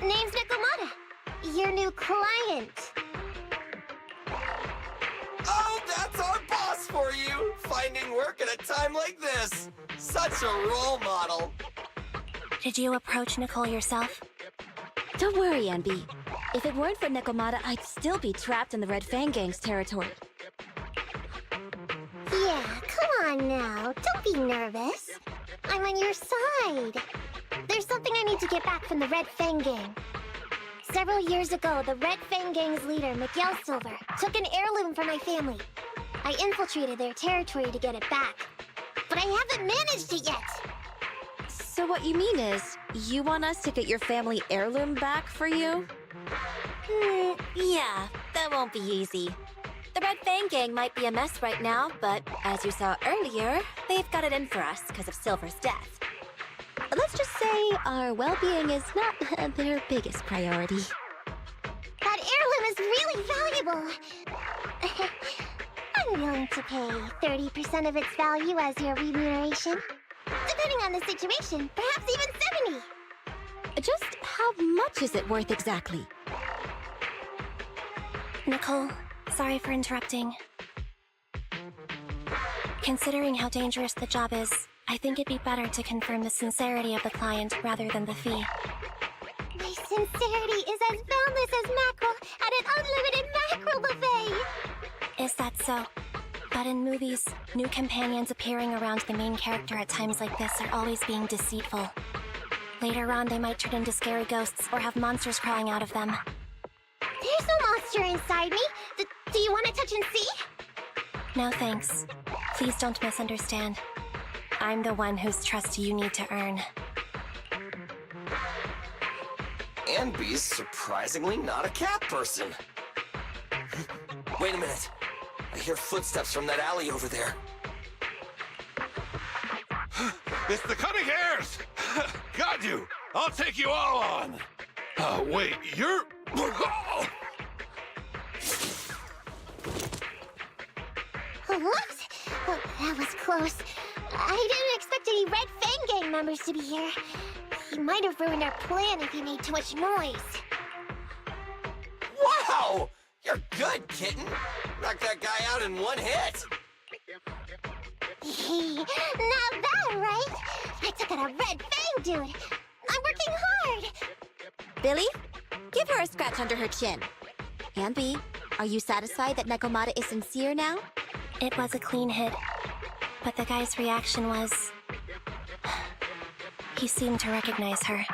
Name's Nekomata, your new client. Oh, that's our boss for you! Finding work at a time like this! Such a role model! Did you approach Nicole yourself? Don't worry, NB. If it weren't for Nekomata, I'd still be trapped in the Red Fang Gang's territory. Yeah, come on now. Don't be nervous. I'm on your side. There's something I need to get back from the Red Fang Gang. Several years ago, the Red Fang Gang's leader, Miguel Silver, took an heirloom from my family. I infiltrated their territory to get it back. But I haven't managed it yet. So what you mean is, you want us to get your family heirloom back for you? Yeah, that won't be easy. The Red Fang Gang might be a mess right now, but as you saw earlier, they've got it in for us because of Silver's death. Let's just say our well-being is not their biggest priority. That heirloom is really valuable. I'm willing to pay 30% of its value as your remuneration. Depending on the situation, perhaps even 70. Just how much is it worth exactly? Nicole, sorry for interrupting. Considering how dangerous the job is, I think it'd be better to confirm the sincerity of the client rather than the fee. My sincerity is as boundless as mackerel at an unlimited mackerel buffet. Is that so? But in movies, new companions appearing around the main character at times like this are always being deceitful. Later on, they might turn into scary ghosts or have monsters crawling out of them. There's no monster inside me. Do you want to touch and see? No thanks. Please don't misunderstand. I'm the one whose trust you need to earn. Anby's surprisingly not a cat person. Wait a minute. I hear footsteps from that alley over there. It's the Cunning Hares! Got you! I'll take you all on! Wait, you're... What? Oh, that was close. I didn't expect any Red Fang Gang members to be here. He might have ruined our plan if he made too much noise. Wow! You're good, kitten! Knocked that guy out in one hit! Not bad, right? I took out a Red Fang dude. I'm working hard. Billy, give her a scratch under her chin. Anby, are you satisfied that Nekomata is sincere now? It was a clean hit, but the guy's reaction was... he seemed to recognize her.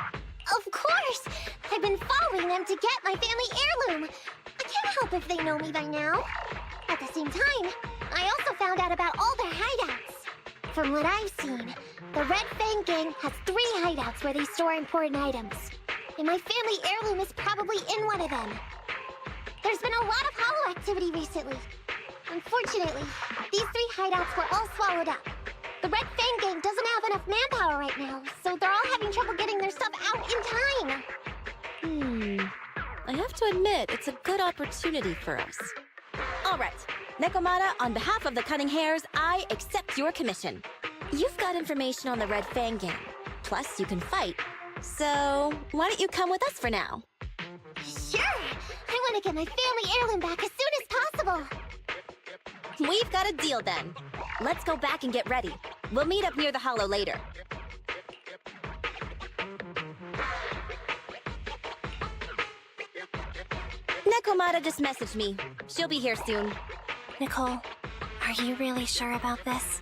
Of course! I've been following them to get my family heirloom. I can't help if they know me by now. At the same time, I also found out about all their hideouts. From what I've seen, the Red Fang Gang has 3 hideouts where they store important items. And my family heirloom is probably in one of them. There's been a lot of hollow activity recently. Unfortunately, these 3 hideouts were all swallowed up. The Red Fang Gang doesn't have enough manpower right now, so they're all having trouble getting their stuff out in time. I have to admit, it's a good opportunity for us. All right, Nekomata, on behalf of the Cunning Hares, I accept your commission. You've got information on the Red Fang Gang. Plus, you can fight. So, why don't you come with us for now? Sure! I want to get my family heirloom back as soon as possible. We've got a deal then. Let's go back and get ready. We'll meet up near the hollow later. Nekomata just messaged me. She'll be here soon. Nicole, are you really sure about this?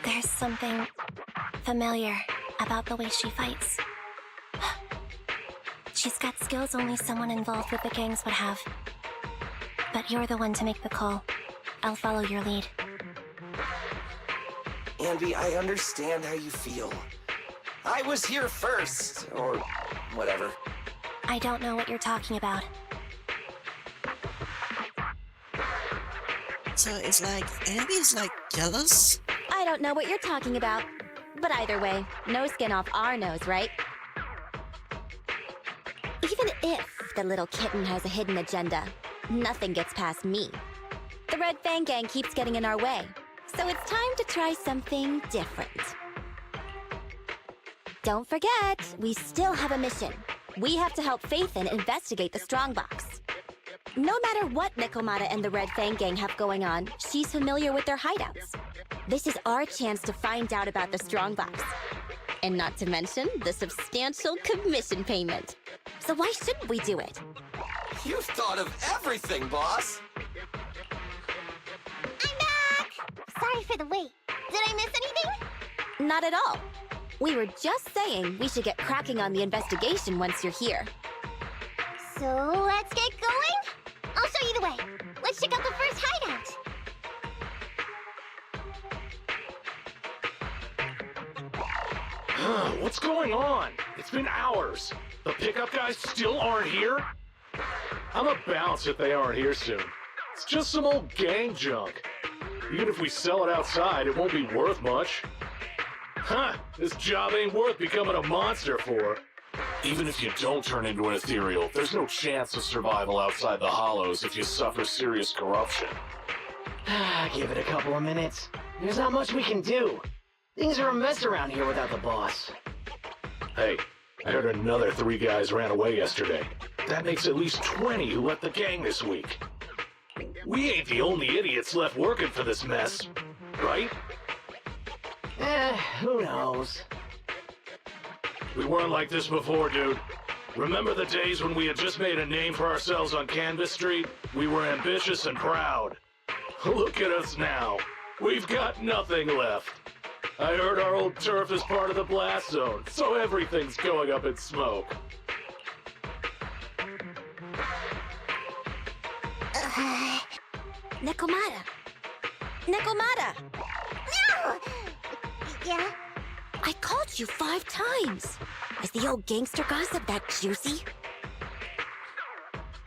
There's something familiar about the way she fights. She's got skills only someone involved with the gangs would have. But you're the one to make the call. I'll follow your lead. Anby, I understand how you feel. I was here first, or whatever. I don't know what you're talking about. So it's like, Anby's like jealous? I don't know what you're talking about. But either way, no skin off our nose, right? Even if the little kitten has a hidden agenda, nothing gets past me. The Red Fang Gang keeps getting in our way, so it's time to try something different. Don't forget, we still have a mission. We have to help Faithin investigate the Strongbox. No matter what Nekomata and the Red Fang Gang have going on, she's familiar with their hideouts. This is our chance to find out about the Strongbox. And not to mention the substantial commission payment. So why shouldn't we do it? You've thought of everything, boss! I'm back! Sorry for the wait. Did I miss anything? Not at all. We were just saying we should get cracking on the investigation once you're here. So let's get going? I'll show you the way. Let's check out the first hideout. What's going on? It's been hours. The pickup guys still aren't here? I'ma bounce if they aren't here soon. It's just some old gang junk. Even if we sell it outside, it won't be worth much. Huh, this job ain't worth becoming a monster for. Even if you don't turn into an ethereal, there's no chance of survival outside the hollows if you suffer serious corruption. Give it a couple of minutes. There's not much we can do. Things are a mess around here without the boss. Hey, I heard another 3 guys ran away yesterday. That makes at least 20 who left the gang this week. We ain't the only idiots left working for this mess, right? Who knows? We weren't like this before, dude. Remember the days when we had just made a name for ourselves on Canvas Street? We were ambitious and proud. Look at us now. We've got nothing left. I heard our old turf is part of the blast zone, so everything's going up in smoke. Nekomata! Nekomata! No! Yeah? I called you 5 times. Is the old gangster gossip that juicy?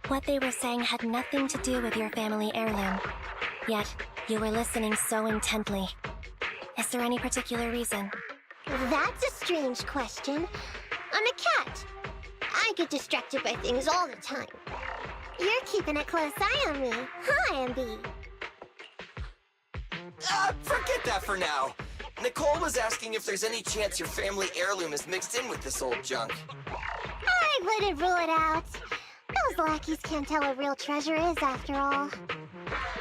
What they were saying had nothing to do with your family heirloom. Yet, you were listening so intently. Is there any particular reason? That's a strange question. I'm a cat. I get distracted by things all the time. You're keeping a close eye on me, huh, Ambi? Forget that for now. Nicole was asking if there's any chance your family heirloom is mixed in with this old junk. I wouldn't rule it out. Those lackeys can't tell what real treasure is, after all.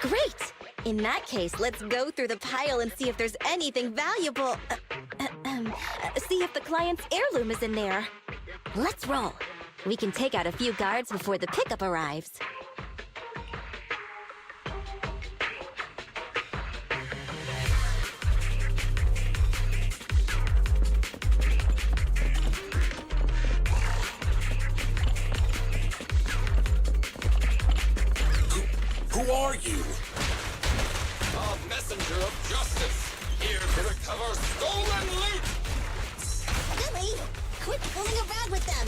Great! In that case, let's go through the pile and see if there's anything valuable. See if the client's heirloom is in there. Let's roll. We can take out a few guards before the pickup arrives. Who are you? A messenger of justice, here to recover stolen loot! Billy, quit fooling around with them!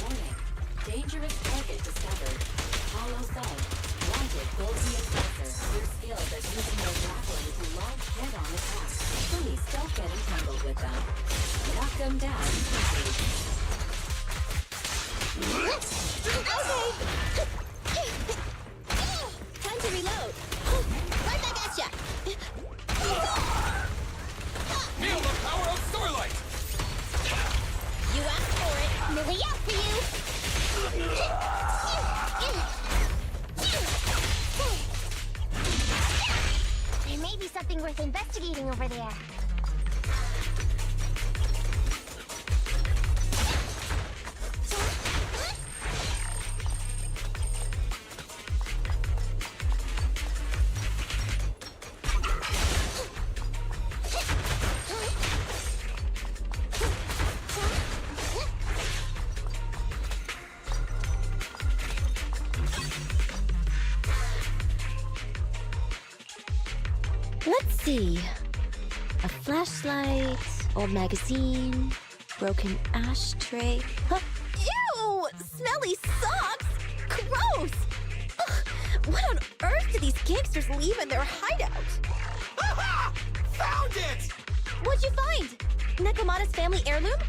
Warning. Dangerous target discovered. Hollow thug. Wanted bulky aggressor. Your skills at using their grappling to launch head-on attacks. Please don't get entangled with them. Knock them down quickly. Time to reload. Right back at ya. Feel the power of Starlight! You asked for it. Lily out for you! There may be something worth investigating over there. Let's see. A flashlight, old magazine, broken ashtray. Huh? Ew! Smelly socks! Gross! Ugh, what on earth do these gangsters leave in their hideout? Aha! Found it! What'd you find? Nekomata's family heirloom?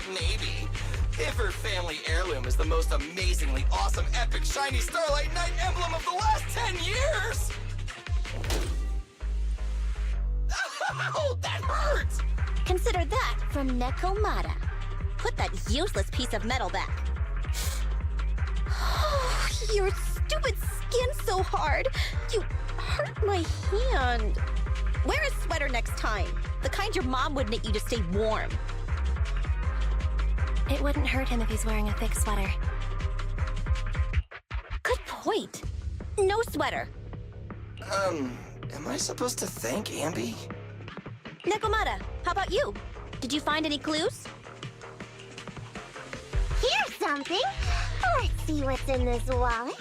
Maybe. If her family heirloom is the most amazingly awesome, epic, shiny Starlight Knight emblem of the last 10 years! Oh, that hurts! Consider that from Nekomata. Put that useless piece of metal back. Oh, your stupid skin's so hard. You hurt my hand. Wear a sweater next time. The kind your mom would knit you to stay warm. It wouldn't hurt him if he's wearing a thick sweater. Good point. No sweater. Am I supposed to thank Ambi? Nekomata, how about you? Did you find any clues? Here's something! Let's see what's in this wallet.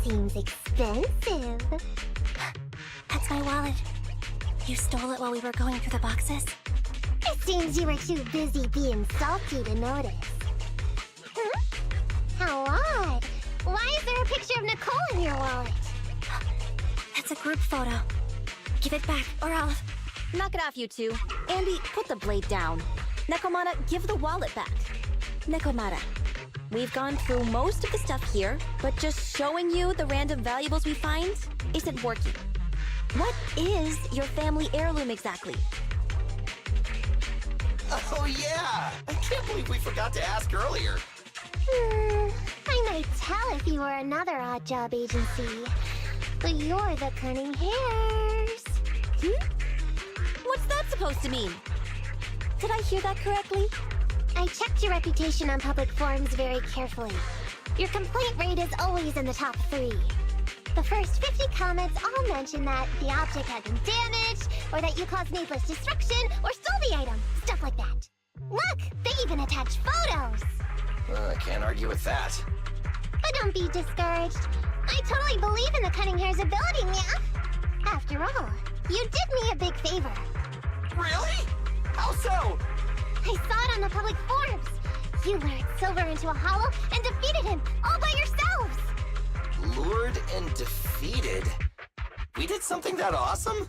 Seems expensive. That's my wallet. You stole it while we were going through the boxes? It seems you were too busy being salty to notice. Hmm? How odd. Why is there a picture of Nicole in your wallet? It's a group photo. Give it back, or I'll... Knock it off, you two. Andy, put the blade down. Nekomata, give the wallet back. Nekomata, we've gone through most of the stuff here, but just showing you the random valuables we find isn't working. What is your family heirloom exactly? Oh, yeah! I can't believe we forgot to ask earlier. I might tell if you were another odd job agency. But you're the cunning hairs. What's that supposed to mean? Did I hear that correctly? I checked your reputation on public forums very carefully. Your complaint rate is always in the top 3. The first 50 comments all mention that the object had been damaged, or that you caused needless destruction, or stole the item. Stuff like that. Look, they even attach photos! I can't argue with that. But don't be discouraged. I totally believe in the Cunning Hair's ability, yeah? After all, you did me a big favor. Really? How so? I saw it on the public forums. You lured Silver into a hollow and defeated him all by yourselves! Lured and defeated? We did something that awesome?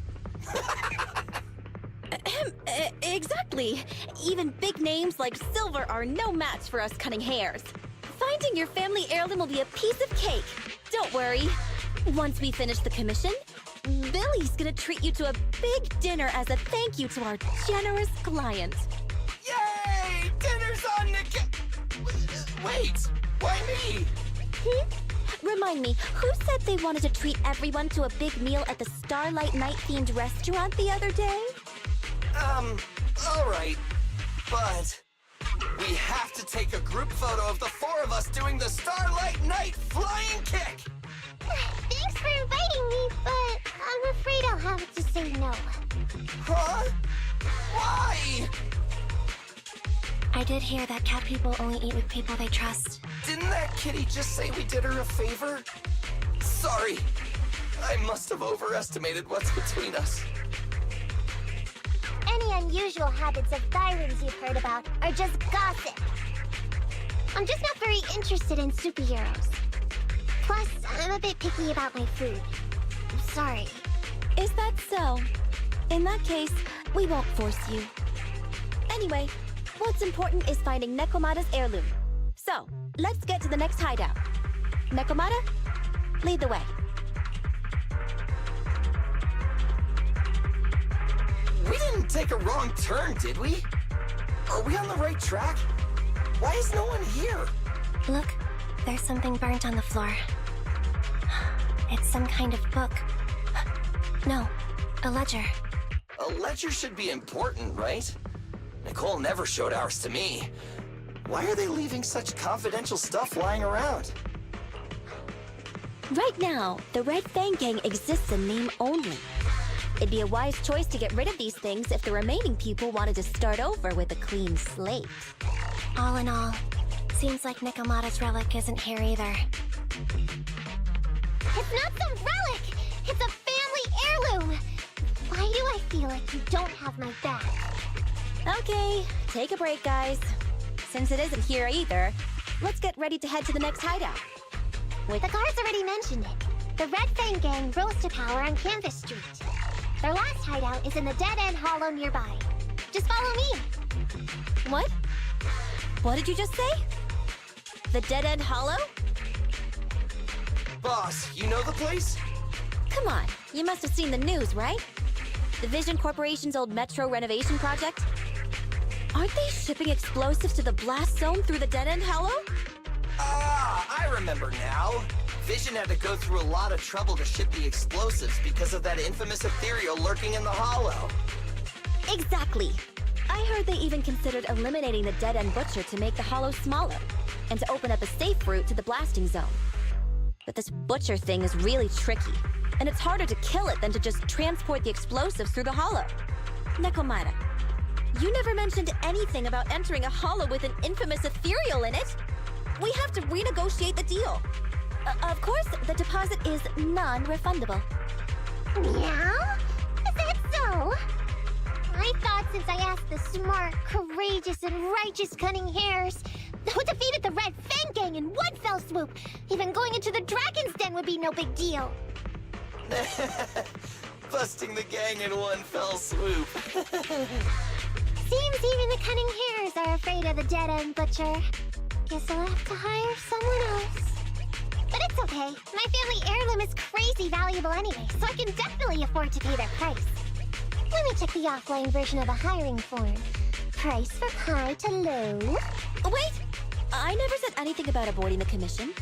Exactly. Even big names like Silver are no match for us Cunning Hairs. Finding your family heirloom will be a piece of cake. Don't worry. Once we finish the commission, Billy's gonna treat you to a big dinner as a thank you to our generous client. Yay! Dinner's on the... Wait, why me? Remind me, who said they wanted to treat everyone to a big meal at the Starlight Night-themed restaurant the other day? Alright. But... we have to take a group photo of the 4 of us doing the Starlight Night flying kick! Thanks for inviting me, but I'm afraid I'll have to say no. Huh? Why? I did hear that cat people only eat with people they trust. Didn't that kitty just say we did her a favor? Sorry. I must have overestimated what's between us. Any unusual habits of Thyron's you've heard about are just gossip. I'm just not very interested in superheroes. Plus, I'm a bit picky about my food. I'm sorry. Is that so? In that case, we won't force you. Anyway, what's important is finding Nekomata's heirloom. So, let's get to the next hideout. Nekomata, lead the way. We didn't take a wrong turn, did we? Are we on the right track? Why is no one here? Look, there's something burnt on the floor. It's some kind of book. No, a ledger. A ledger should be important, right? Nicole never showed ours to me. Why are they leaving such confidential stuff lying around? Right now, the Red Fang Gang exists in name only. It'd be a wise choice to get rid of these things if the remaining people wanted to start over with a clean slate. All in all, seems like Nekomata's relic isn't here either. It's not some relic! It's a family heirloom! Why do I feel like you don't have my back? Okay, take a break, guys. Since it isn't here either, let's get ready to head to the next hideout. The guards already mentioned it. The Red Fang Gang rose to power on Canvas Street. Their last hideout is in the dead-end hollow nearby. Just follow me. What? What did you just say? The dead-end hollow? Boss, you know the place? Come on, you must have seen the news, right? The Vision Corporation's old metro renovation project? Aren't they shipping explosives to the blast zone through the dead-end hollow? Ah, I remember now. Vision had to go through a lot of trouble to ship the explosives because of that infamous ethereal lurking in the hollow. Exactly. I heard they even considered eliminating the dead-end butcher to make the hollow smaller, and to open up a safe route to the blasting zone. But this butcher thing is really tricky, and it's harder to kill it than to just transport the explosives through the hollow. Nekomata, you never mentioned anything about entering a hollow with an infamous ethereal in it. We have to renegotiate the deal. Of course, the deposit is non-refundable. Meow? Is that so? I thought since I asked the smart, courageous, and righteous Cunning Hairs, who defeated the Red Fang Gang in one fell swoop, even going into the Dragon's Den would be no big deal. Busting the gang in one fell swoop. Seems even the Cunning Hairs are afraid of the dead-end butcher. Guess I'll have to hire someone else. But it's okay. My family heirloom is crazy valuable anyway, so I can definitely afford to pay their price. Let me check the offline version of the hiring form. Price from high to low. Wait! I never said anything about avoiding the commission.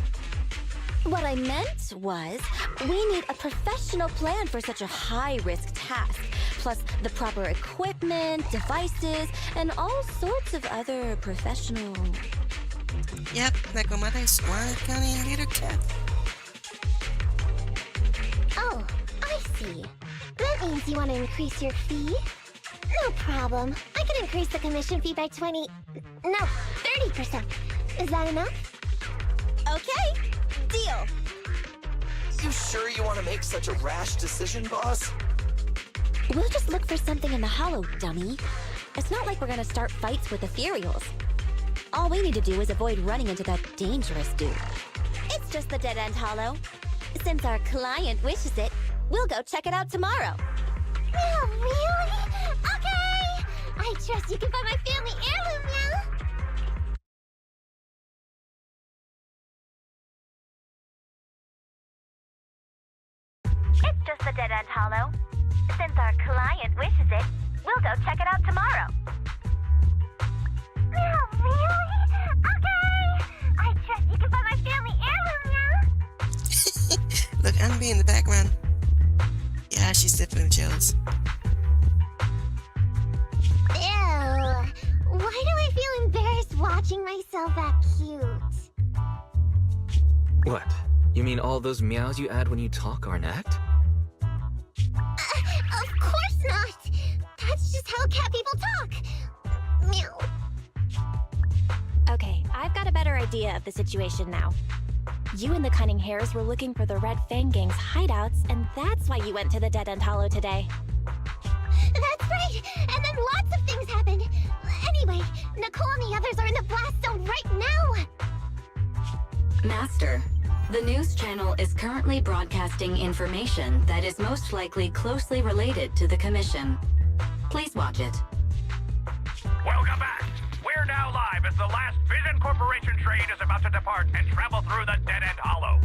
What I meant was, we need a professional plan for such a high-risk task. plus the proper equipment, devices, and all sorts of other professional... Yep, Nekomata is one accounting leader cat. Oh, I see. That means you want to increase your fee? No problem. I can increase the commission fee by 20... No, 30%. Is that enough? Okay, deal. You sure you want to make such a rash decision, boss? We'll just look for something in the hollow, dummy. It's not like we're gonna start fights with ethereals. All we need to do is avoid running into that dangerous dude. It's just the dead-end hollow. Since our client wishes it, we'll go check it out tomorrow. Oh, really? Okay! I trust you can find my family heirloom now! It's just the dead-end hollow. Since our client wishes it, we'll go check it out tomorrow. Oh, really? Okay! I trust you can find my family heirloom now! Look, Anby in the background. Yeah, she's definitely jealous. Ew. Why do I feel embarrassed watching myself act cute? What? You mean all those meows you add when you talk are an act? Of course not! That's just how cat people talk! Meow. Okay, I've got a better idea of the situation now. You and the Cunning Hares were looking for the Red Fang Gang's hideouts, and that's why you went to the Dead-End Hollow today. That's right! And then lots of things happened! Anyway, Nicole and the others are in the blast zone right now! Master, the news channel is currently broadcasting information that is most likely closely related to the Commission. Please watch it. Welcome back. We're now live as the last Vision Corporation train is about to depart and travel through the Dead-End Hollow.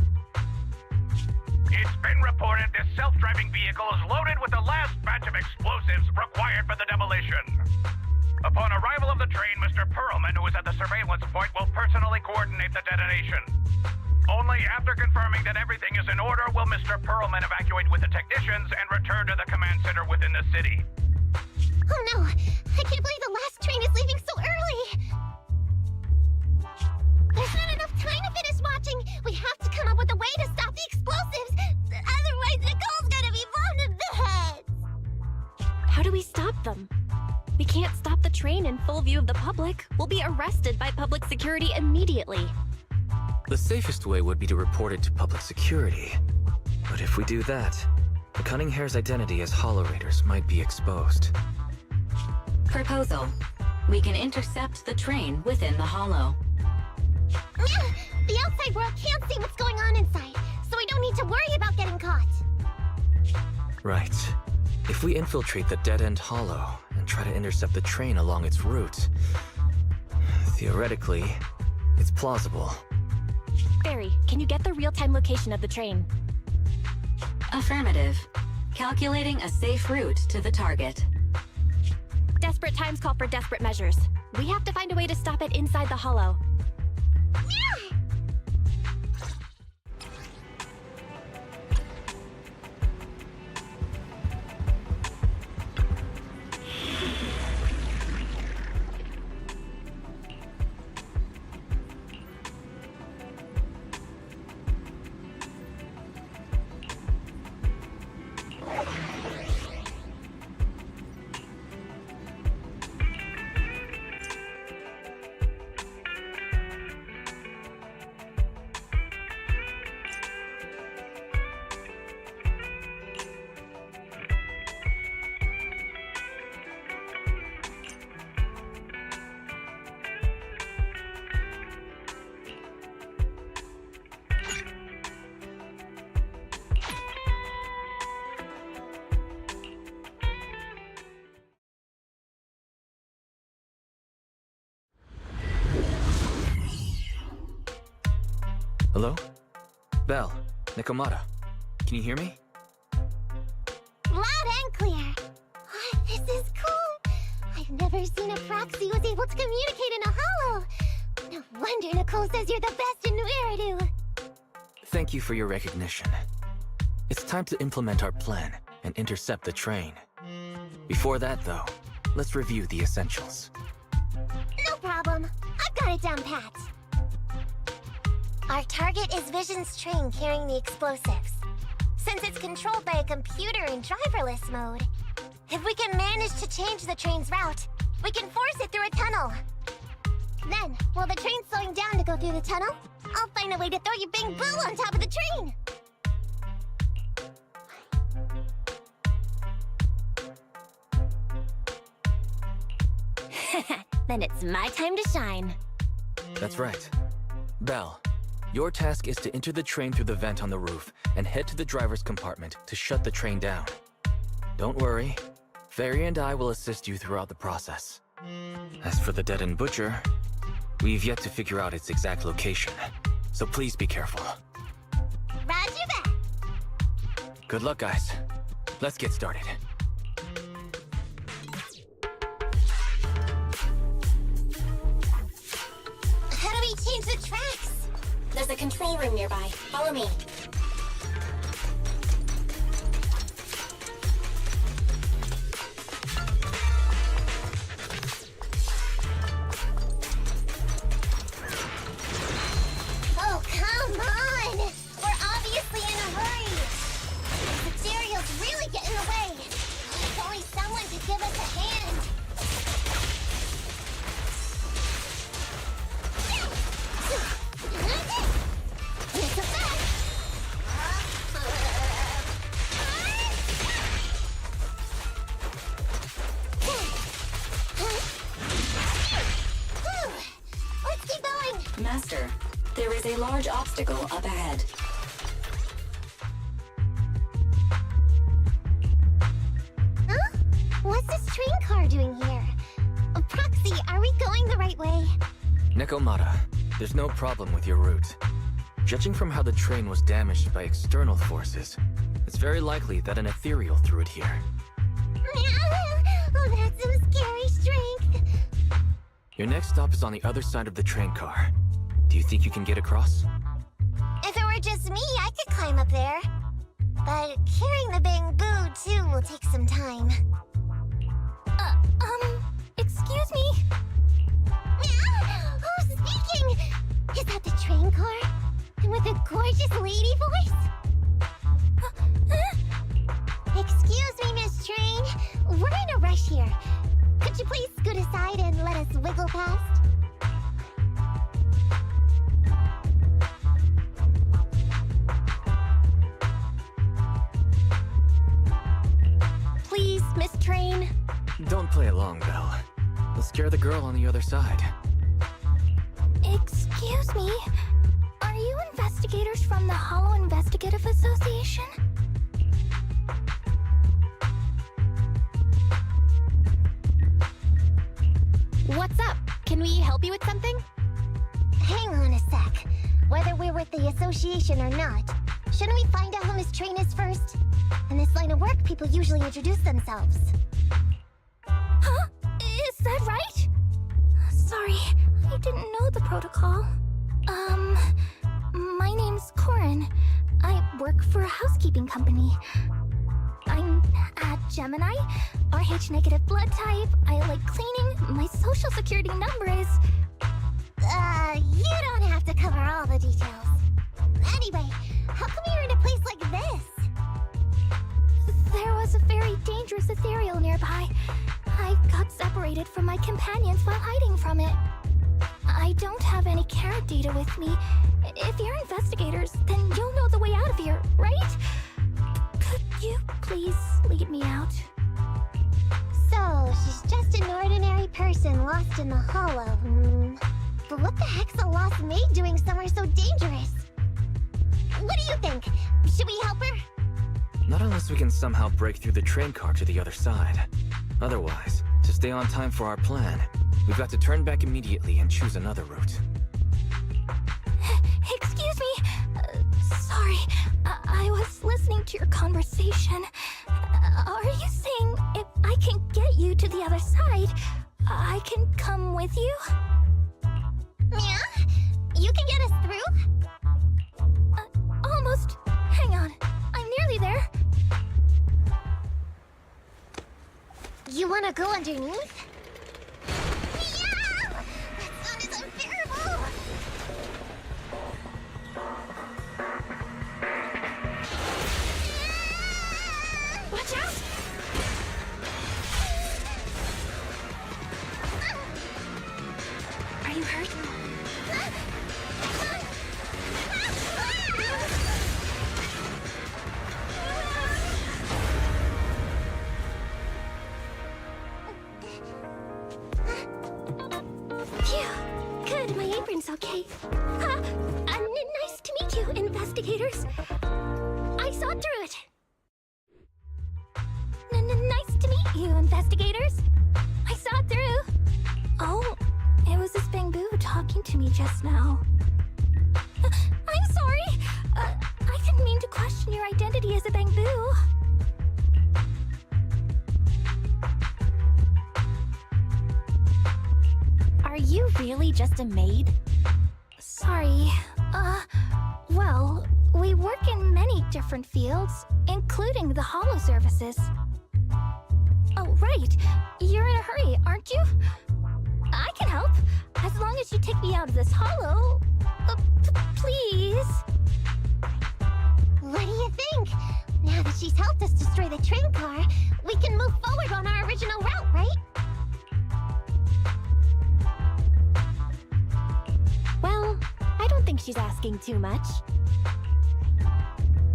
It's been reported this self-driving vehicle is loaded with the last batch of explosives required for the demolition. Upon arrival of the train, Mr. Perlman, who is at the surveillance point, will personally coordinate the detonation. Only after confirming that everything is in order will Mr. Perlman evacuate with the technicians and return to the command center within the city. Oh no! I can't believe the last train is leaving so early! There's not enough time to finish watching! We have to come up with a way to stop the explosives! Otherwise, Nicole's gonna be blown to bits! How do we stop them? We can't stop the train in full view of the public. We'll be arrested by public security immediately. The safest way would be to report it to public security. But if we do that, the Cunning Hare's identity as Hollow Raiders might be exposed. Proposal. We can intercept the train within the hollow. The outside world can't see what's going on inside, so we don't need to worry about getting caught. Right. If we infiltrate the dead-end hollow and try to intercept the train along its route, theoretically, it's plausible. Barry, can you get the real-time location of the train? Affirmative. Calculating a safe route to the target. Desperate times call for desperate measures. We have to find a way to stop it inside the hollow. Hello? Belle, Nekomata. Can you hear me? Loud and clear. Oh, this is cool. I've never seen a proxy who was able to communicate in a hollow. No wonder Nicole says you're the best in Nueridu. Thank you for your recognition. It's time to implement our plan. and intercept the train. Before that, though, let's review the essentials. No problem. I've got it down pat. Our target is Vision's train carrying the explosives. Since it's controlled by a computer in driverless mode, if we can manage to change the train's route, we can force it through a tunnel. Then, while the train's slowing down to go through the tunnel, I'll find a way to throw your bing boo on top of the train! Then it's my time to shine. That's right. Belle, your task is to enter the train through the vent on the roof and head to the driver's compartment to shut the train down. Don't worry. Fairy and I will assist you throughout the process. As for the dead-end butcher, we've yet to figure out its exact location, so please be careful. Roger that! Good luck, guys. Let's get started. How do we change the tracks? There's a control room nearby. Follow me. Oh, come on! We're obviously in a hurry! The cereal's really getting in the way! There's only someone to give us a hand! It's a fact! Let's keep going! Master, there is a large obstacle up ahead. Huh? What's this train car doing here? Proxy, are we going the right way? Nekomata, there's no problem with your route. Judging from how the train was damaged by external forces, it's very likely that an ethereal threw it here. Oh, that's some scary strength! Your next stop is on the other side of the train car. Do you think you can get across? If it were just me, I could climb up there. But carrying the bang boo, too, will take some time. Excuse me? Who's speaking? Is that the train car? And with a gorgeous lady voice? Excuse me, Miss Train. We're in a rush here. Could you please scoot aside and let us wiggle past? Please, Miss Train. Don't play along, Belle. You'll scare the girl on the other side. Excuse me? Are you investigators from the Hollow Investigative Association? What's up? Can we help you with something? Hang on a sec. Whether we're with the association or not, shouldn't we find out who Miss Train is first? In this line of work, people usually introduce themselves. Huh? Is that right? Sorry, I didn't know the protocol. My name's Corin. I work for a housekeeping company. I'm a Gemini, RH negative blood type, I like cleaning, my social security number is... You don't have to cover all the details. Anyway, how come you're in a place like this? There was a very dangerous ethereal nearby. I got separated from my companions while hiding from it. I don't have any carrot data with me. If you're investigators, then you'll know the way out of here, right? Could you please lead me out? So, she's just an ordinary person lost in the Hollow. But what the heck's a lost maid doing somewhere so dangerous? What do you think? Should we help her? Not unless we can somehow break through the train car to the other side. Otherwise, to stay on time for our plan, we've got to turn back immediately and choose another route. Excuse me. Sorry, I was listening to your conversation. Are you saying if I can get you to the other side, I can come with you? Yeah? You can get us through? Almost. Hang on. I'm nearly there. wanna go underneath? Yeah! That sound is unbearable! Watch out! Are you hurt? Phew. Good, my apron's okay. Nice to meet you, investigators. I saw through it. Nice to meet you, investigators. I saw through. Oh, it was this Bamboo talking to me just now. I'm sorry. I didn't mean to question your identity as a Bamboo. Are you really just a maid? Sorry. Well, we work in many different fields, including the holo services. Oh, right. You're in a hurry, aren't you? I can help, as long as you take me out of this holo. Please. What do you think? Now that she's helped us destroy the train car, we can move forward on our original route, right? Well, I don't think she's asking too much.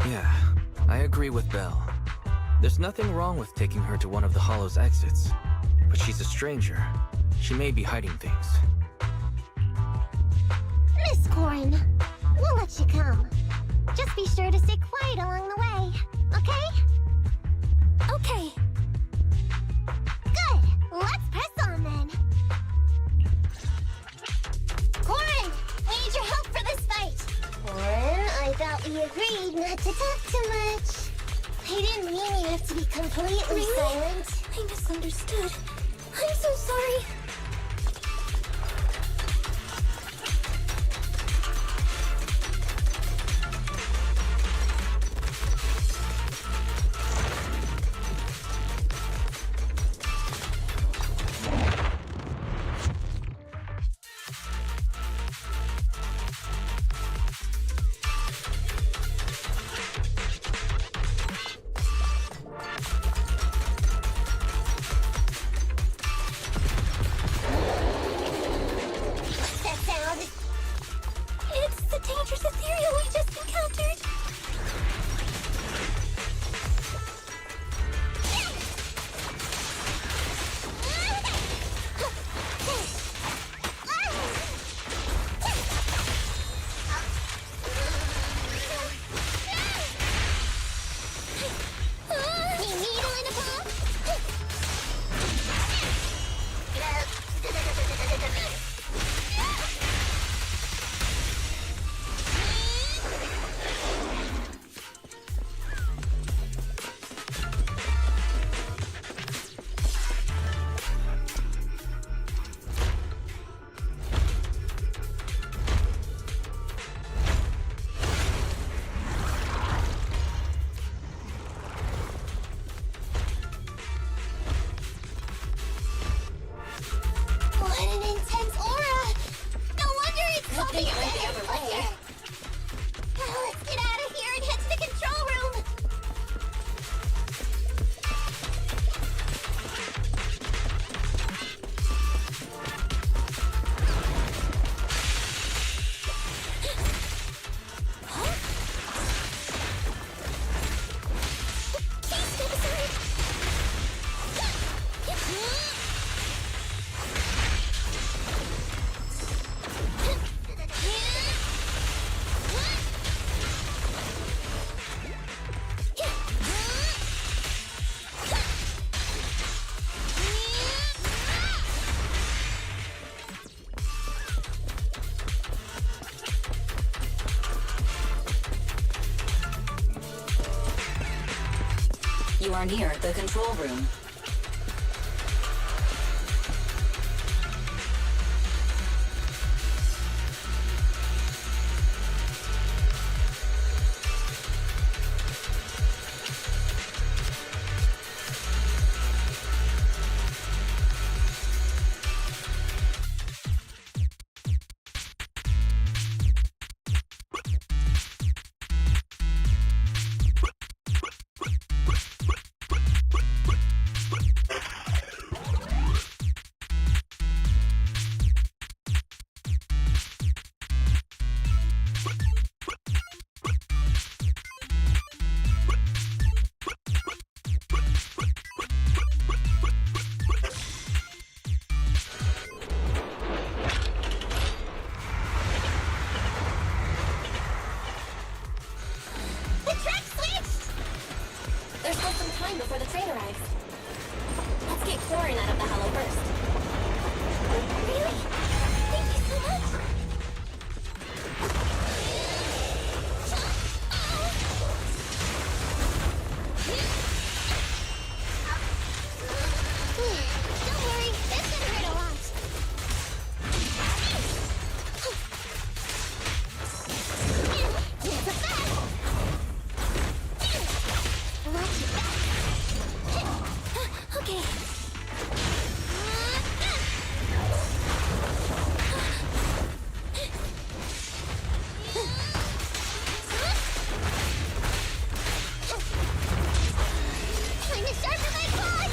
Yeah, I agree with Belle. There's nothing wrong with taking her to one of the Hollow's exits. But she's a stranger. She may be hiding things. Miss Corrin, we'll let you come. Just be sure to stay quiet along the way, okay? Okay. Good! Let's press on then! Corrin, we need your help for this fight! Corrin, I thought we agreed not to talk too much. I didn't mean you have to be completely silent. I misunderstood. I'm so sorry. You are near the control room. time before the train arrives. Let's get Corin out of the hollow first. Really? Thank you so much! Don't worry, this didn't hurt a lot. It's a fact. Watch your back. Okay. Time to sharpen my claws!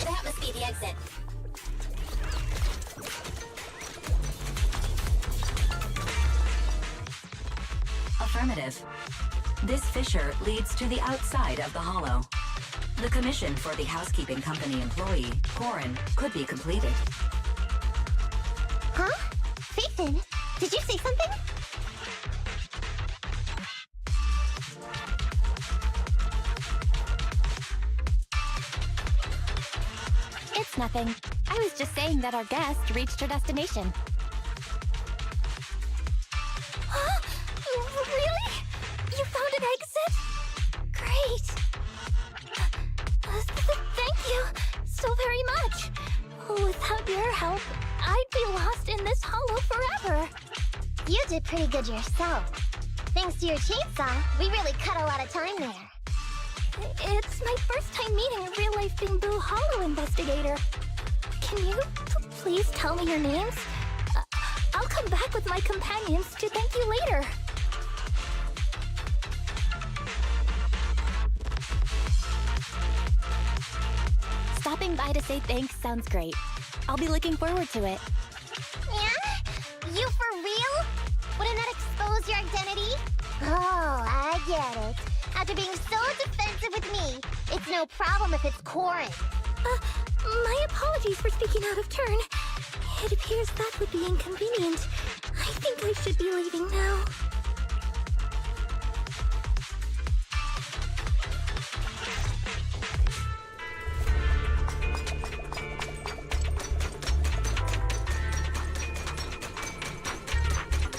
That must be the exit. Affirmative. This fissure leads to the outside of the hollow. The commission for the housekeeping company employee, Corin, could be completed. Huh? Phaethon, did you say something? It's nothing. I was just saying that our guest reached her destination. Huh? Really? You found an exit? Great. Thank you so very much. Without your help, I'd be lost in this hollow forever. You did pretty good yourself. Thanks to your chainsaw, we really cut a lot of time there. It's my first time meeting a real-life Bamboo Hollow investigator. Can you please tell me your names? I'll come back with my companions to thank you later. Stopping by to say thanks sounds great. I'll be looking forward to it. Yeah? You for real? Wouldn't that expose your identity? Oh, I get it. After being so defensive with me, it's no problem if it's Corin. My apologies for speaking out of turn. It appears that would be inconvenient. I think I should be leaving now.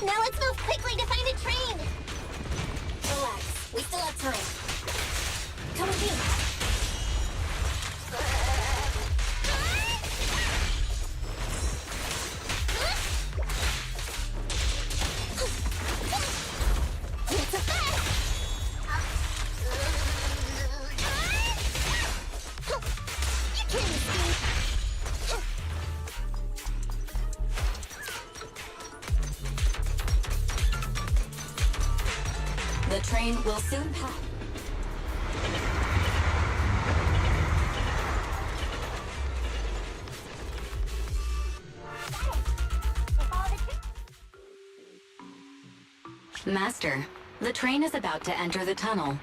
Now let's move quickly to find a train. Relax, we still have time. Come with me. It's a fact. You can't escape. The train will soon pass. Master, the train is about to enter the tunnel.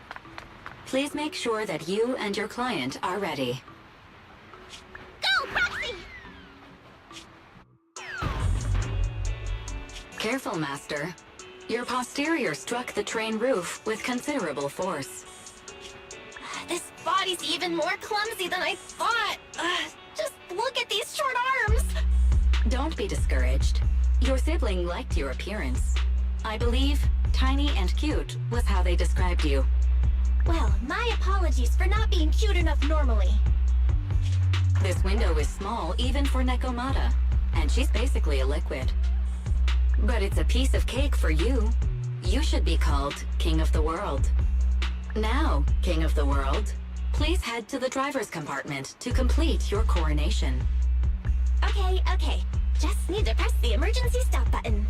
Please make sure that you and your client are ready. Go, Proxy! Careful, Master. Your posterior struck the train roof with considerable force. This body's even more clumsy than I thought. Just look at these short arms. Don't be discouraged. Your sibling liked your appearance. I believe tiny and cute was how they described you. Well, my apologies for not being cute enough normally. This window is small even for Nekomata, and she's basically a liquid. But it's a piece of cake for you. You should be called King of the World. Now, King of the World, please head to the driver's compartment to complete your coronation. Okay. Just need to press the emergency stop button.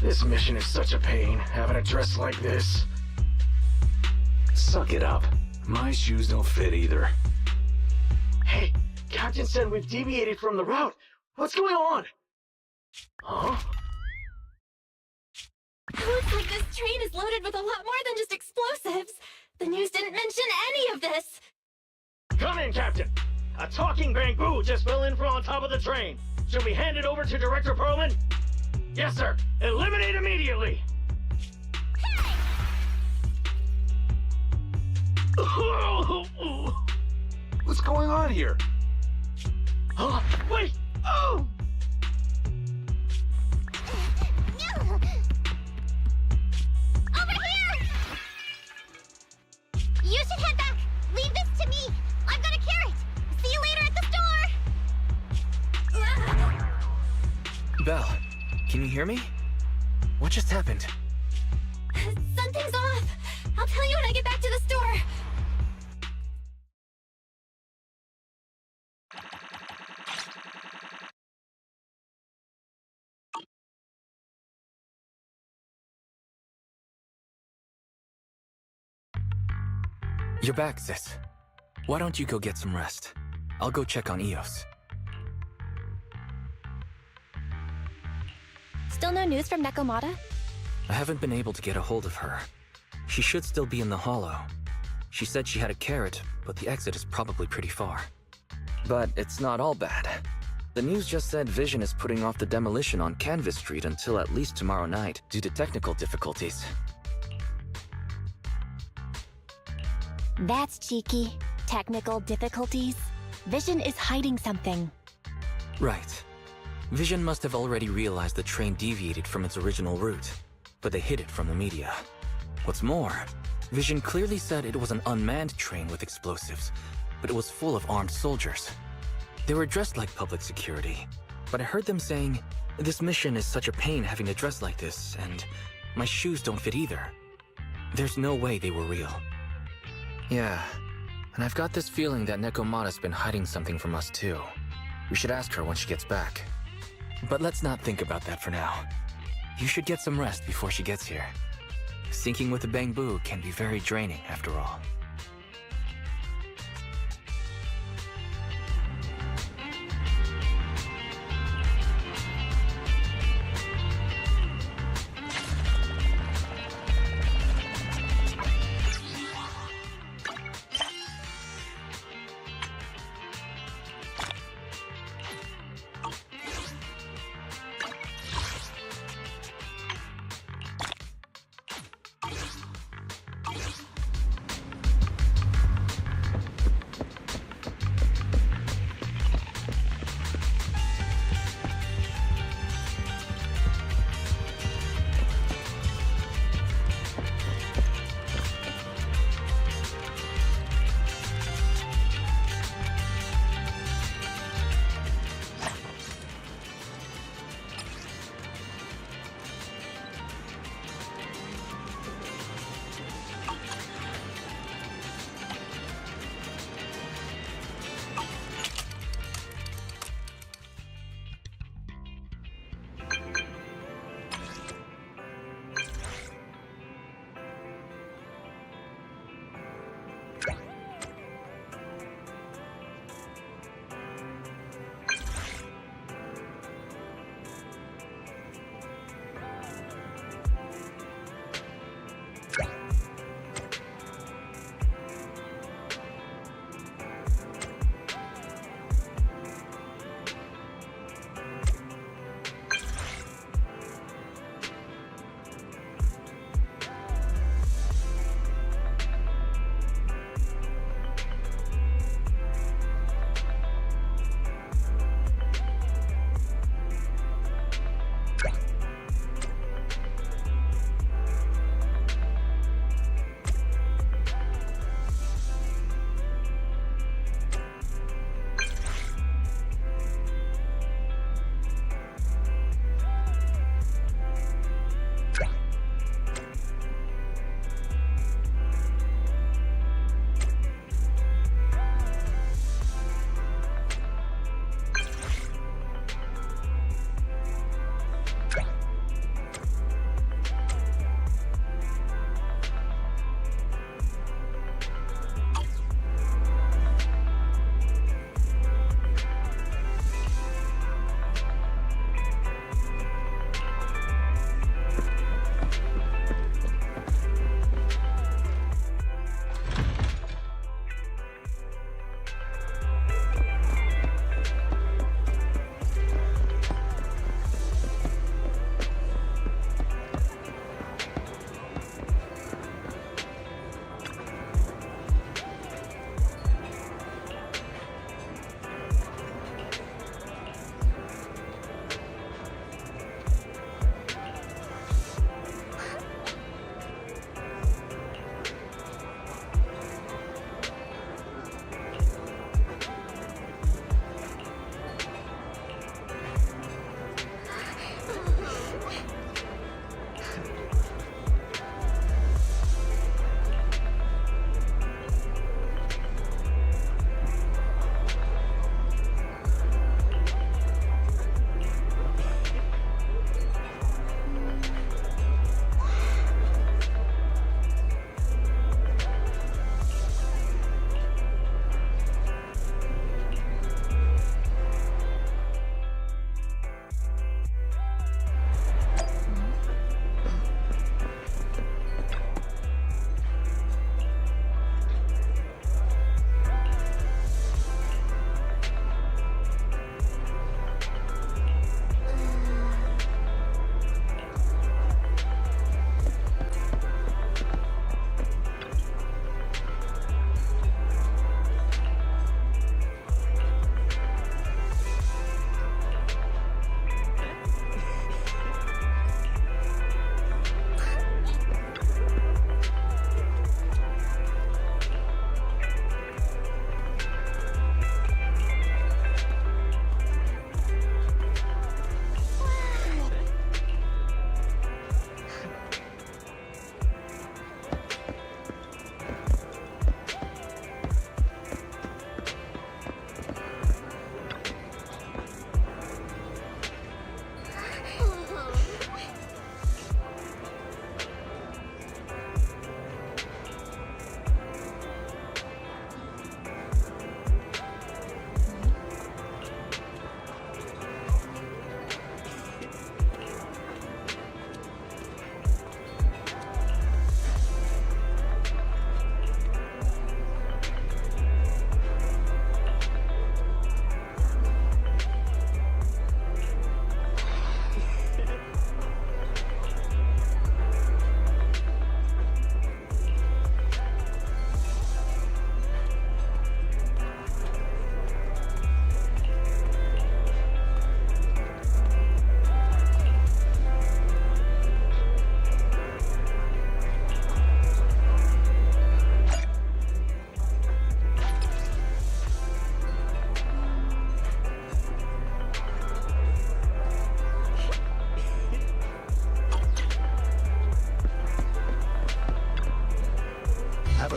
This mission is such a pain, having a dress like this. Suck it up. My shoes don't fit either. Hey, Captain said we've deviated from the route. What's going on? Huh? train is loaded with a lot more than just explosives. The news didn't mention any of this. Come in, Captain. A talking bamboo just fell in from on top of the train. Should we hand it over to Director Perlman? Yes, sir. Eliminate immediately. What's going on here? Wait! Oh! Over here! You should head back. Leave this to me. I've got a carrot. See you later at the store. Belle, can you hear me? What just happened? Something's off. I'll tell you when I get back to the store. You're back, sis. Why don't you go get some rest? I'll go check on Eos. Still no news from Nekomata? I haven't been able to get a hold of her. She should still be in the hollow. She said she had a carrot, but the exit is probably pretty far. But it's not all bad. The news just said Vision is putting off the demolition on Canvas Street until at least tomorrow night due to technical difficulties. That's cheeky. Technical difficulties. Vision is hiding something. Right. Vision must have already realized the train deviated from its original route, but they hid it from the media. What's more, Vision clearly said it was an unmanned train with explosives, but it was full of armed soldiers. They were dressed like public security, but I heard them saying, "This mission is such a pain having to dress like this, and my shoes don't fit either." There's no way they were real. Yeah, and I've got this feeling that Nekomata's been hiding something from us too. We should ask her when she gets back. But let's not think about that for now. You should get some rest before she gets here. Syncing with the bamboo can be very draining after all.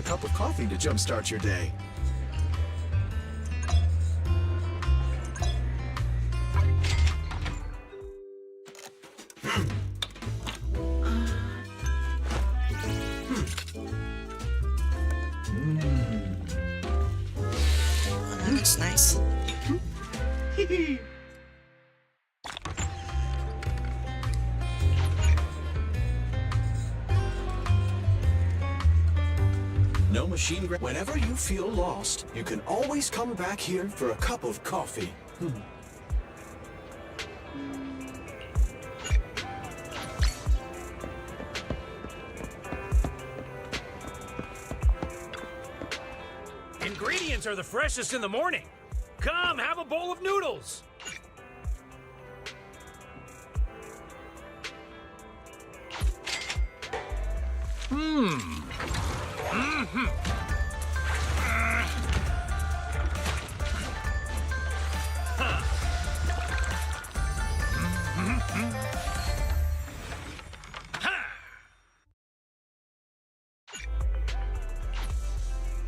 cup of coffee to jumpstart your day. Oh, that looks nice. No machine gra- Whenever you feel lost, you can always come back here for a cup of coffee. Ingredients are the freshest in the morning. Come, have a bowl of noodles.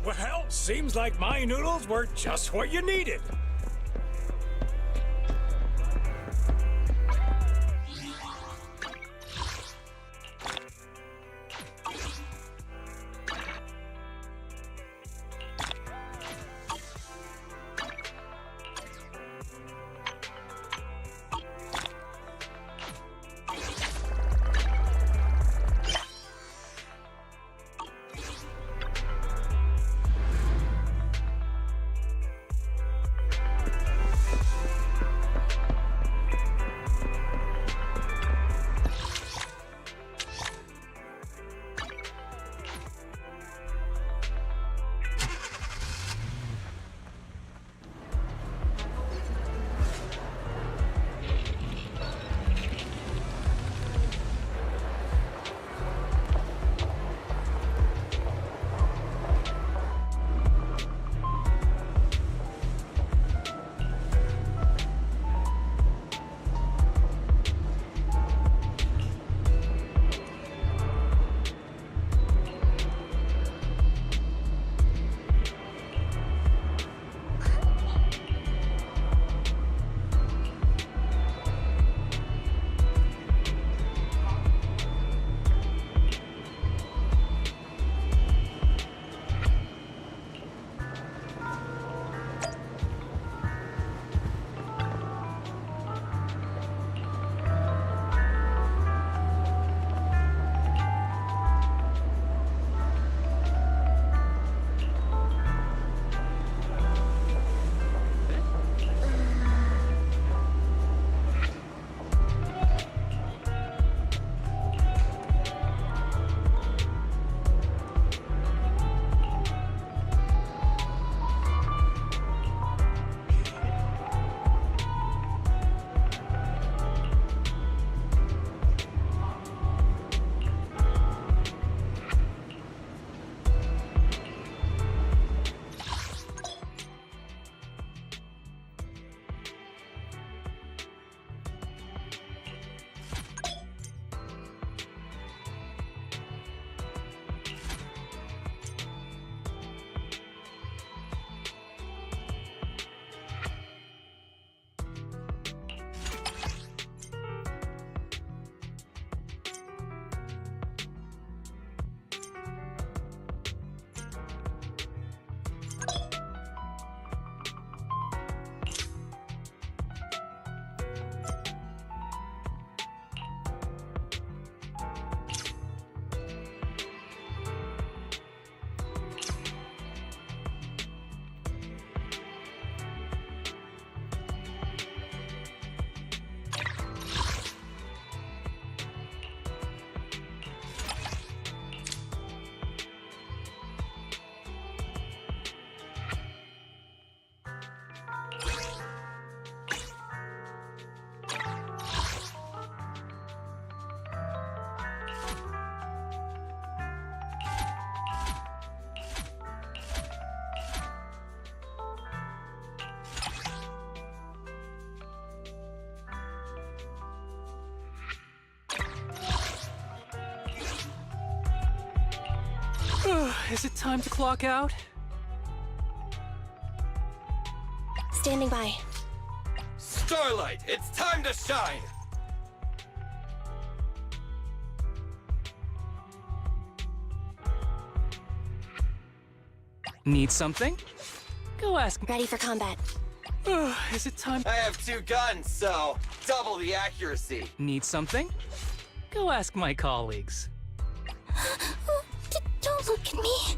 Well, seems like my noodles were just what you needed. Is it time to clock out? Standing by. Starlight, it's time to shine! Need something? Go ask. Ready for combat. Is it time? I have 2 guns, so double the accuracy. Need something? Go ask my colleagues. Don't look at me.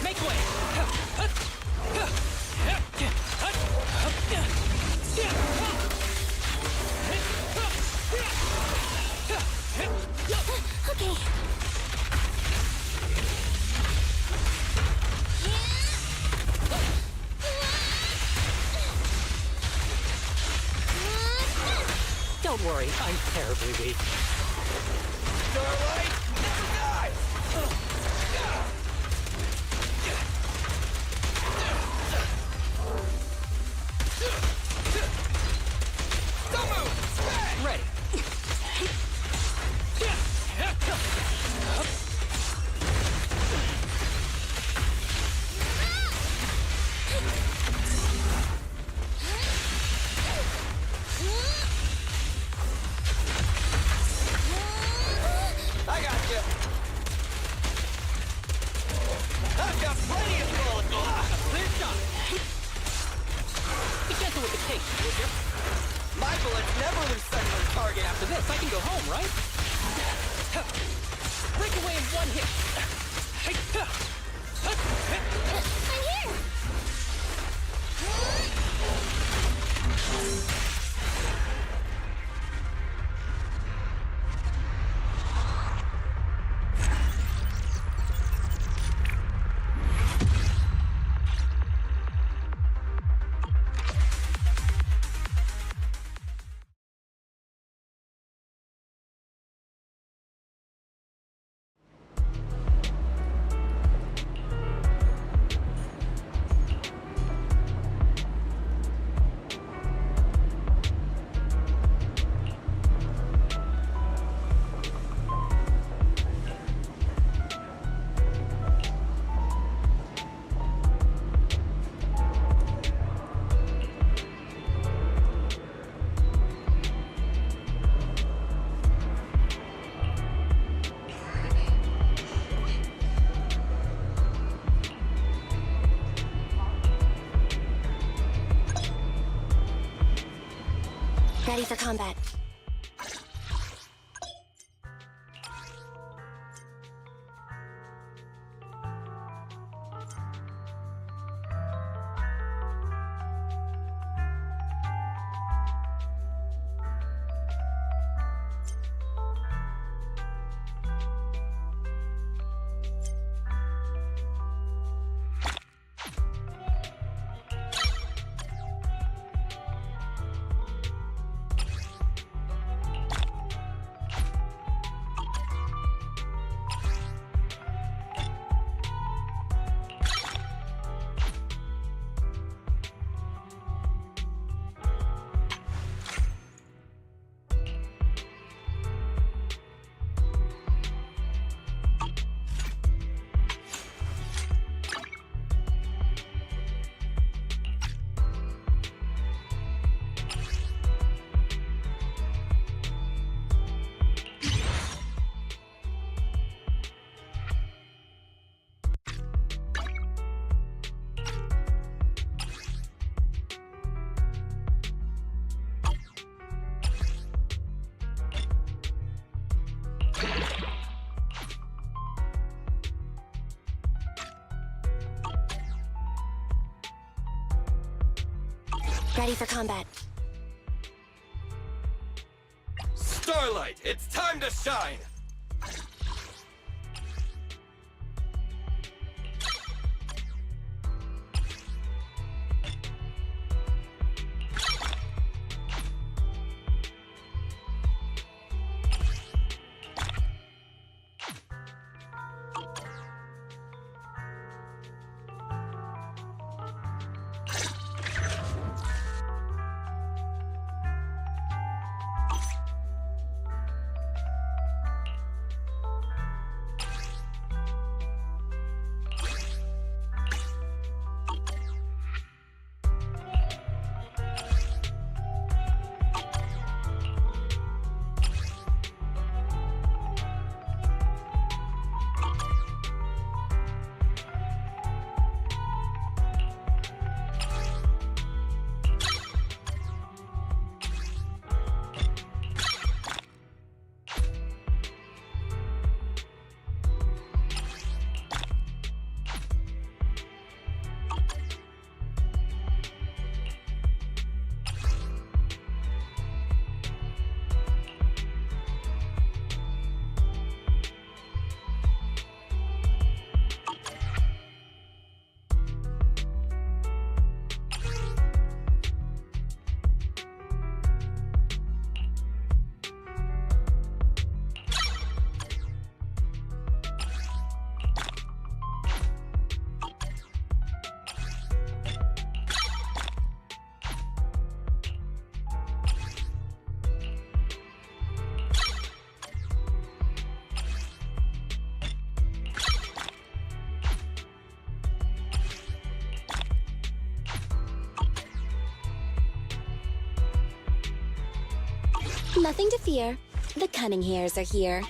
Make way! Okay. Don't worry, I'm terribly weak. Starlight, never die! Don't move! Ready. I got you! I've got plenty of bullets! Clear shot. Be gentle with the case, would you? My bullets never lose sight of their target. After this, I can go home, right? Break away in one hit. I'm here. Ready for combat. Ready for combat. Starlight, it's time to shine! Nothing to fear. The cunning hairs are here.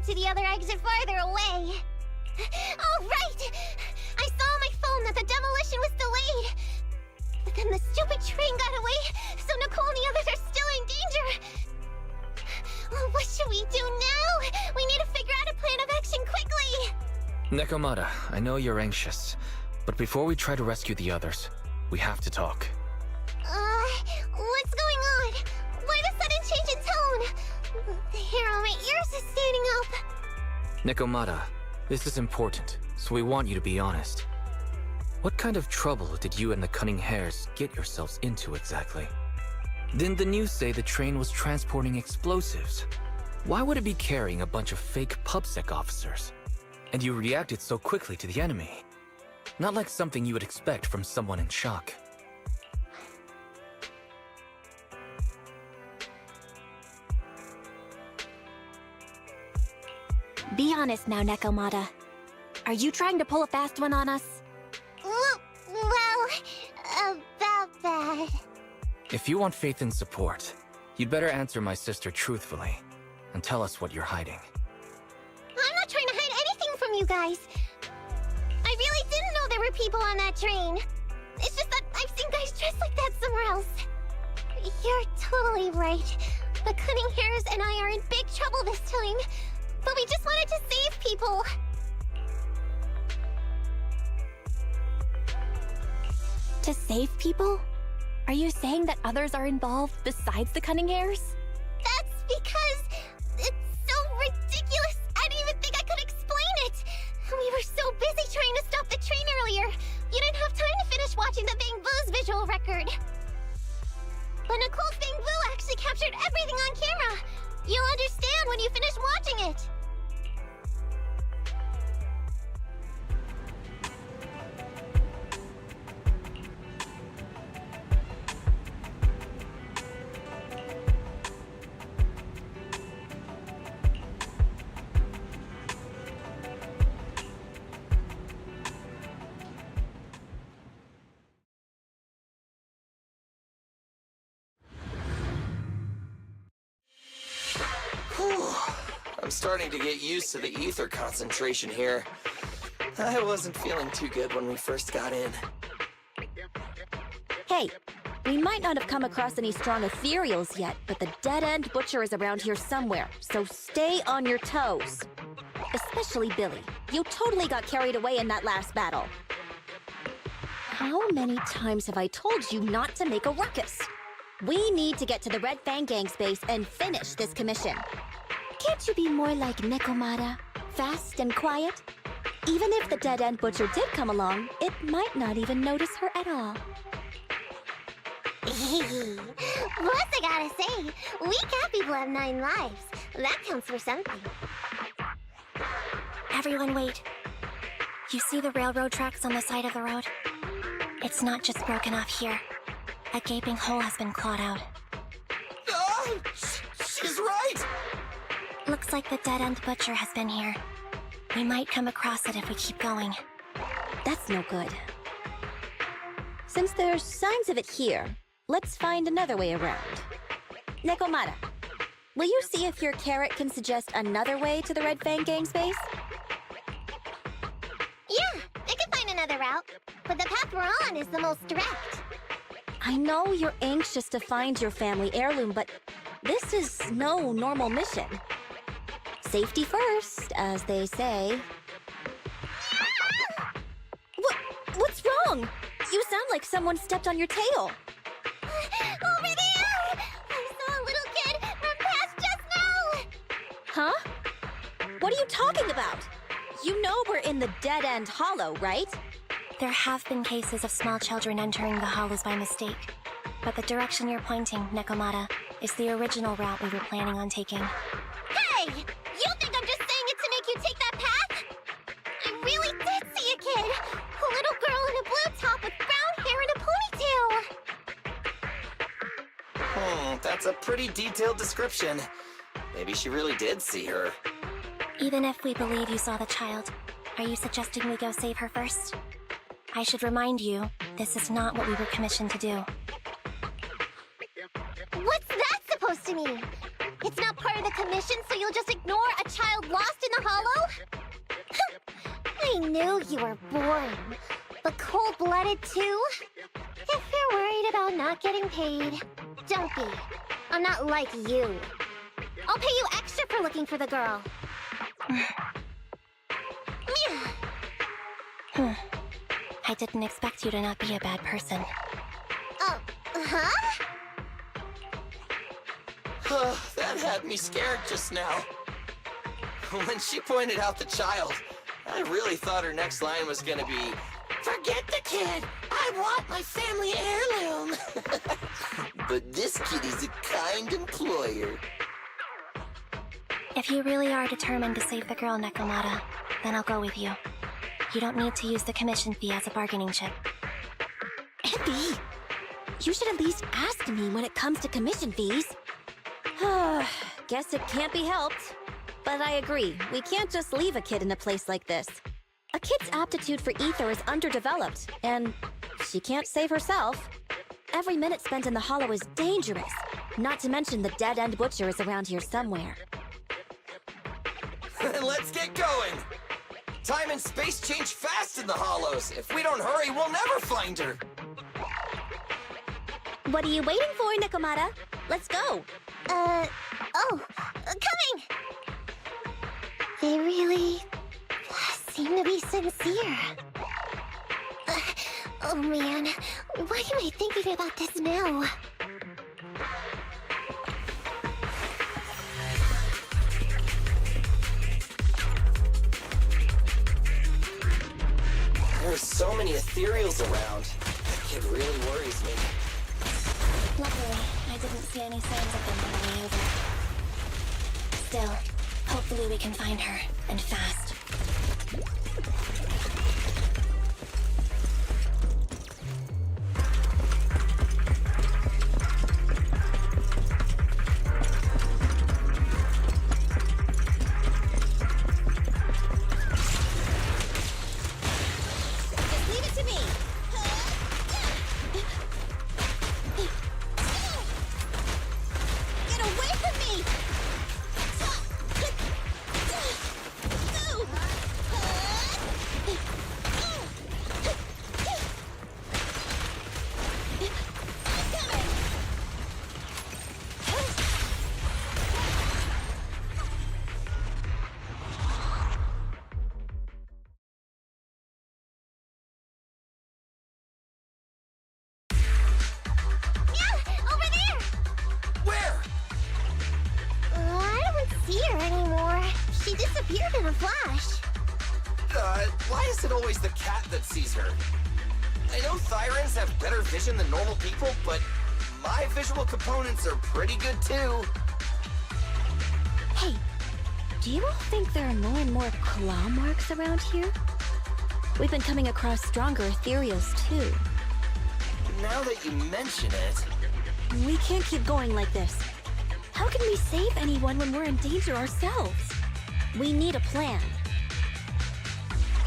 to the other exit farther away. Oh, right! I saw on my phone that the demolition was delayed. But then the stupid train got away, so Nicole and the others are still in danger. Oh, what should we do now? We need to figure out a plan of action quickly! Nekomata, I know you're anxious, but before we try to rescue the others, we have to talk. What's going on? Why the sudden change in tone? The hair on my ears is standing up. Nekomata, this is important, so we want you to be honest. What kind of trouble did you and the Cunning Hares get yourselves into exactly? Didn't the news say the train was transporting explosives? Why would it be carrying a bunch of fake PubSec officers? And you reacted so quickly to the enemy. Not like something you would expect from someone in shock. Be honest now, Nekomata. Are you trying to pull a fast one on us? Well, about that. If you want faith and support, you'd better answer my sister truthfully, and tell us what you're hiding. I'm not trying to hide anything from you guys. I really didn't know there were people on that train. It's just that I've seen guys dressed like that somewhere else. You're totally right. The Cunning Hares and I are in big trouble this time. But we just wanted to save people. To save people? Are you saying that others are involved besides the Cunning Hares? That's because it's so ridiculous. I didn't even think I could explain it. We were so busy trying to stop the train earlier. You didn't have time to finish watching the Bang Boo's visual record. But Nicole's Bang Boo actually captured everything on camera. You'll understand when you finish watching it. I'm starting to get used to the ether concentration here. I wasn't feeling too good when we first got in. Hey, we might not have come across any strong ethereals yet, but the dead-end butcher is around here somewhere, so stay on your toes. Especially Billy. You totally got carried away in that last battle. How many times have I told you not to make a ruckus? We need to get to the Red Fang Gang's base and finish this commission. Can't you be more like Nekomata? Fast and quiet? Even if the dead-end butcher did come along, it might not even notice her at all. Plus, I gotta say, we cat people have 9 lives. That counts for something. Everyone wait. You see the railroad tracks on the side of the road? It's not just broken off here. A gaping hole has been clawed out. Oh, she's right! Looks like the dead-end butcher has been here. We might come across it if we keep going. That's no good. Since there's signs of it here, let's find another way around. Nekomata, will you see if your carrot can suggest another way to the Red Fang Gang's base? Yeah, I can find another route, but the path we're on is the most direct. I know you're anxious to find your family heirloom, but this is no normal mission. Safety first, as they say. What's wrong? You sound like someone stepped on your tail. Over there! I saw a little kid run past just now! Huh? What are you talking about? You know we're in the dead-end hollow, right? There have been cases of small children entering the hollows by mistake. But the direction you're pointing, Nekomata, is the original route we were planning on taking. Hey! You think I'm just saying it to make you take that path? I really did see a kid! A little girl in a blue top with brown hair and a ponytail! That's a pretty detailed description. Maybe she really did see her. Even if we believe you saw the child, are you suggesting we go save her first? I should remind you, this is not what we were commissioned to do. What's that supposed to mean? It's not part of the commission, so you'll just ignore a child lost in the hollow? I knew you were boring, but cold-blooded too? If you're worried about not getting paid, don't be. I'm not like you. I'll pay you extra for looking for the girl. I didn't expect you to not be a bad person. Oh, huh? That had me scared just now. When she pointed out the child, I really thought her next line was gonna be, "Forget the kid! I want my family heirloom!" But this kid is a kind employer. If you really are determined to save the girl, Nekomata, then I'll go with you. You don't need to use the commission fee as a bargaining chip. Abby, you should at least ask me when it comes to commission fees. Guess it can't be helped. But I agree, we can't just leave a kid in a place like this. A kid's aptitude for ether is underdeveloped, and she can't save herself. Every minute spent in the hollow is dangerous, not to mention the dead-end butcher is around here somewhere. Let's get going! Time and space change fast in the hollows. If we don't hurry, we'll never find her. What are you waiting for, Nekomata? Let's go. Coming! They really seem to be sincere. Oh man, why am I thinking about this now? There's so many ethereals around. That kid really worries me. Luckily, I didn't see any signs of them on the way over. Still, hopefully we can find her, and fast. Just leave it to me. Get away from me! but why is it always the cat that sees her? I know Thyrans have better vision than normal people, but my visual components are pretty good too. Hey, do you all think there are more and more claw marks around here? We've been coming across stronger ethereals too. Now that you mention it... We can't keep going like this. How can we save anyone when we're in danger ourselves? We need a plan.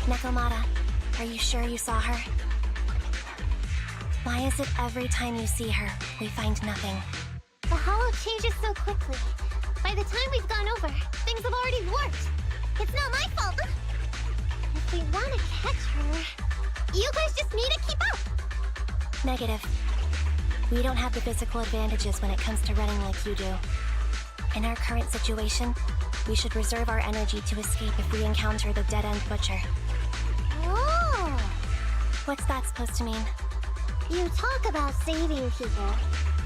Nekomata, are you sure you saw her? Why is it every time you see her, we find nothing? The hollow changes so quickly. By the time we've gone over, things have already warped. It's not my fault. If we want to catch her, you guys just need to keep up. Negative. We don't have the physical advantages when it comes to running like you do. In our current situation, we should reserve our energy to escape if we encounter the dead-end butcher. Oh! What's that supposed to mean? You talk about saving people,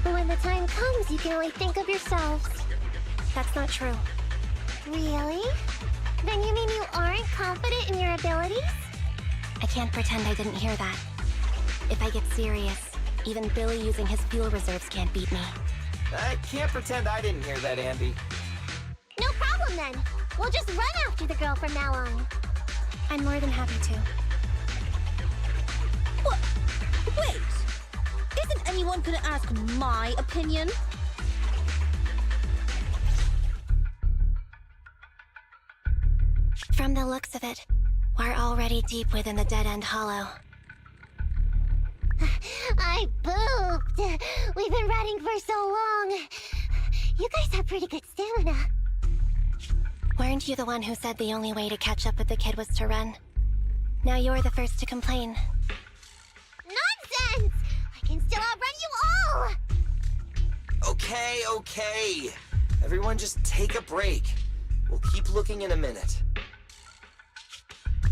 but when the time comes, you can only think of yourselves. That's not true. Really? Then you mean you aren't confident in your abilities? I can't pretend I didn't hear that. If I get serious, even Billy using his fuel reserves can't beat me. I can't pretend I didn't hear that, Andy. No problem then. We'll just run after the girl from now on. I'm more than happy to. What? Wait! Isn't anyone gonna ask my opinion? From the looks of it, we're already deep within the dead-end hollow. I pooped! We've been running for so long. You guys have pretty good stamina. Weren't you the one who said the only way to catch up with the kid was to run? Now you're the first to complain. Nonsense! I can still outrun you all! Okay. Everyone just take a break. We'll keep looking in a minute.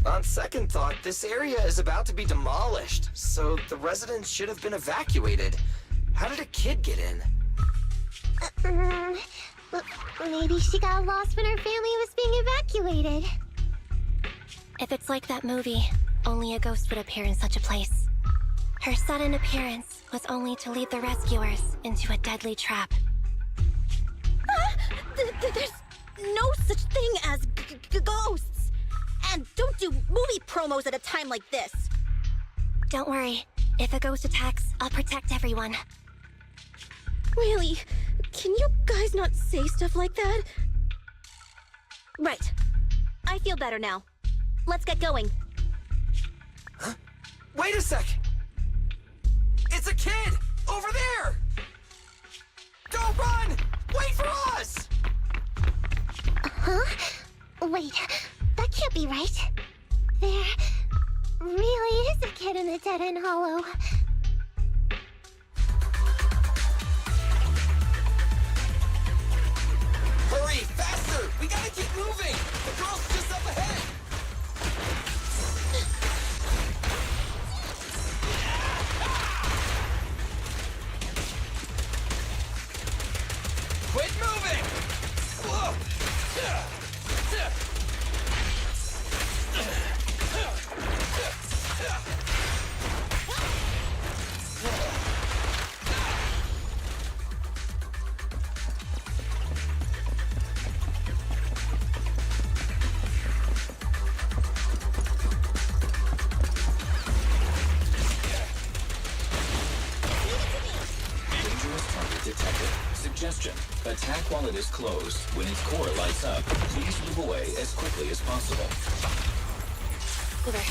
On second thought, this area is about to be demolished, so the residents should have been evacuated. How did a kid get in? Maybe she got lost when her family was being evacuated. If it's like that movie, only a ghost would appear in such a place. Her sudden appearance was only to lead the rescuers into a deadly trap. There's no such thing as ghosts! And don't do movie promos at a time like this! Don't worry. If a ghost attacks, I'll protect everyone. Really? Can you guys not say stuff like that? Right. I feel better now. Let's get going. Huh? Wait a sec! It's a kid! Over there! Don't run! Wait for us! Huh? Wait, that can't be right. There really is a kid in the dead-end hollow. Hurry, faster! We gotta keep moving! The girl's just up ahead! Quit moving! Whoa. Detected. Suggestion. Attack while it is closed. When its core lights up, please move away as quickly as possible. Over.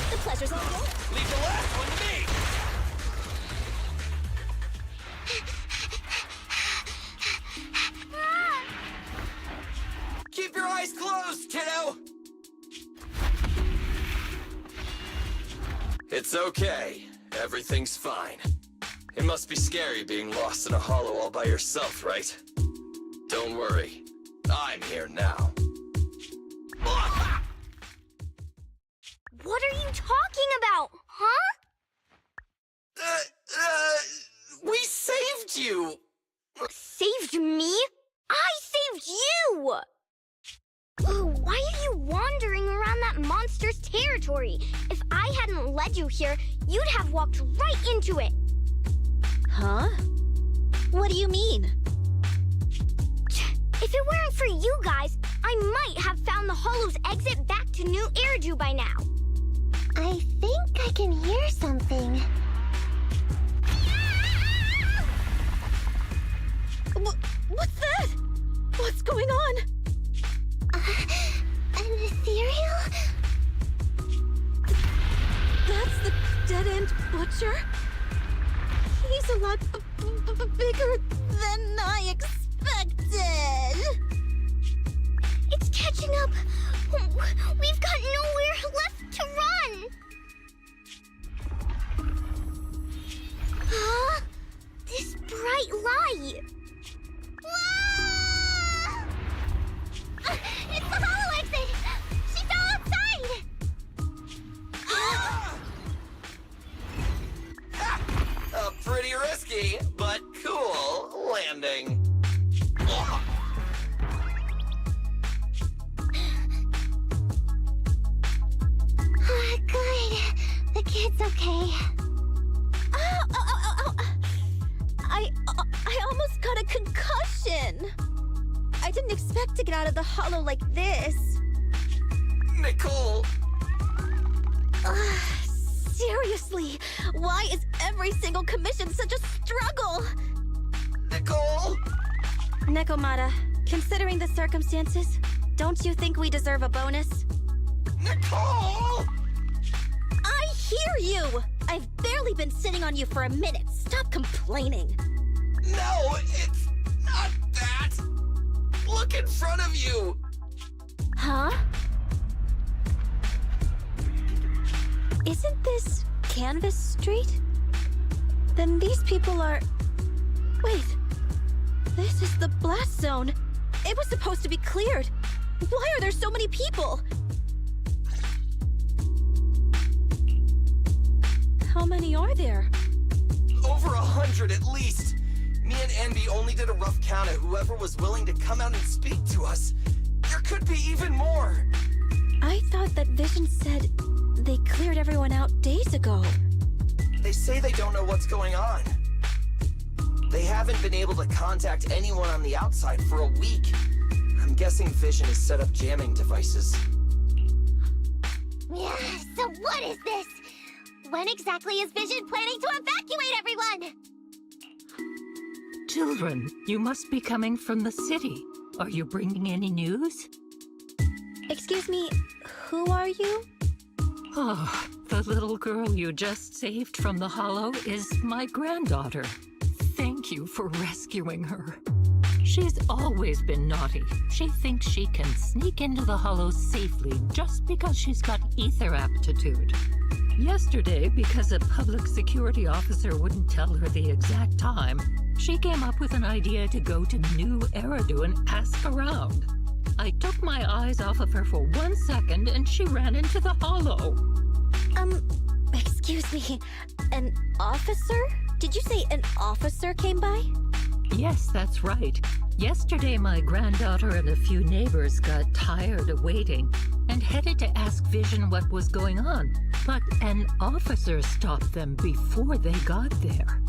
The pleasure's all yours. Leave the last one to me! Keep your eyes closed, kiddo! It's okay. Everything's fine. It must be scary being lost in a hollow all by yourself, right? Don't worry. I'm here now. What are you talking about, huh? We saved you! Saved me? I saved you! Why are you wandering around that monster's territory? If I hadn't led you here, you'd have walked right into it. Huh? What do you mean? If it weren't for you guys, I might have found the Hollow's exit back to New Eridu by now. I think I can hear something. What's that? What's going on? An ethereal? That's the dead-end butcher? He's a lot bigger than I expected. It's catching up. We've got nowhere left to run. Huh? This bright light. Whoa! It's the hollow exit! She fell outside! Pretty risky, but cool landing. Good. The kid's okay. I almost got a concussion. I didn't expect to get out of the hollow like this. Nicole! Seriously, why is every single commission such a struggle? Nicole! Nekomata, considering the circumstances, don't you think we deserve a bonus? Nicole! I hear you! I've barely been sitting on you for a minute. Stop complaining. No, it's not that! Look in front of you! Huh? Isn't this Canvas Street? Then these people are... Wait. This is the blast zone. It was supposed to be cleared. Why are there so many people? How many are there? Over 100 at least. Me and Envy only did a rough count of whoever was willing to come out and speak to us. There could be even more. I thought that Vision said they cleared everyone out days ago. They say they don't know what's going on. They haven't been able to contact anyone on the outside for a week. I'm guessing Vision has set up jamming devices. Yeah, so what is this? When exactly is Vision planning to evacuate everyone? Children, you must be coming from the city. Are you bringing any news? Excuse me, who are you? Oh, the little girl you just saved from the hollow is my granddaughter. Thank you for rescuing her. She's always been naughty. She thinks she can sneak into the hollow safely just because she's got ether aptitude. Yesterday, because a public security officer wouldn't tell her the exact time, she came up with an idea to go to New Eridu and ask around. I took my eyes off of her for 1 second and she ran into the hollow. Excuse me, an officer? Did you say an officer came by? Yes, that's right. Yesterday, my granddaughter and a few neighbors got tired of waiting and headed to ask Vision what was going on. But an officer stopped them before they got there.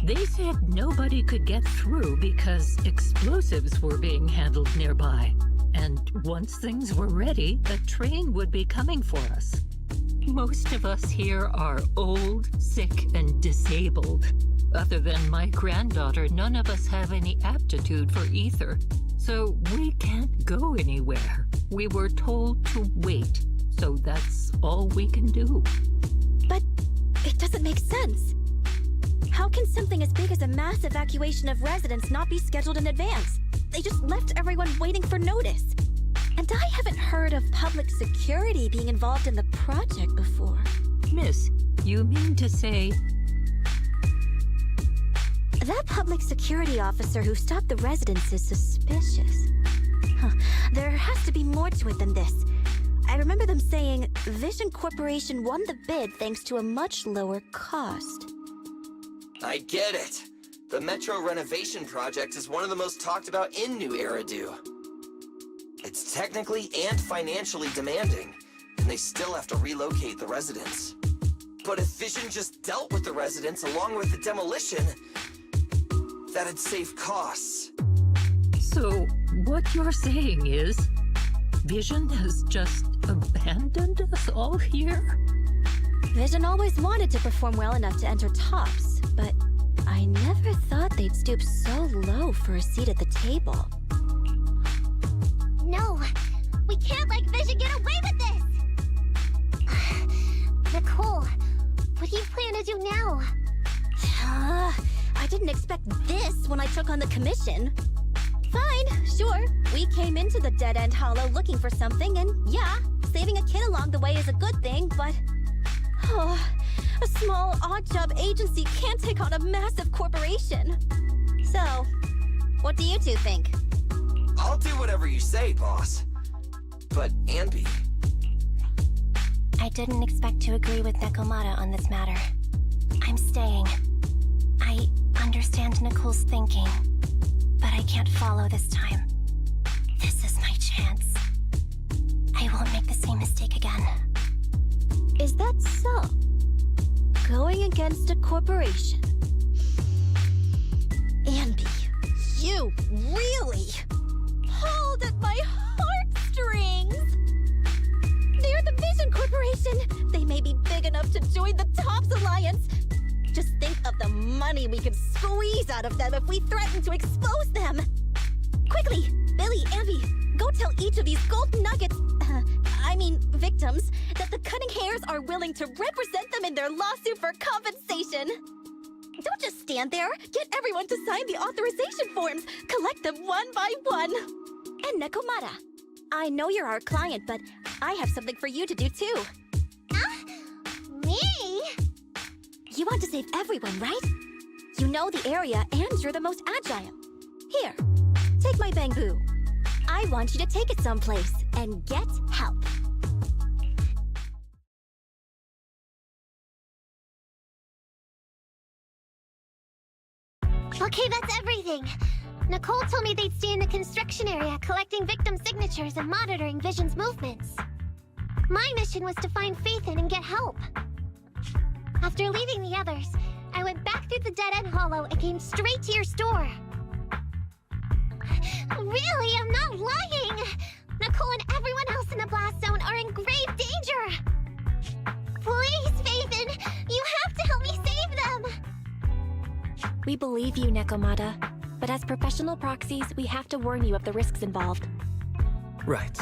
They said nobody could get through because explosives were being handled nearby. And once things were ready, a train would be coming for us. Most of us here are old, sick, and disabled. Other than my granddaughter, none of us have any aptitude for ether, so we can't go anywhere. We were told to wait, so that's all we can do. But it doesn't make sense. How can something as big as a mass evacuation of residents not be scheduled in advance? They just left everyone waiting for notice. And I haven't heard of public security being involved in the project before. Miss, you mean to say... That public security officer who stopped the residents is suspicious. Huh. There has to be more to it than this. I remember them saying Vision Corporation won the bid thanks to a much lower cost. I get it. The Metro renovation project is one of the most talked about in New Eridu. It's technically and financially demanding, and they still have to relocate the residents. But if Vision just dealt with the residents along with the demolition, that'd save costs. So, what you're saying is, Vision has just abandoned us all here? Vision always wanted to perform well enough to enter tops, but I never thought they'd stoop so low for a seat at the table. No, we can't let Vision get away with this! Nicole, what do you plan to do now? I didn't expect this when I took on the commission. Fine, sure. We came into the dead-end hollow looking for something, and yeah, saving a kid along the way is a good thing, but... a small, odd-job agency can't take on a massive corporation. So, what do you two think? I'll do whatever you say, boss. But, Anby... I didn't expect to agree with Nekomata on this matter. I'm staying. I understand Nicole's thinking, but I can't follow this time. This is my chance. I won't make the same mistake again. Is that so? Going against a corporation? Anby, you really pulled at my heartstrings! They're the Vision Corporation! They may be big enough to join the TOPS Alliance! Just think of the money we could squeeze out of them if we threaten to expose them! Quickly, Billy, Anby, go tell each of these gold nuggets, victims, that the Cunning Hairs are willing to represent them in their lawsuit for compensation! Don't just stand there! Get everyone to sign the authorization forms! Collect them one by one! And Nekomata, I know you're our client, but I have something for you to do too. Me? You want to save everyone, right? You know the area and you're the most agile. Here, take my bamboo. I want you to take it someplace and get help. Okay, that's everything. Nicole told me they'd stay in the construction area, collecting victim signatures and monitoring Vision's movements. My mission was to find Faithin and get help. After leaving the others, I went back through the dead-end hollow and came straight to your store. Really, I'm not lying! Nicole and everyone else in the blast zone are in grave danger! Please, Faithin, you have to help me save them! We believe you, Nekomata, but as professional proxies, we have to warn you of the risks involved. Right.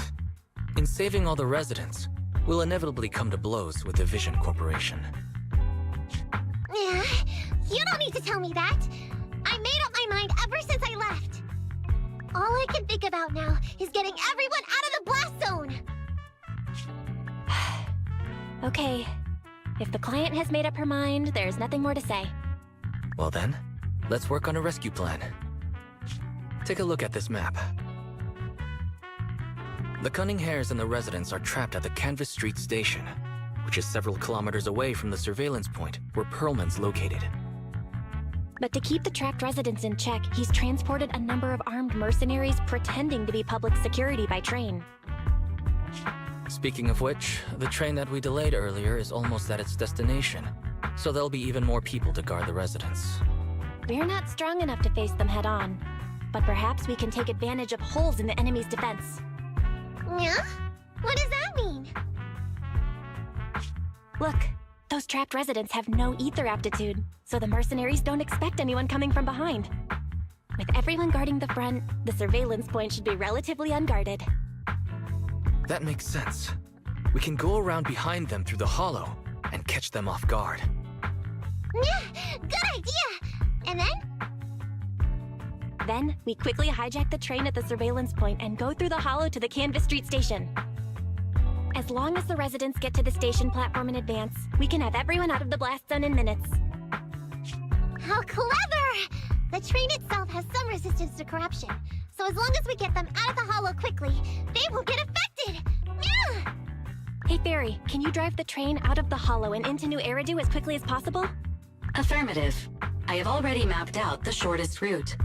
In saving all the residents, we'll inevitably come to blows with the Vision Corporation. Yeah, you don't need to tell me that. I made up my mind ever since I left. All I can think about now is getting everyone out of the blast zone! Okay. If the client has made up her mind, there's nothing more to say. Well then, let's work on a rescue plan. Take a look at this map. The Cunning Hairs and the residents are trapped at the Canvas Street station, which is several kilometers away from the surveillance point where Perlman's located. But to keep the trapped residents in check, he's transported a number of armed mercenaries pretending to be public security by train. Speaking of which, the train that we delayed earlier is almost at its destination, so there'll be even more people to guard the residents. We're not strong enough to face them head-on, but perhaps we can take advantage of holes in the enemy's defense. Yeah? What does that mean? Look, those trapped residents have no ether aptitude, so the mercenaries don't expect anyone coming from behind. With everyone guarding the front, the surveillance point should be relatively unguarded. That makes sense. We can go around behind them through the hollow and catch them off guard. Yeah, good idea! And then? Then, we quickly hijack the train at the surveillance point and go through the hollow to the Canvas Street station. As long as the residents get to the station platform in advance, we can have everyone out of the blast zone in minutes. How clever! the train itself has some resistance to corruption. So as long as we get them out of the hollow quickly, they won't get affected! Yeah! Hey, Fairy, can you drive the train out of the hollow and into New Eridu as quickly as possible? Affirmative. I have already mapped out the shortest route.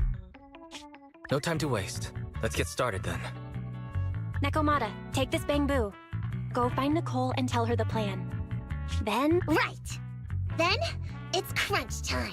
No time to waste. Let's get started then. Nekomata, take this bamboo. Go find Nicole and tell her the plan. Then... Right! Then, it's crunch time.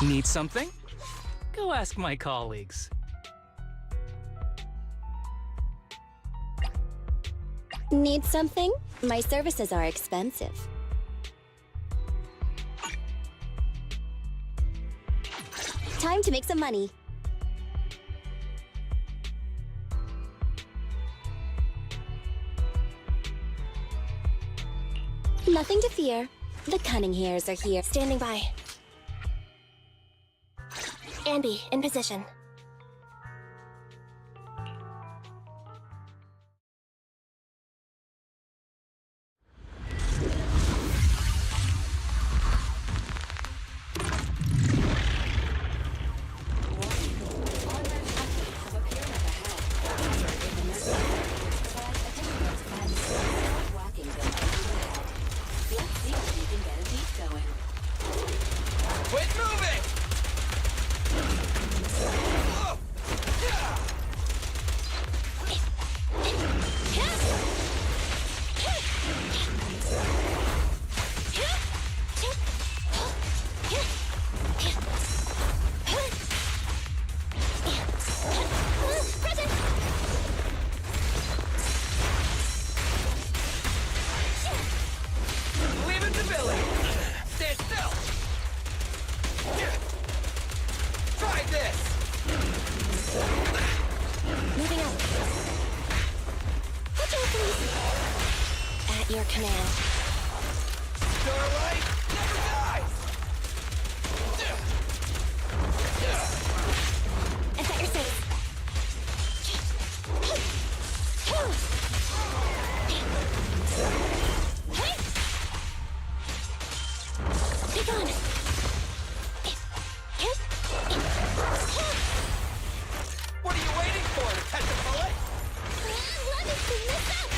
Need something? Go ask my colleagues. Need something? My services are expensive. Time to make some money. Nothing to fear. The cunning hairs are here. Standing by. Anby, in position. Quit moving! Leave it to Billy! Stay still! Try this! Moving out. Put your please. At your command. Starlight never dies! And set your safe. Be gone. What are you waiting for, to catch a bullet? Let me clean this up!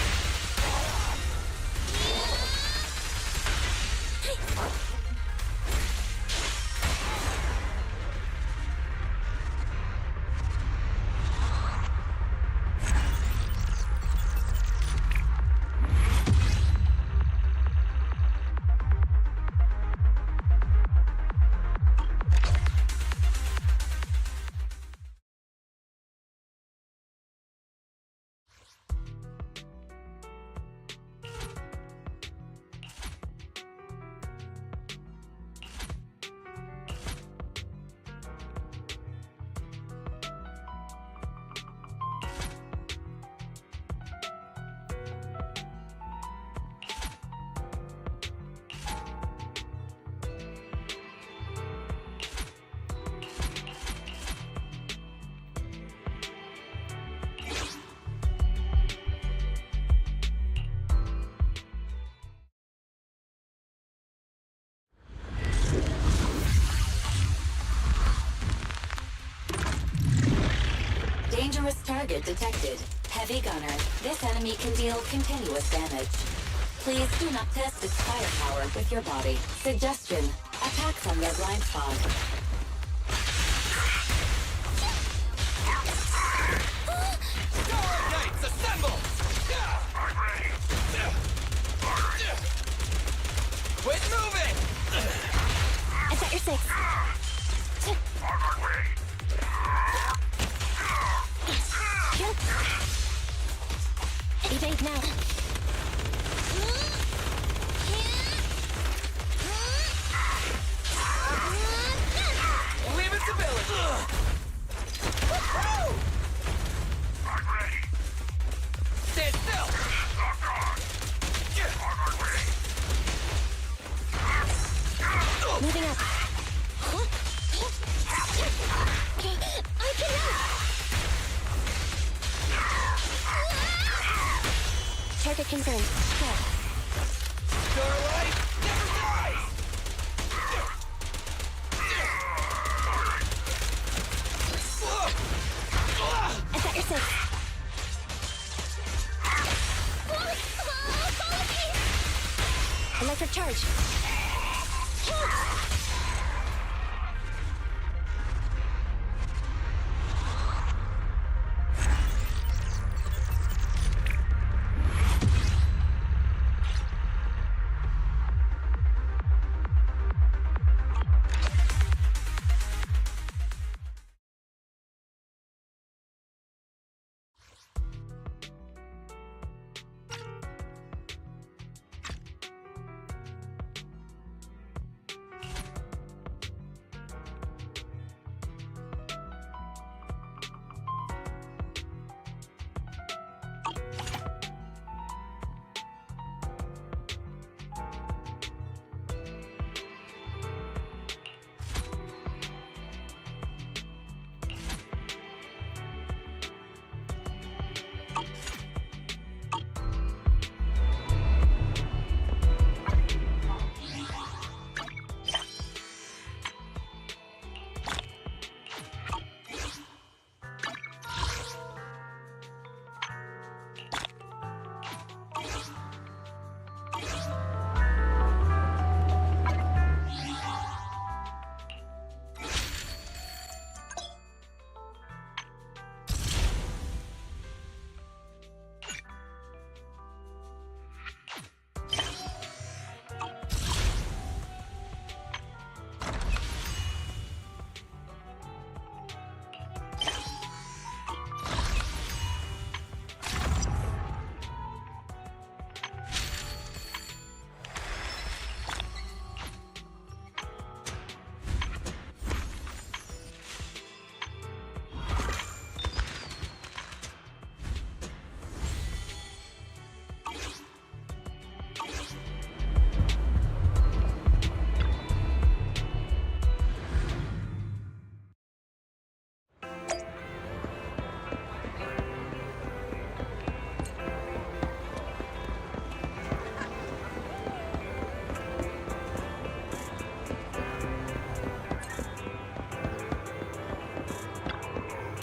Dangerous target detected. Heavy gunner. This enemy can deal continuous damage. Please do not test its firepower with your body. Suggestion. Attack from their blind spot. Starlight! Evade now. Leave it to Billy. I'm ready. Stand still. Moving up. I cannot! Target confirmed. Go. Starlight never dies! I got your six. Electric charge.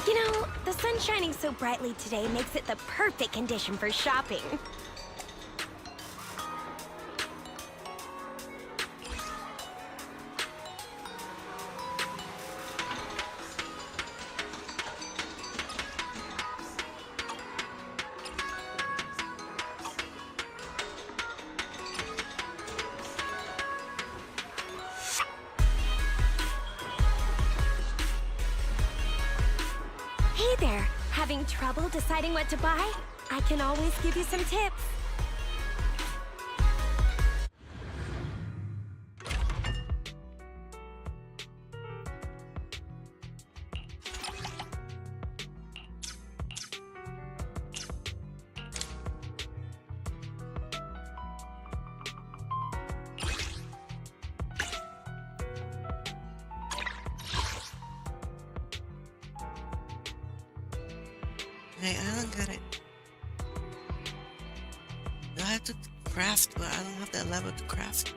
You know, the sun shining so brightly today makes it the perfect condition for shopping. Hey there, having trouble deciding what to buy? I can always give you some tips. Hey, I don't get it. I have to craft, but I don't have that level to craft.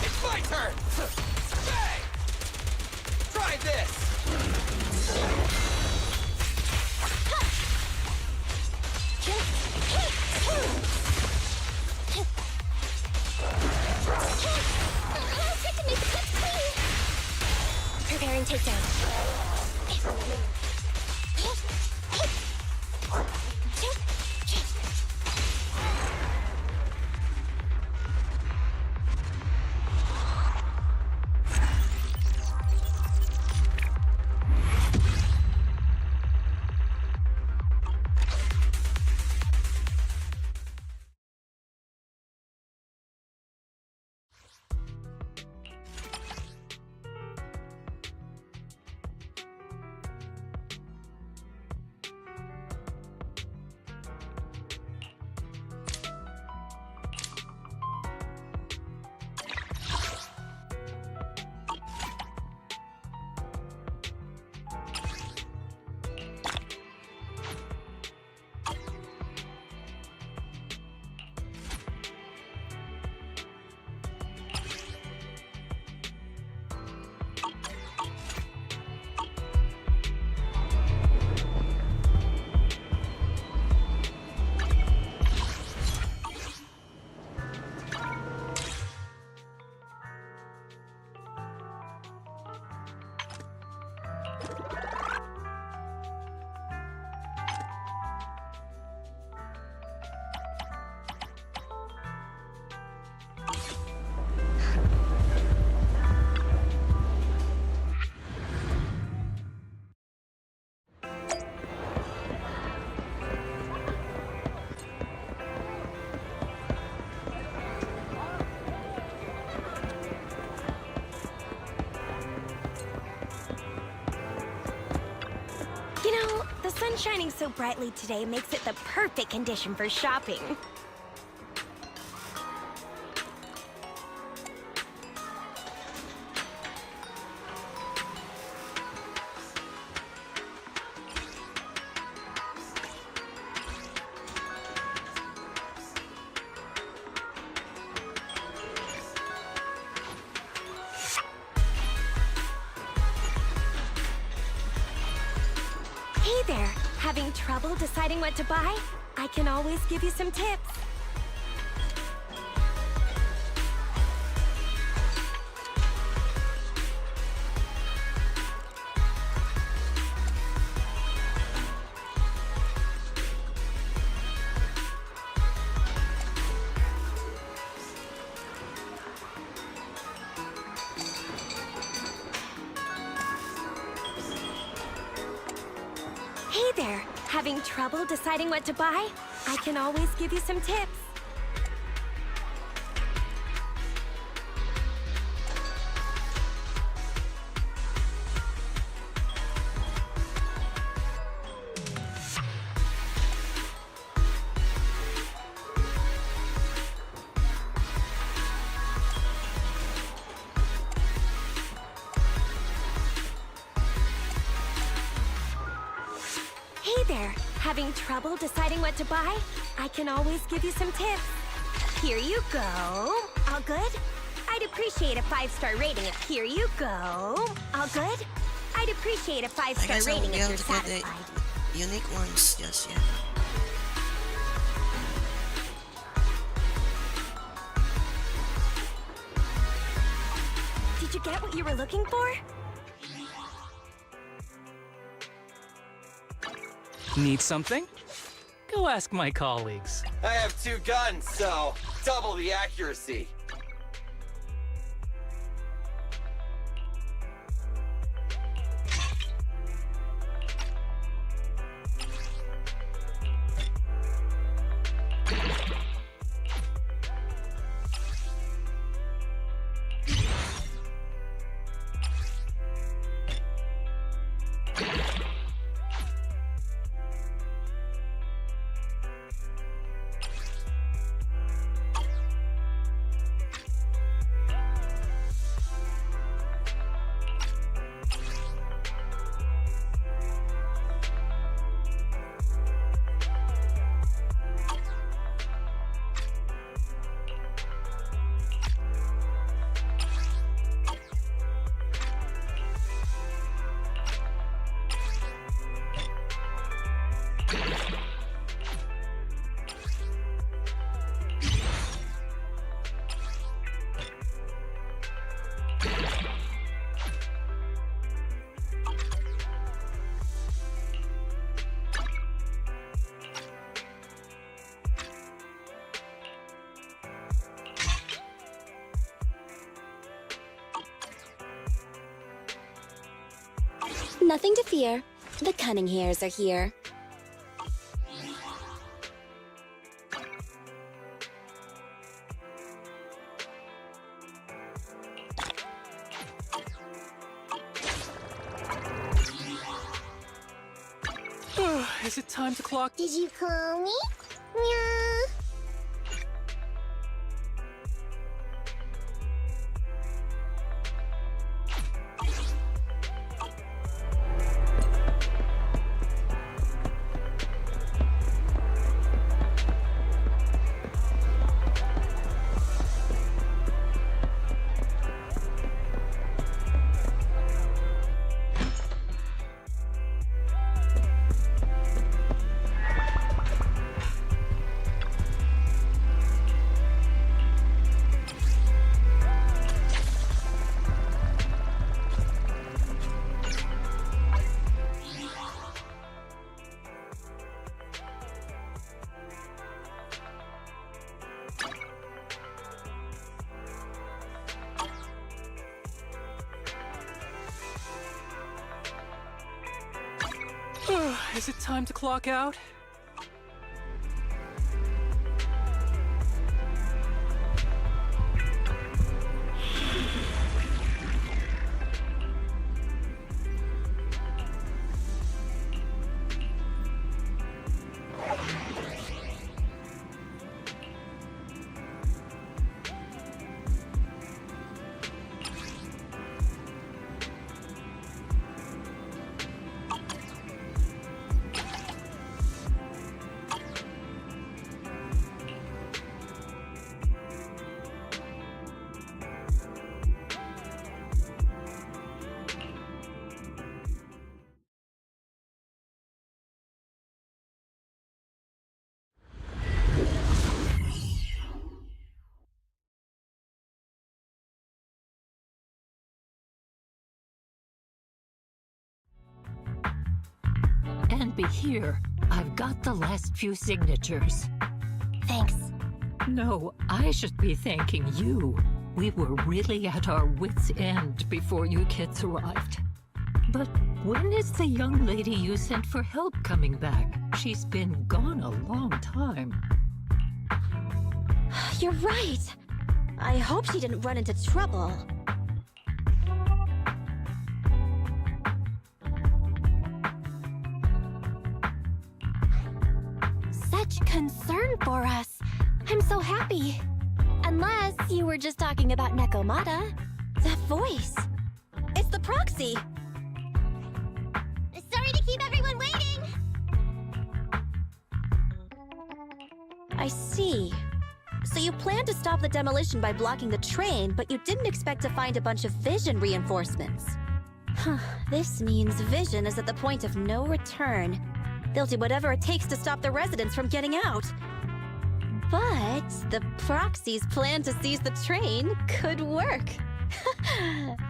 It's my turn! Hey! Try this! I'll try to make the cuts clean. Preparing takedown. The sun shining so brightly today makes it the perfect condition for shopping. Hey there! Having trouble deciding what to buy? I can always give you some tips. Hey there! Having trouble deciding what to buy? I can always give you some tips. Hey there! Having trouble deciding what to buy? I can always give you some tips. Here you go. All good? I'd appreciate a 5-star rating if here you go. All good? I'd appreciate a 5-star rating if you're satisfied. Unique ones just yet. Did you get what you were looking for? Need something? Go ask my colleagues. I have 2 guns, so double the accuracy. Nothing to fear. The cunning hairs are here. Is it time to clock? Did you call me? Meow. Is it time to clock out? And be here. I've got the last few signatures. Thanks. No, I should be thanking you. We were really at our wits' end before you kids arrived. But when is the young lady you sent for help coming back? She's been gone a long time. You're right. I hope she didn't run into trouble. Such concern for us. I'm so happy. Unless you were just talking about Nekomata. That voice. It's the proxy. Sorry to keep everyone waiting. I see. So you planned to stop the demolition by blocking the train, but you didn't expect to find a bunch of vision reinforcements. Huh, this means vision is at the point of no return. They'll do whatever it takes to stop the residents from getting out. But the proxy's plan to seize the train could work.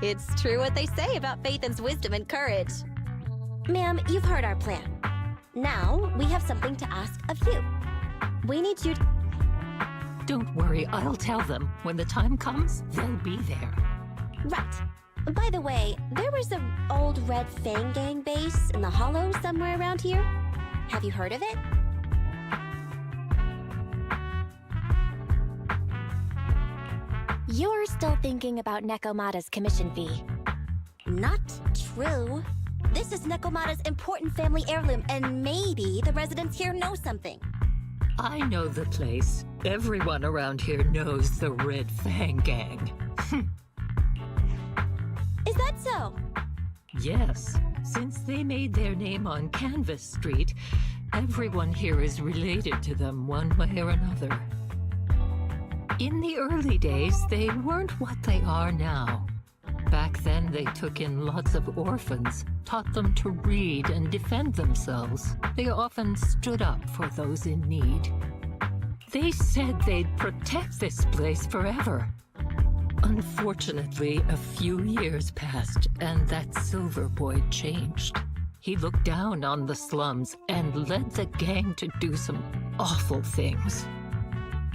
It's true what they say about Phaethon's wisdom and courage. Ma'am, you've heard our plan. Now, we have something to ask of you. We need you to... Don't worry, I'll tell them. When the time comes, they'll be there. Right. By the way, there was an old Red Fang Gang base in the Hollow somewhere around here. Have you heard of it? You're still thinking about Nekomata's commission fee. Not true. This is Nekomata's important family heirloom, and maybe the residents here know something. I know the place. Everyone around here knows the Red Fang Gang. Is that so? Yes. Since they made their name on Canvas Street, everyone here is related to them one way or another. In the early days, they weren't what they are now. Back then, they took in lots of orphans, taught them to read and defend themselves. They often stood up for those in need. They said they'd protect this place forever. Unfortunately, a few years passed, and that silver boy changed. He looked down on the slums and led the gang to do some awful things.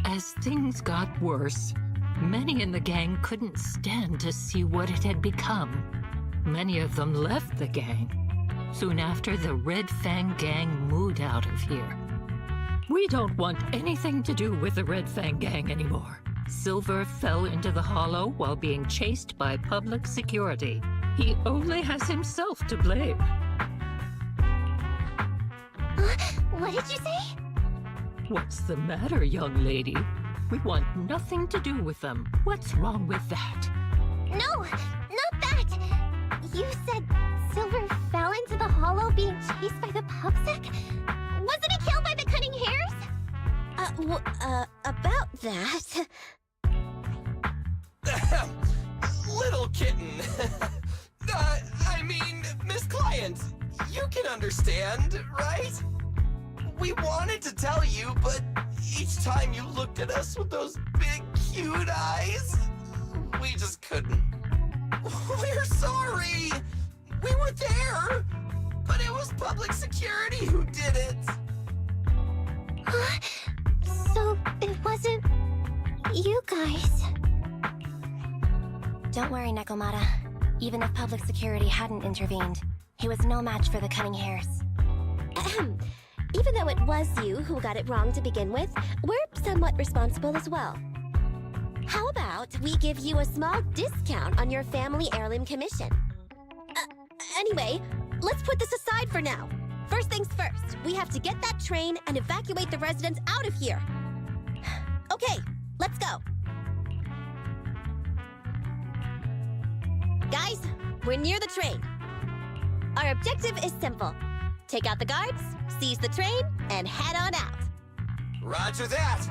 As things got worse, many in the gang couldn't stand to see what it had become. Many of them left the gang. soon after the Red Fang Gang moved out of here. We don't want anything to do with the Red Fang Gang anymore. Silver fell into the hollow while being chased by public security. He only has himself to blame. What did you say? What's the matter, young lady? We want nothing to do with them. What's wrong with that? No, not that! You said Silver fell into the hollow being chased by the PubSec? Wasn't he killed by the cunning hairs? About that... Little kitten. I mean, Miss Client, you can understand, right? We wanted to tell you, but each time you looked at us with those big, cute eyes, we just couldn't. We're sorry! We were there, but it was public security who did it. So it wasn't you guys. Don't worry, Nekomata. Even if public security hadn't intervened, he was no match for the cunning hairs. Even though it was you who got it wrong to begin with, we're somewhat responsible as well. How about we give you a small discount on your family heirloom commission? Anyway, let's put this aside for now. First things first, we have to get that train and evacuate the residents out of here. Okay, let's go. Guys, we're near the train. Our objective is simple. Take out the guards, seize the train, and head on out. Roger that!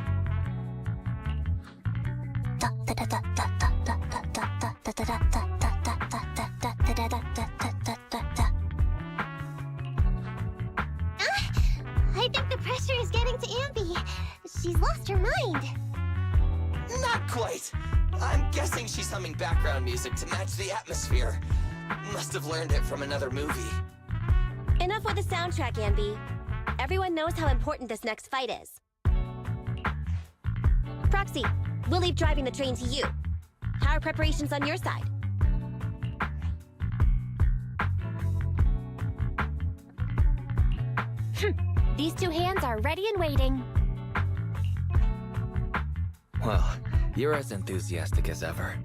I think the pressure is getting to Ambi. She's lost her mind. Not quite. I'm guessing she's humming background music to match the atmosphere. Must have learned it from another movie. Enough with the soundtrack, Ambi. Everyone knows how important this next fight is. Proxy, we'll leave driving the train to you. How are preparations on your side? These two hands are ready and waiting. Well, you're as enthusiastic as ever.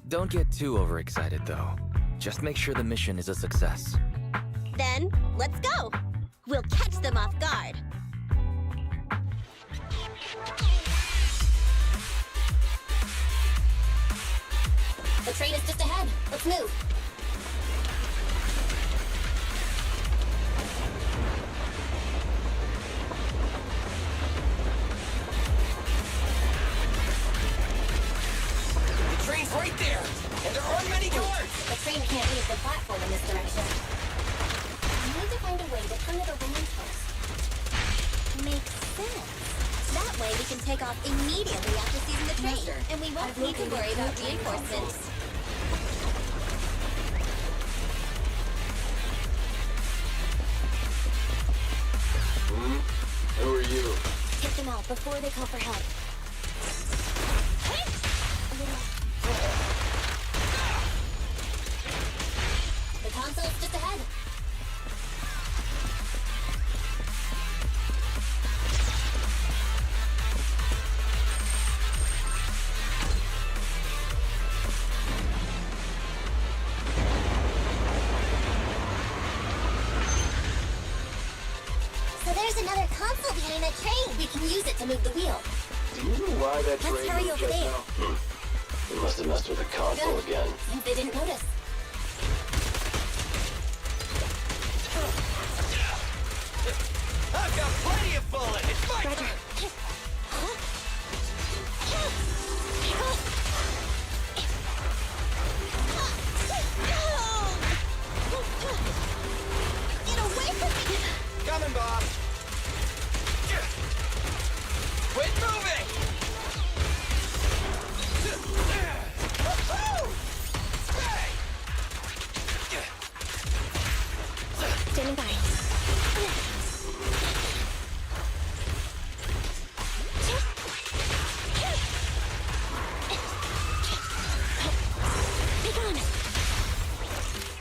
Don't get too overexcited, though. Just make sure the mission is a success. Then, let's go! We'll catch them off guard. The train is just ahead. Let's move. The train's right there, and there aren't many guards! The train can't leave the platform in this direction. We need to find a way to turn it around first. Makes sense. That way we can take off immediately after seizing the train, and we won't need to worry about reinforcements. Who are you? Get them out before they call for help. The console's just ahead. So there's another console behind that train. We can use it to move the wheel. Do you know why that Let's train hurry moved over just there. now? They must have messed with the console Good. again. Think they didn't notice. I've got plenty of bullets! It's my Roger. turn! Get away from me! Coming, boss! Quit moving! Standing by.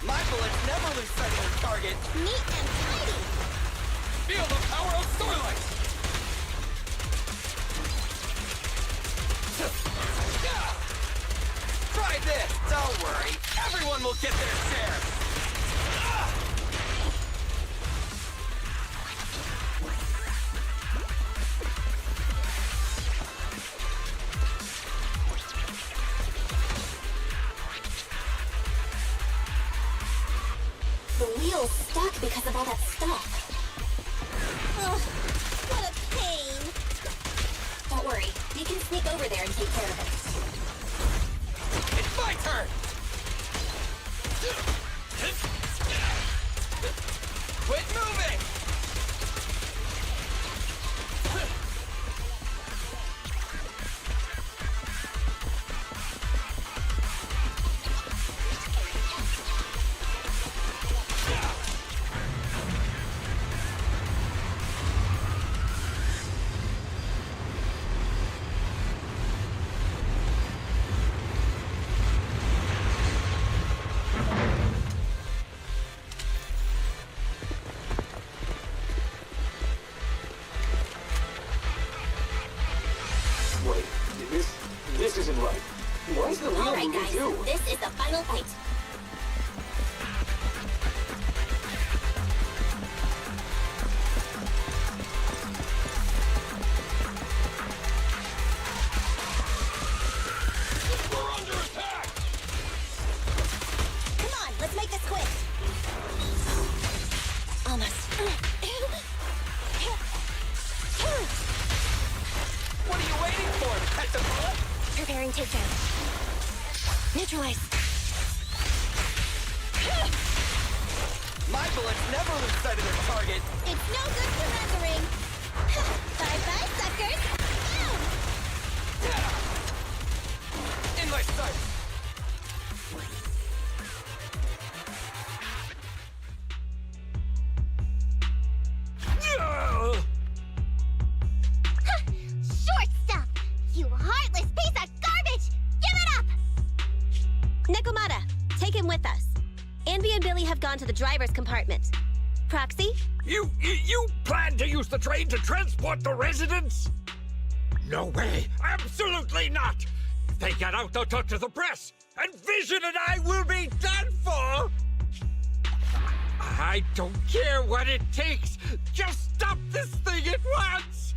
My bullets never lose sight of their target. Neat and tidy. Feel the power of Starlight! Try this, don't worry. Everyone will get their share. The wheel's stuck because of all that stuff. Ugh, what a pain. Don't worry, we can sneak over there and take care of it. It's my turn! Quit moving! Wait, this isn't right. Why is the wheel Alright moving guys, too? this is the final fight. We're under attack! Come on, let's make this quick. Almost. What are you waiting for? Catch a bullet? Preparing takedown. Neutralize. My bullets never lose sight of their target. It's no good surrendering. Bye-bye, suckers. In my sight! Short stuff! You heartless piece of garbage! Give it up! Nekomata, take him with us. Anby and Billy have gone to the driver's compartment. Proxy? You plan to use the train to transport the residents? No way! Absolutely not! If they get out, they'll talk to the press, and Vision and I will be done for! I don't care what it takes! Just stop this thing at once!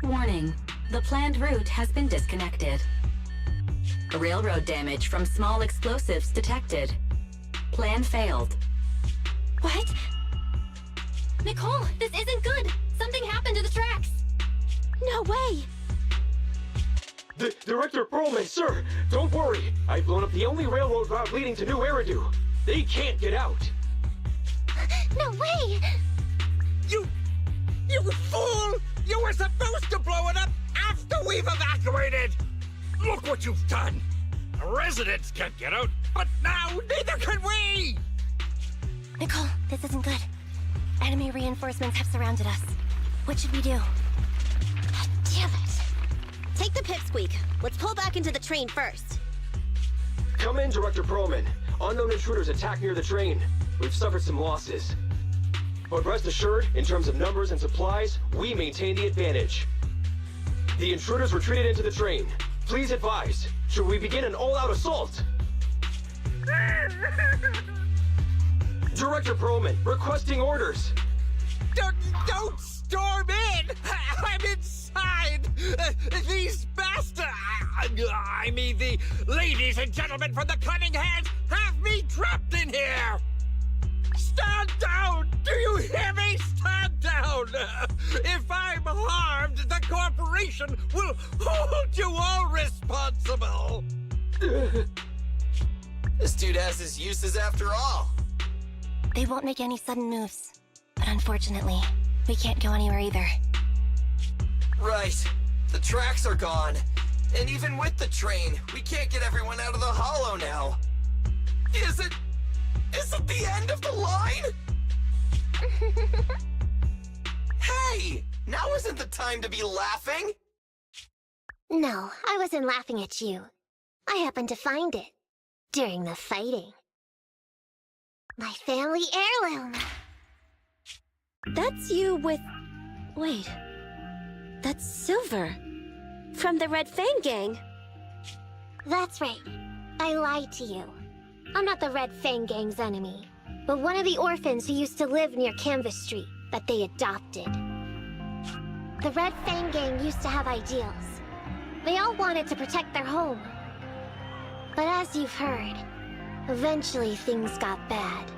Warning. The planned route has been disconnected. Railroad damage from small explosives detected. Plan failed. What? Nicole, this isn't good! Something happened to the tracks! No way! Director Perlman, sir, don't worry. I've blown up the only railroad route leading to New Eridu. They can't get out. No way! You fool! You were supposed to blow it up after we've evacuated! Look what you've done! The residents can't get out, but now neither can we! Nicole, this isn't good. Enemy reinforcements have surrounded us. What should we do? Damn it! Take the pipsqueak. Let's pull back into the train first. Come in, Director Perlman. Unknown intruders attacked near the train. We've suffered some losses. But rest assured, in terms of numbers and supplies, we maintain the advantage. The intruders retreated into the train. Please advise, should we begin an all-out assault? Director Perlman, requesting orders. Don't storm in! I'm inside! These bastards! I mean, the ladies and gentlemen from the Cunning Hands have me trapped in here! Stand down! Do you hear me? Stand down! If I'm harmed, the corporation will hold you all responsible! This dude has his uses after all. They won't make any sudden moves. But unfortunately, we can't go anywhere either. Right. The tracks are gone. And even with the train, we can't get everyone out of the hollow now. Is it the end of the line? Hey! Now isn't the time to be laughing! No, I wasn't laughing at you. I happened to find it. During the fighting. My family heirloom. That's you with... Wait. That's Silver. From the Red Fang Gang. That's right. I lied to you. I'm not the Red Fang Gang's enemy, but one of the orphans who used to live near Canvas Street that they adopted. The Red Fang Gang used to have ideals. They all wanted to protect their home. But as you've heard, eventually things got bad,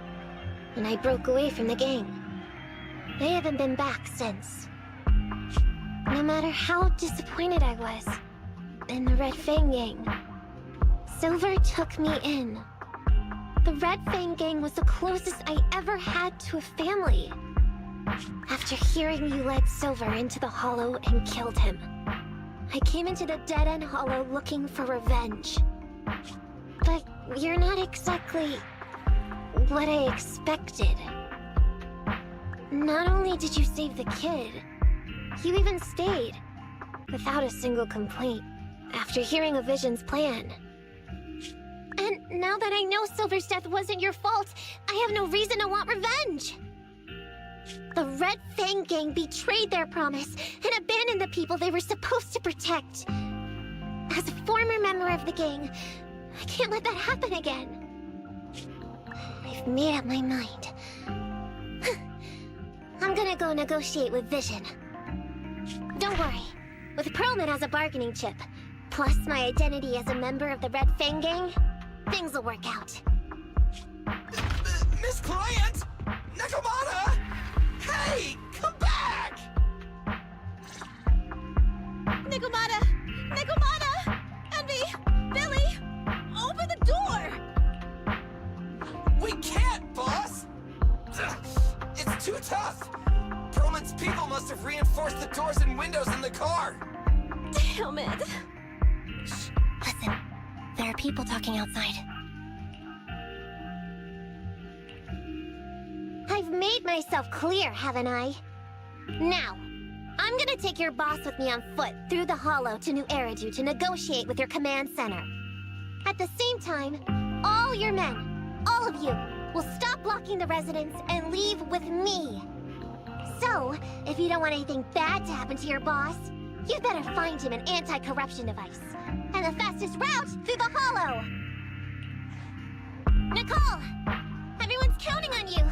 and I broke away from the gang. They haven't been back since. No matter how disappointed I was in the Red Fang Gang, Silver took me in. The Red Fang Gang was the closest I ever had to a family. After hearing you led Silver into the Hollow and killed him, I came into the dead-end Hollow looking for revenge. But you're not exactly what I expected. Not only did you save the kid, you even stayed, without a single complaint, after hearing of Vision's plan. And now that I know Silver's death wasn't your fault, I have no reason to want revenge! The Red Fang Gang betrayed their promise and abandoned the people they were supposed to protect. As a former member of the gang, I can't let that happen again. I've made up my mind. I'm gonna go negotiate with Vision. Don't worry. With Pearlman as a bargaining chip, plus my identity as a member of the Red Fang Gang, things will work out. Miss Client! Nakamata! Hey! Come back! Nakamata! Nakamata! Envy! Billy! Open the door! We can't, boss! It's too tough! Perlman's people must have reinforced the doors and windows in the car! Damn it! Shh, listen. There are people talking outside. I've made myself clear, haven't I? Now, I'm gonna take your boss with me on foot through the Hollow to New Eridu to negotiate with your command center. At the same time, all your men, all of you, will stop blocking the residents and leave with me. So, if you don't want anything bad to happen to your boss, you better find him an anti-corruption device. And the fastest route through the Hollow! Nicole! Everyone's counting on you!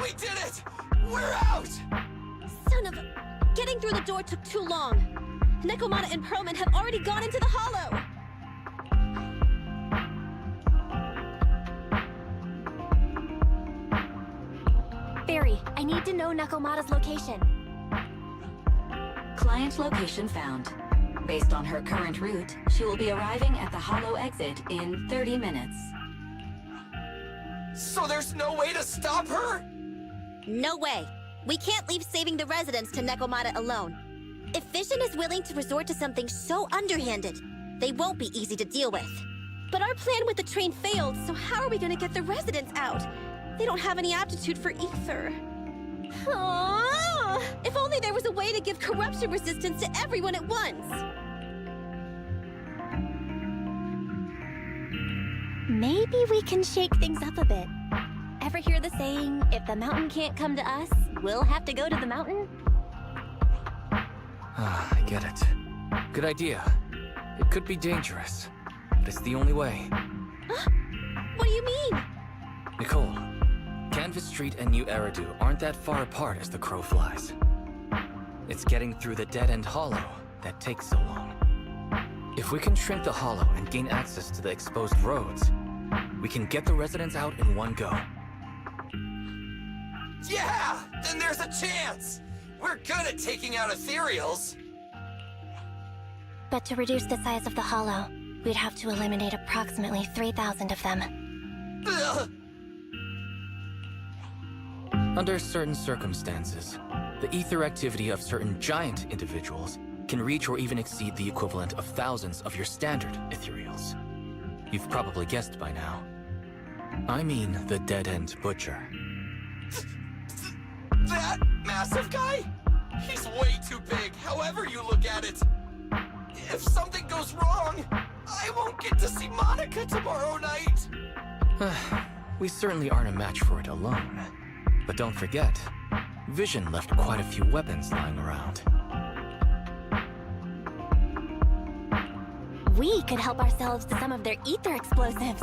We did it! We're out! Son of a... Getting through the door took too long. Nekomata and Pearlman have already gone into the Hollow! Barry, I need to know Nakomata's location. Client location found. Based on her current route, she will be arriving at the Hollow exit in 30 minutes. So there's no way to stop her? No way. We can't leave saving the residents to Nekomata alone. If Vision is willing to resort to something so underhanded, they won't be easy to deal with. But our plan with the train failed, so how are we gonna get the residents out? They don't have any aptitude for ether. Aww. If only there was a way to give corruption resistance to everyone at once! Maybe we can shake things up a bit. Ever hear the saying, if the mountain can't come to us, we'll have to go to the mountain? I get it. Good idea. It could be dangerous, but it's the only way. Huh? What do you mean? Nicole, Canvas Street and New Eridu aren't that far apart as the crow flies. It's getting through the dead-end Hollow that takes so long. If we can shrink the Hollow and gain access to the exposed roads, we can get the residents out in one go. Yeah! Then there's a chance! We're good at taking out ethereals! But to reduce the size of the Hollow, we'd have to eliminate approximately 3,000 of them. Ugh. Under certain circumstances, the ether activity of certain giant individuals can reach or even exceed the equivalent of thousands of your standard ethereals. You've probably guessed by now. I mean the dead-end butcher. That massive guy? He's way too big, however you look at it. If something goes wrong, I won't get to see Monica tomorrow night! We certainly aren't a match for it alone. But don't forget, Vision left quite a few weapons lying around. We could help ourselves to some of their ether explosives.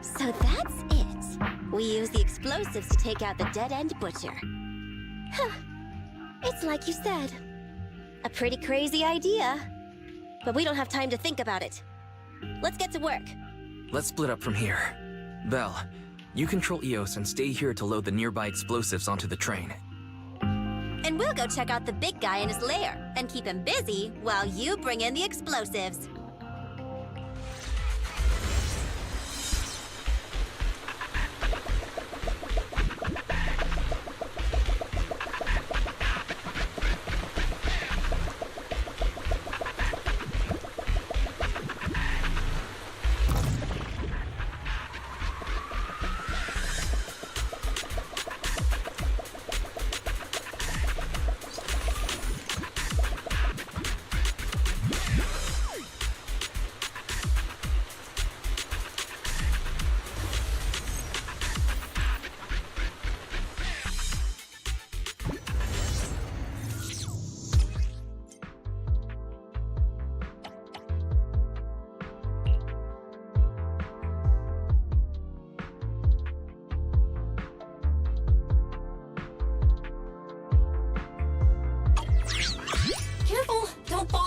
So that's it. We use the explosives to take out the dead-end butcher. It's like you said. A pretty crazy idea. But we don't have time to think about it. Let's get to work. Let's split up from here. Belle, you control EOS and stay here to load the nearby explosives onto the train. And we'll go check out the big guy in his lair and keep him busy while you bring in the explosives.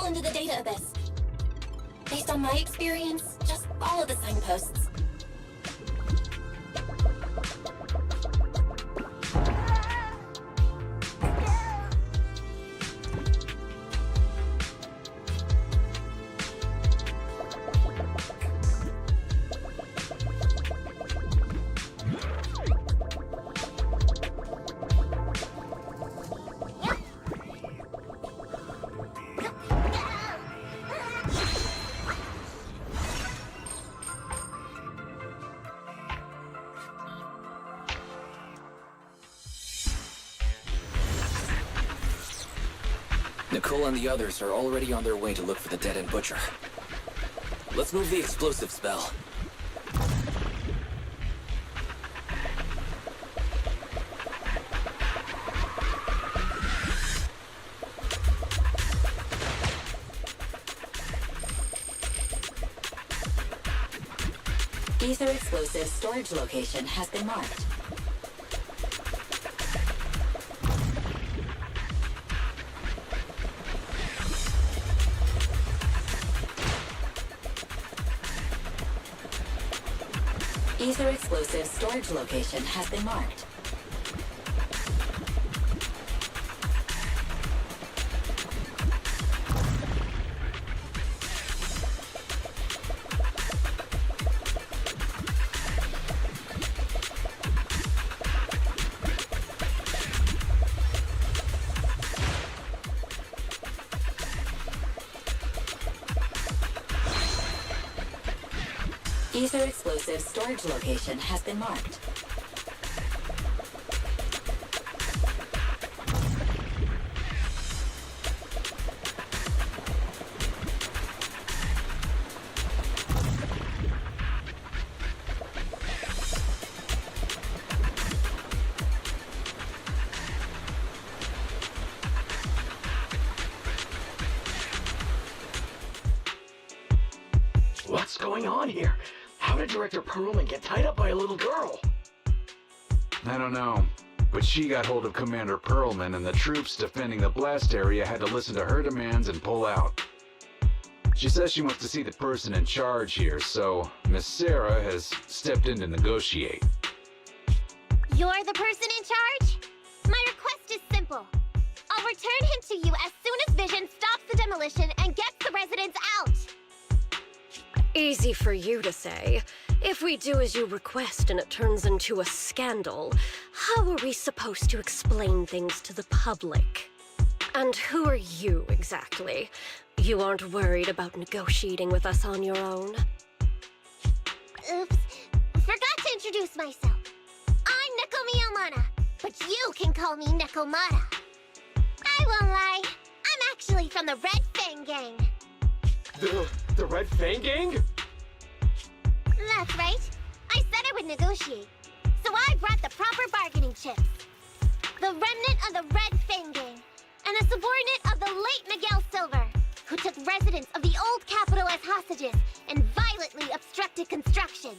Into the data abyss. Based on my experience, just follow the signposts. Nicole and the others are already on their way to look for the dead-end butcher. Let's move the explosives, Belle. Ether explosive storage location has been marked. Ether explosive storage location has been marked. Ether explosive storage location has been marked. What's going on here? How did Director Perlman get tied up by a little girl? I don't know, but she got hold of Commander Perlman and the troops defending the blast area had to listen to her demands and pull out. She says she wants to see the person in charge here, so Miss Sarah has stepped in to negotiate. You're the person in charge? My request is simple. I'll return him to you as soon as Vision stops the demolition and gets the residents out. Easy for you to say. If we do as you request and it turns into a scandal, how are we supposed to explain things to the public? And who are you, exactly? You aren't worried about negotiating with us on your own? Oops. Forgot to introduce myself. I'm Neko Miyamata, but you can call me Nekomata. I won't lie. I'm actually from the Red Fang Gang. The Red Fang Gang? That's right. I said I would negotiate. So I brought the proper bargaining chips. The remnant of the Red Fang Gang, and a subordinate of the late Miguel Silver, who took residents of the old capital as hostages and violently obstructed construction.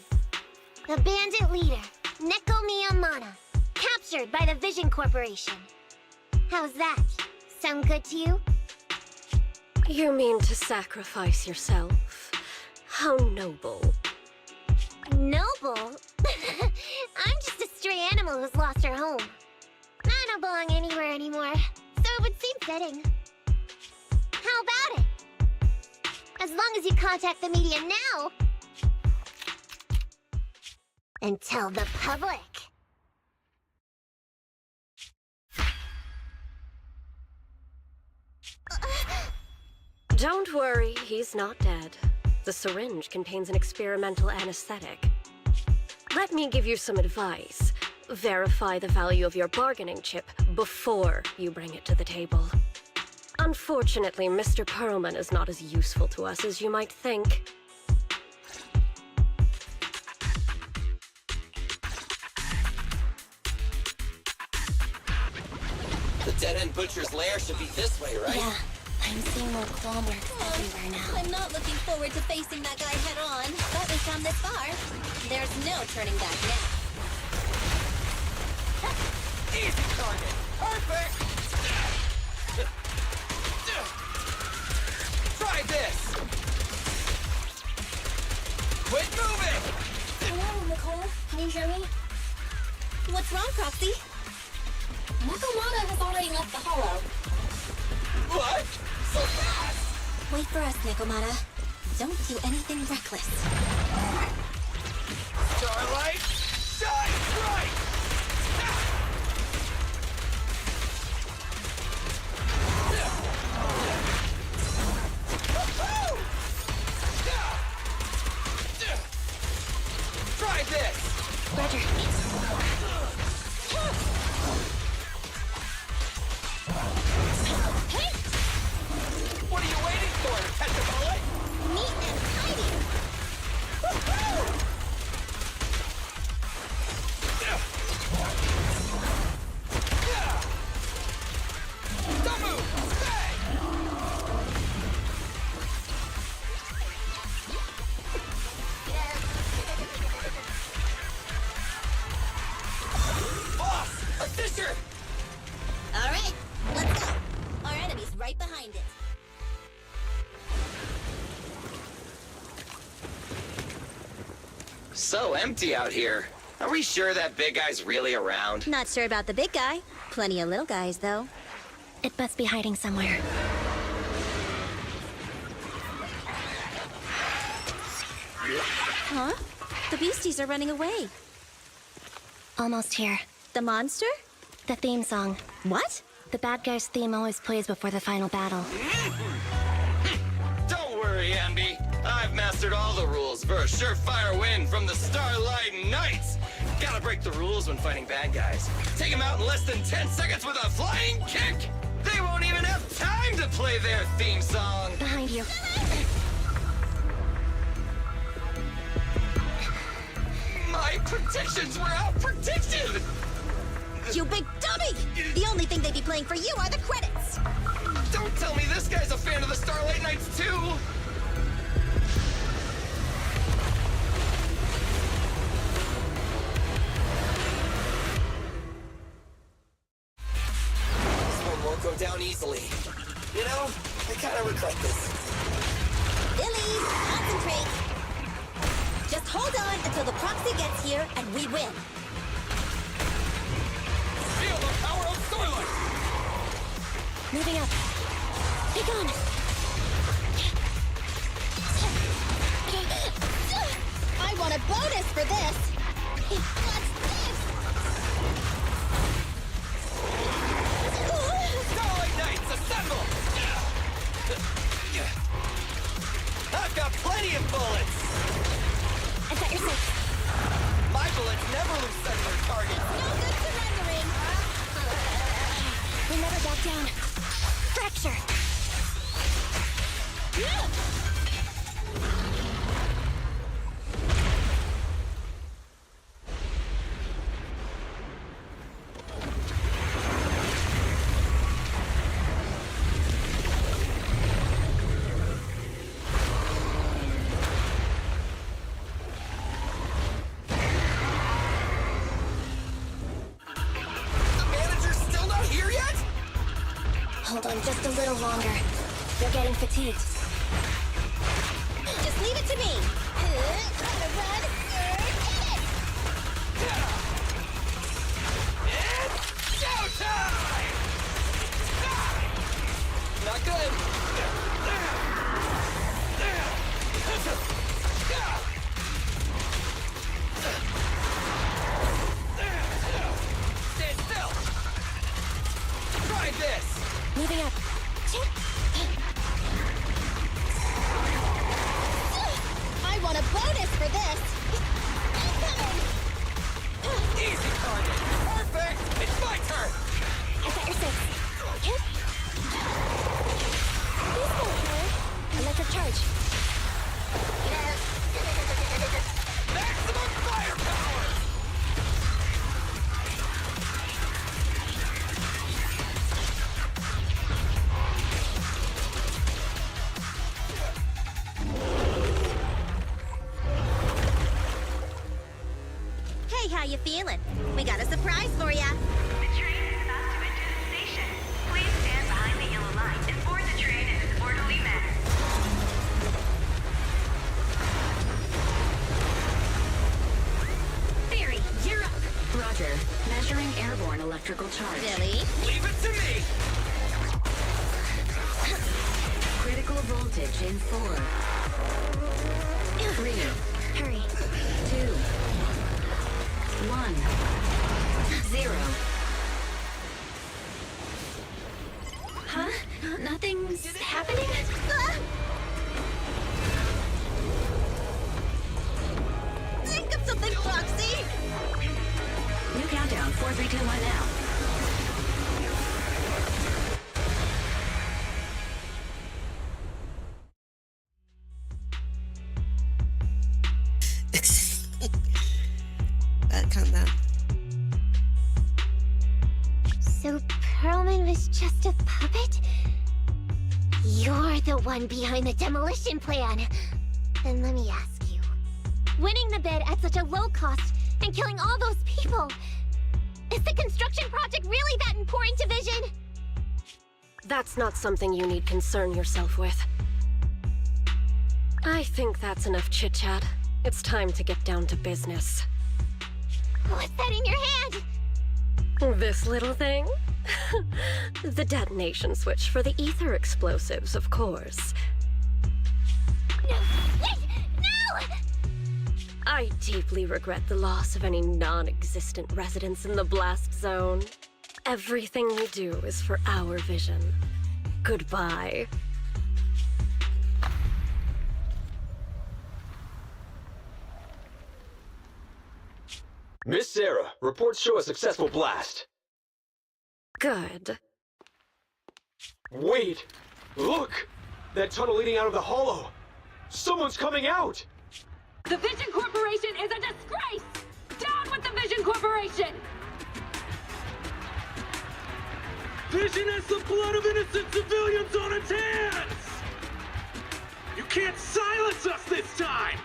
The bandit leader, Neko Miyamana, captured by the Vision Corporation. How's that? Sound good to you? You mean to sacrifice yourself? How noble. Noble? I'm just a stray animal who's lost her home. I don't belong anywhere anymore, so it would seem fitting. How about it? As long as you contact the media now and tell the public. Don't worry, he's not dead. The syringe contains an experimental anesthetic. Let me give you some advice. Verify the value of your bargaining chip before you bring it to the table. Unfortunately, Mr. Perlman is not as useful to us as you might think. The dead-end butcher's lair should be this way, right? Yeah, I'm seeing more claw marks everywhere now. I'm not looking forward to facing that guy head on, but we've come this far. There's no turning back now. Easy target! Perfect! Try this! Quit moving! Hello, Nicole. Can you hear me? What's wrong, Proxy? Nakamata has already left the hollow. What? So fast? Wait for us, Nakamata. Don't do anything reckless. Starlight, shine bright! Try this! Roger. Hey! What are you waiting for? To catch a bullet? Neat and tidy! Woohoo! Don't move! Stay! Boss! A Fisher! All right, let's go. Our enemy's right behind it. So empty out here. Are we sure that big guy's really around? Not sure about the big guy. Plenty of little guys, though. It must be hiding somewhere. Huh? The beasties are running away. Almost here. The monster? The theme song. What? The bad guy's theme always plays before the final battle. Don't worry, Ambi. I've mastered all the rules for a surefire win from the Starlight Knights. Gotta break the rules when fighting bad guys. Take them out in less than 10 seconds with a flying kick. They won't even have time to play their theme song. Behind you. My predictions were out-predicted! You big dummy! The only thing they'd be playing for you are the credits! Don't tell me this guy's a fan of the Starlight Knights, too! This one won't go down easily. You know, I kinda regret this. Billy, concentrate! Just hold on until the proxy gets here and we win. Feel the power of Starlight! Moving up. Be gone. I want a bonus for this! What's this? Starlight Knights, assemble! I've got plenty of bullets! I thought you're safe. My bullets never lose sight of their target. No good surrendering! We never back down. Fracture. Hold on just a little longer. You're getting fatigued. Just leave it to me. Gotta run, get it! It's showtime! Not good. Stand still. Try this. Moving up. I want a bonus for this. Easy target. Perfect. It's my turn. I got your 6. These won't hurt. Electric charge. Maximum firepower. Hey, how you feeling? We got a surprise for ya. The train is about to enter the station. Please stand behind the yellow line and board the train in an orderly manner. Theory, you're up. Roger. Measuring airborne electrical charge. Billy? Leave it to me. Critical voltage in 4. 3. Hurry. 2. 1. 0. Huh? Nothing's happening? Think of something, Foxy! New countdown. 4, 3, 2, 1 now. Calm down. So Perlman was just a puppet? You're the one behind the demolition plan. Then let me ask you. Winning the bid at such a low cost and killing all those people, is the construction project really that important to Vision? That's not something you need concern yourself with. I think that's enough chit-chat. It's time to get down to business. What's that in your hand? This little thing? The detonation switch for the ether explosives, of course. No, wait! No! I deeply regret the loss of any non-existent residents in the blast zone. Everything we do is for our vision. Goodbye. Miss Sarah, reports show a successful blast. Good. Wait! Look! That tunnel leading out of the hollow! Someone's coming out! The Vision Corporation is a disgrace! Down with the Vision Corporation! Vision has the blood of innocent civilians on its hands! You can't silence us this time!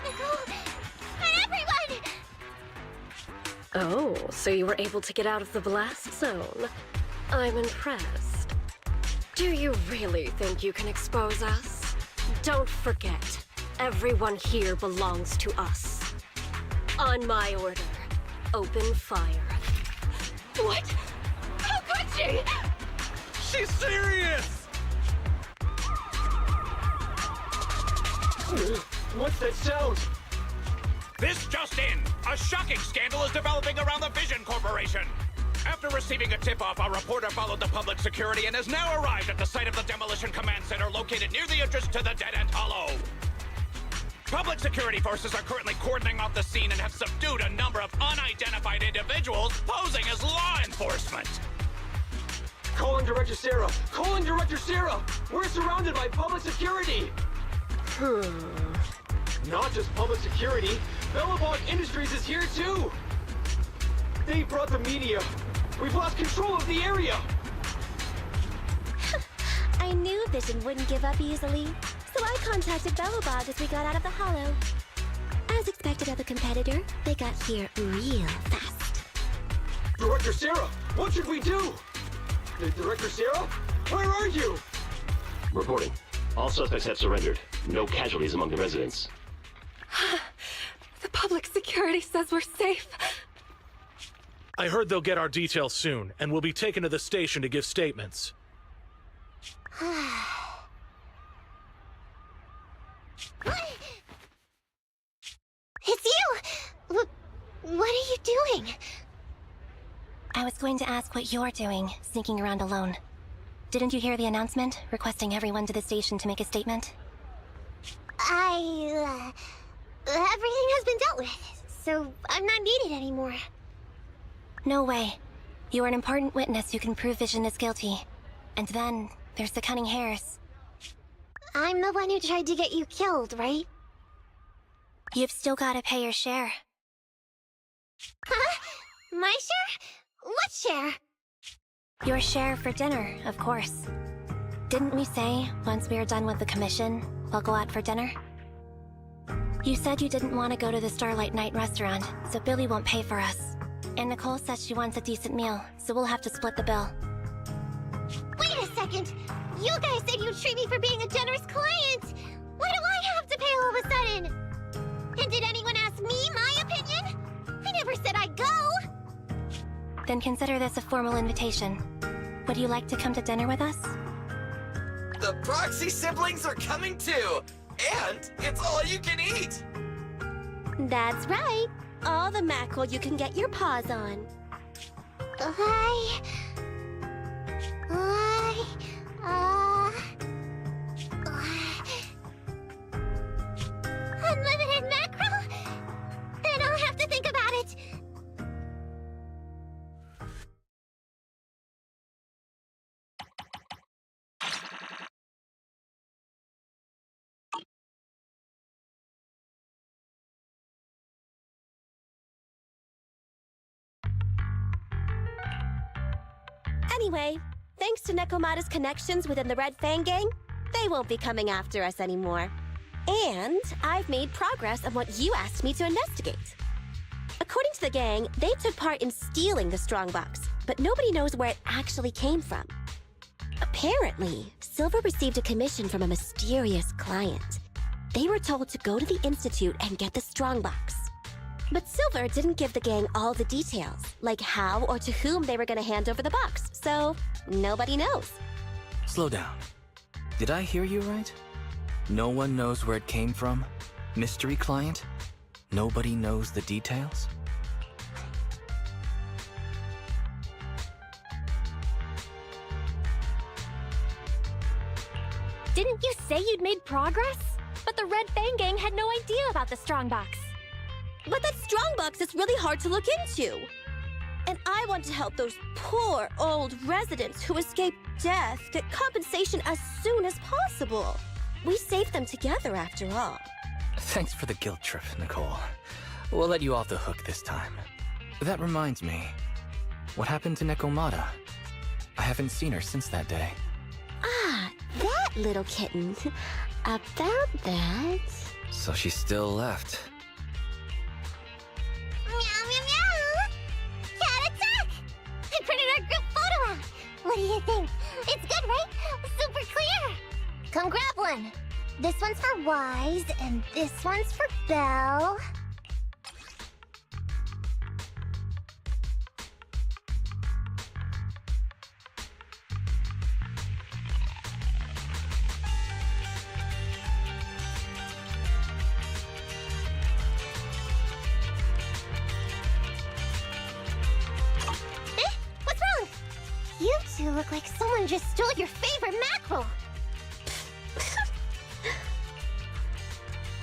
Nicole! And everyone! Oh, so you were able to get out of the blast zone. I'm impressed. Do you really think you can expose us? Don't forget, everyone here belongs to us. On my order, open fire. What? How could she? She's serious! What's that sound? This just in! A shocking scandal is developing around the Vision Corporation! After receiving a tip-off, our reporter followed the public security and has now arrived at the site of the Demolition Command Center located near the entrance to the Dead-End Hollow. Public security forces are currently cordoning off the scene and have subdued a number of unidentified individuals posing as law enforcement. Calling Director Sarah! Calling Director Sarah! We're surrounded by public security! Not just public security, Bellabog Industries is here too! They brought the media. We've lost control of the area! I knew Vision wouldn't give up easily, so I contacted Bellabog as we got out of the hollow. As expected of a competitor, they got here real fast. Director Sarah, what should we do? Director Sarah? Where are you? Reporting. All suspects have surrendered. No casualties among the residents. The public security says we're safe. I heard they'll get our details soon, and we'll be taken to the station to give statements. It's you! What are you doing? I was going to ask what you're doing, sneaking around alone. Didn't you hear the announcement, requesting everyone to the station to make a statement? Everything has been dealt with, so I'm not needed anymore. No way. You are an important witness who can prove Vision is guilty. And then, there's the cunning hares. I'm the one who tried to get you killed, right? You've still gotta pay your share. Huh? My share? What share? Your share for dinner, of course. Didn't we say, once we are done with the commission, we'll go out for dinner? You said you didn't want to go to the Starlight Night restaurant, so Billy won't pay for us. And Nicole says she wants a decent meal, so we'll have to split the bill. Wait a second! You guys said you'd treat me for being a generous client! Why do I have to pay all of a sudden? And did anyone ask me my opinion? I never said I'd go! Then consider this a formal invitation. Would you like to come to dinner with us? The Proxy siblings are coming too! And it's all you can eat! That's right. All the mackerel you can get your paws on. Unlimited mackerel? Then I'll have to think about it. Anyway, thanks to Nekomata's connections within the Red Fang gang, they won't be coming after us anymore. And I've made progress on what you asked me to investigate. According to the gang, they took part in stealing the strongbox, but nobody knows where it actually came from. Apparently, Silver received a commission from a mysterious client. They were told to go to the Institute and get the strongbox. But Silver didn't give the gang all the details, like how or to whom they were going to hand over the box, so nobody knows. Slow down. Did I hear you right? No one knows where it came from? Mystery client? Nobody knows the details? Didn't you say you'd made progress? But the Red Fang gang had no idea about the strongbox. But that strongbox is really hard to look into. And I want to help those poor old residents who escaped death get compensation as soon as possible. We saved them together after all. Thanks for the guilt trip, Nicole. We'll let you off the hook this time. That reminds me. What happened to Nekomata? I haven't seen her since that day. Ah, that little kitten. About that... So she still left. Meow, meow, meow! Cat attack! I printed our group photo out! What do you think? It's good, right? Super clear! Come grab one. This one's for Wise, and this one's for Belle. What's wrong? You two look like someone just stole your favorite mackerel.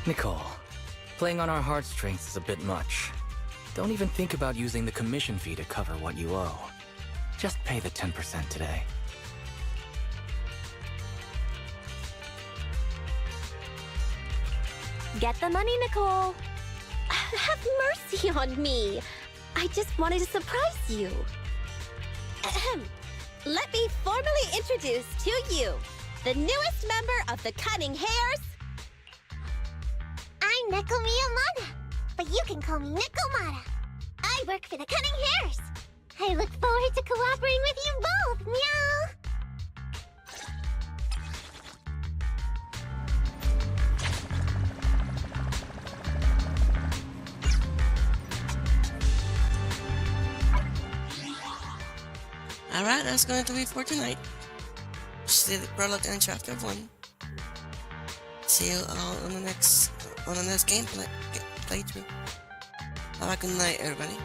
Nicole, playing on our heartstrings is a bit much. Don't even think about using the commission fee to cover what you owe. Just pay the 10% today. Get the money, Nicole. Have mercy on me. I just wanted to surprise you. Ahem. Let me formally introduce to you the newest member of the Cunning Hares. I'm Neko Miyamada, but you can call me Nekomata. I work for the Cunning Hares. I look forward to cooperating with you both, meow! Alright, that's going to be for tonight. See the prologue and chapter 1. See you all on the next game playthrough. Have a good night, everybody.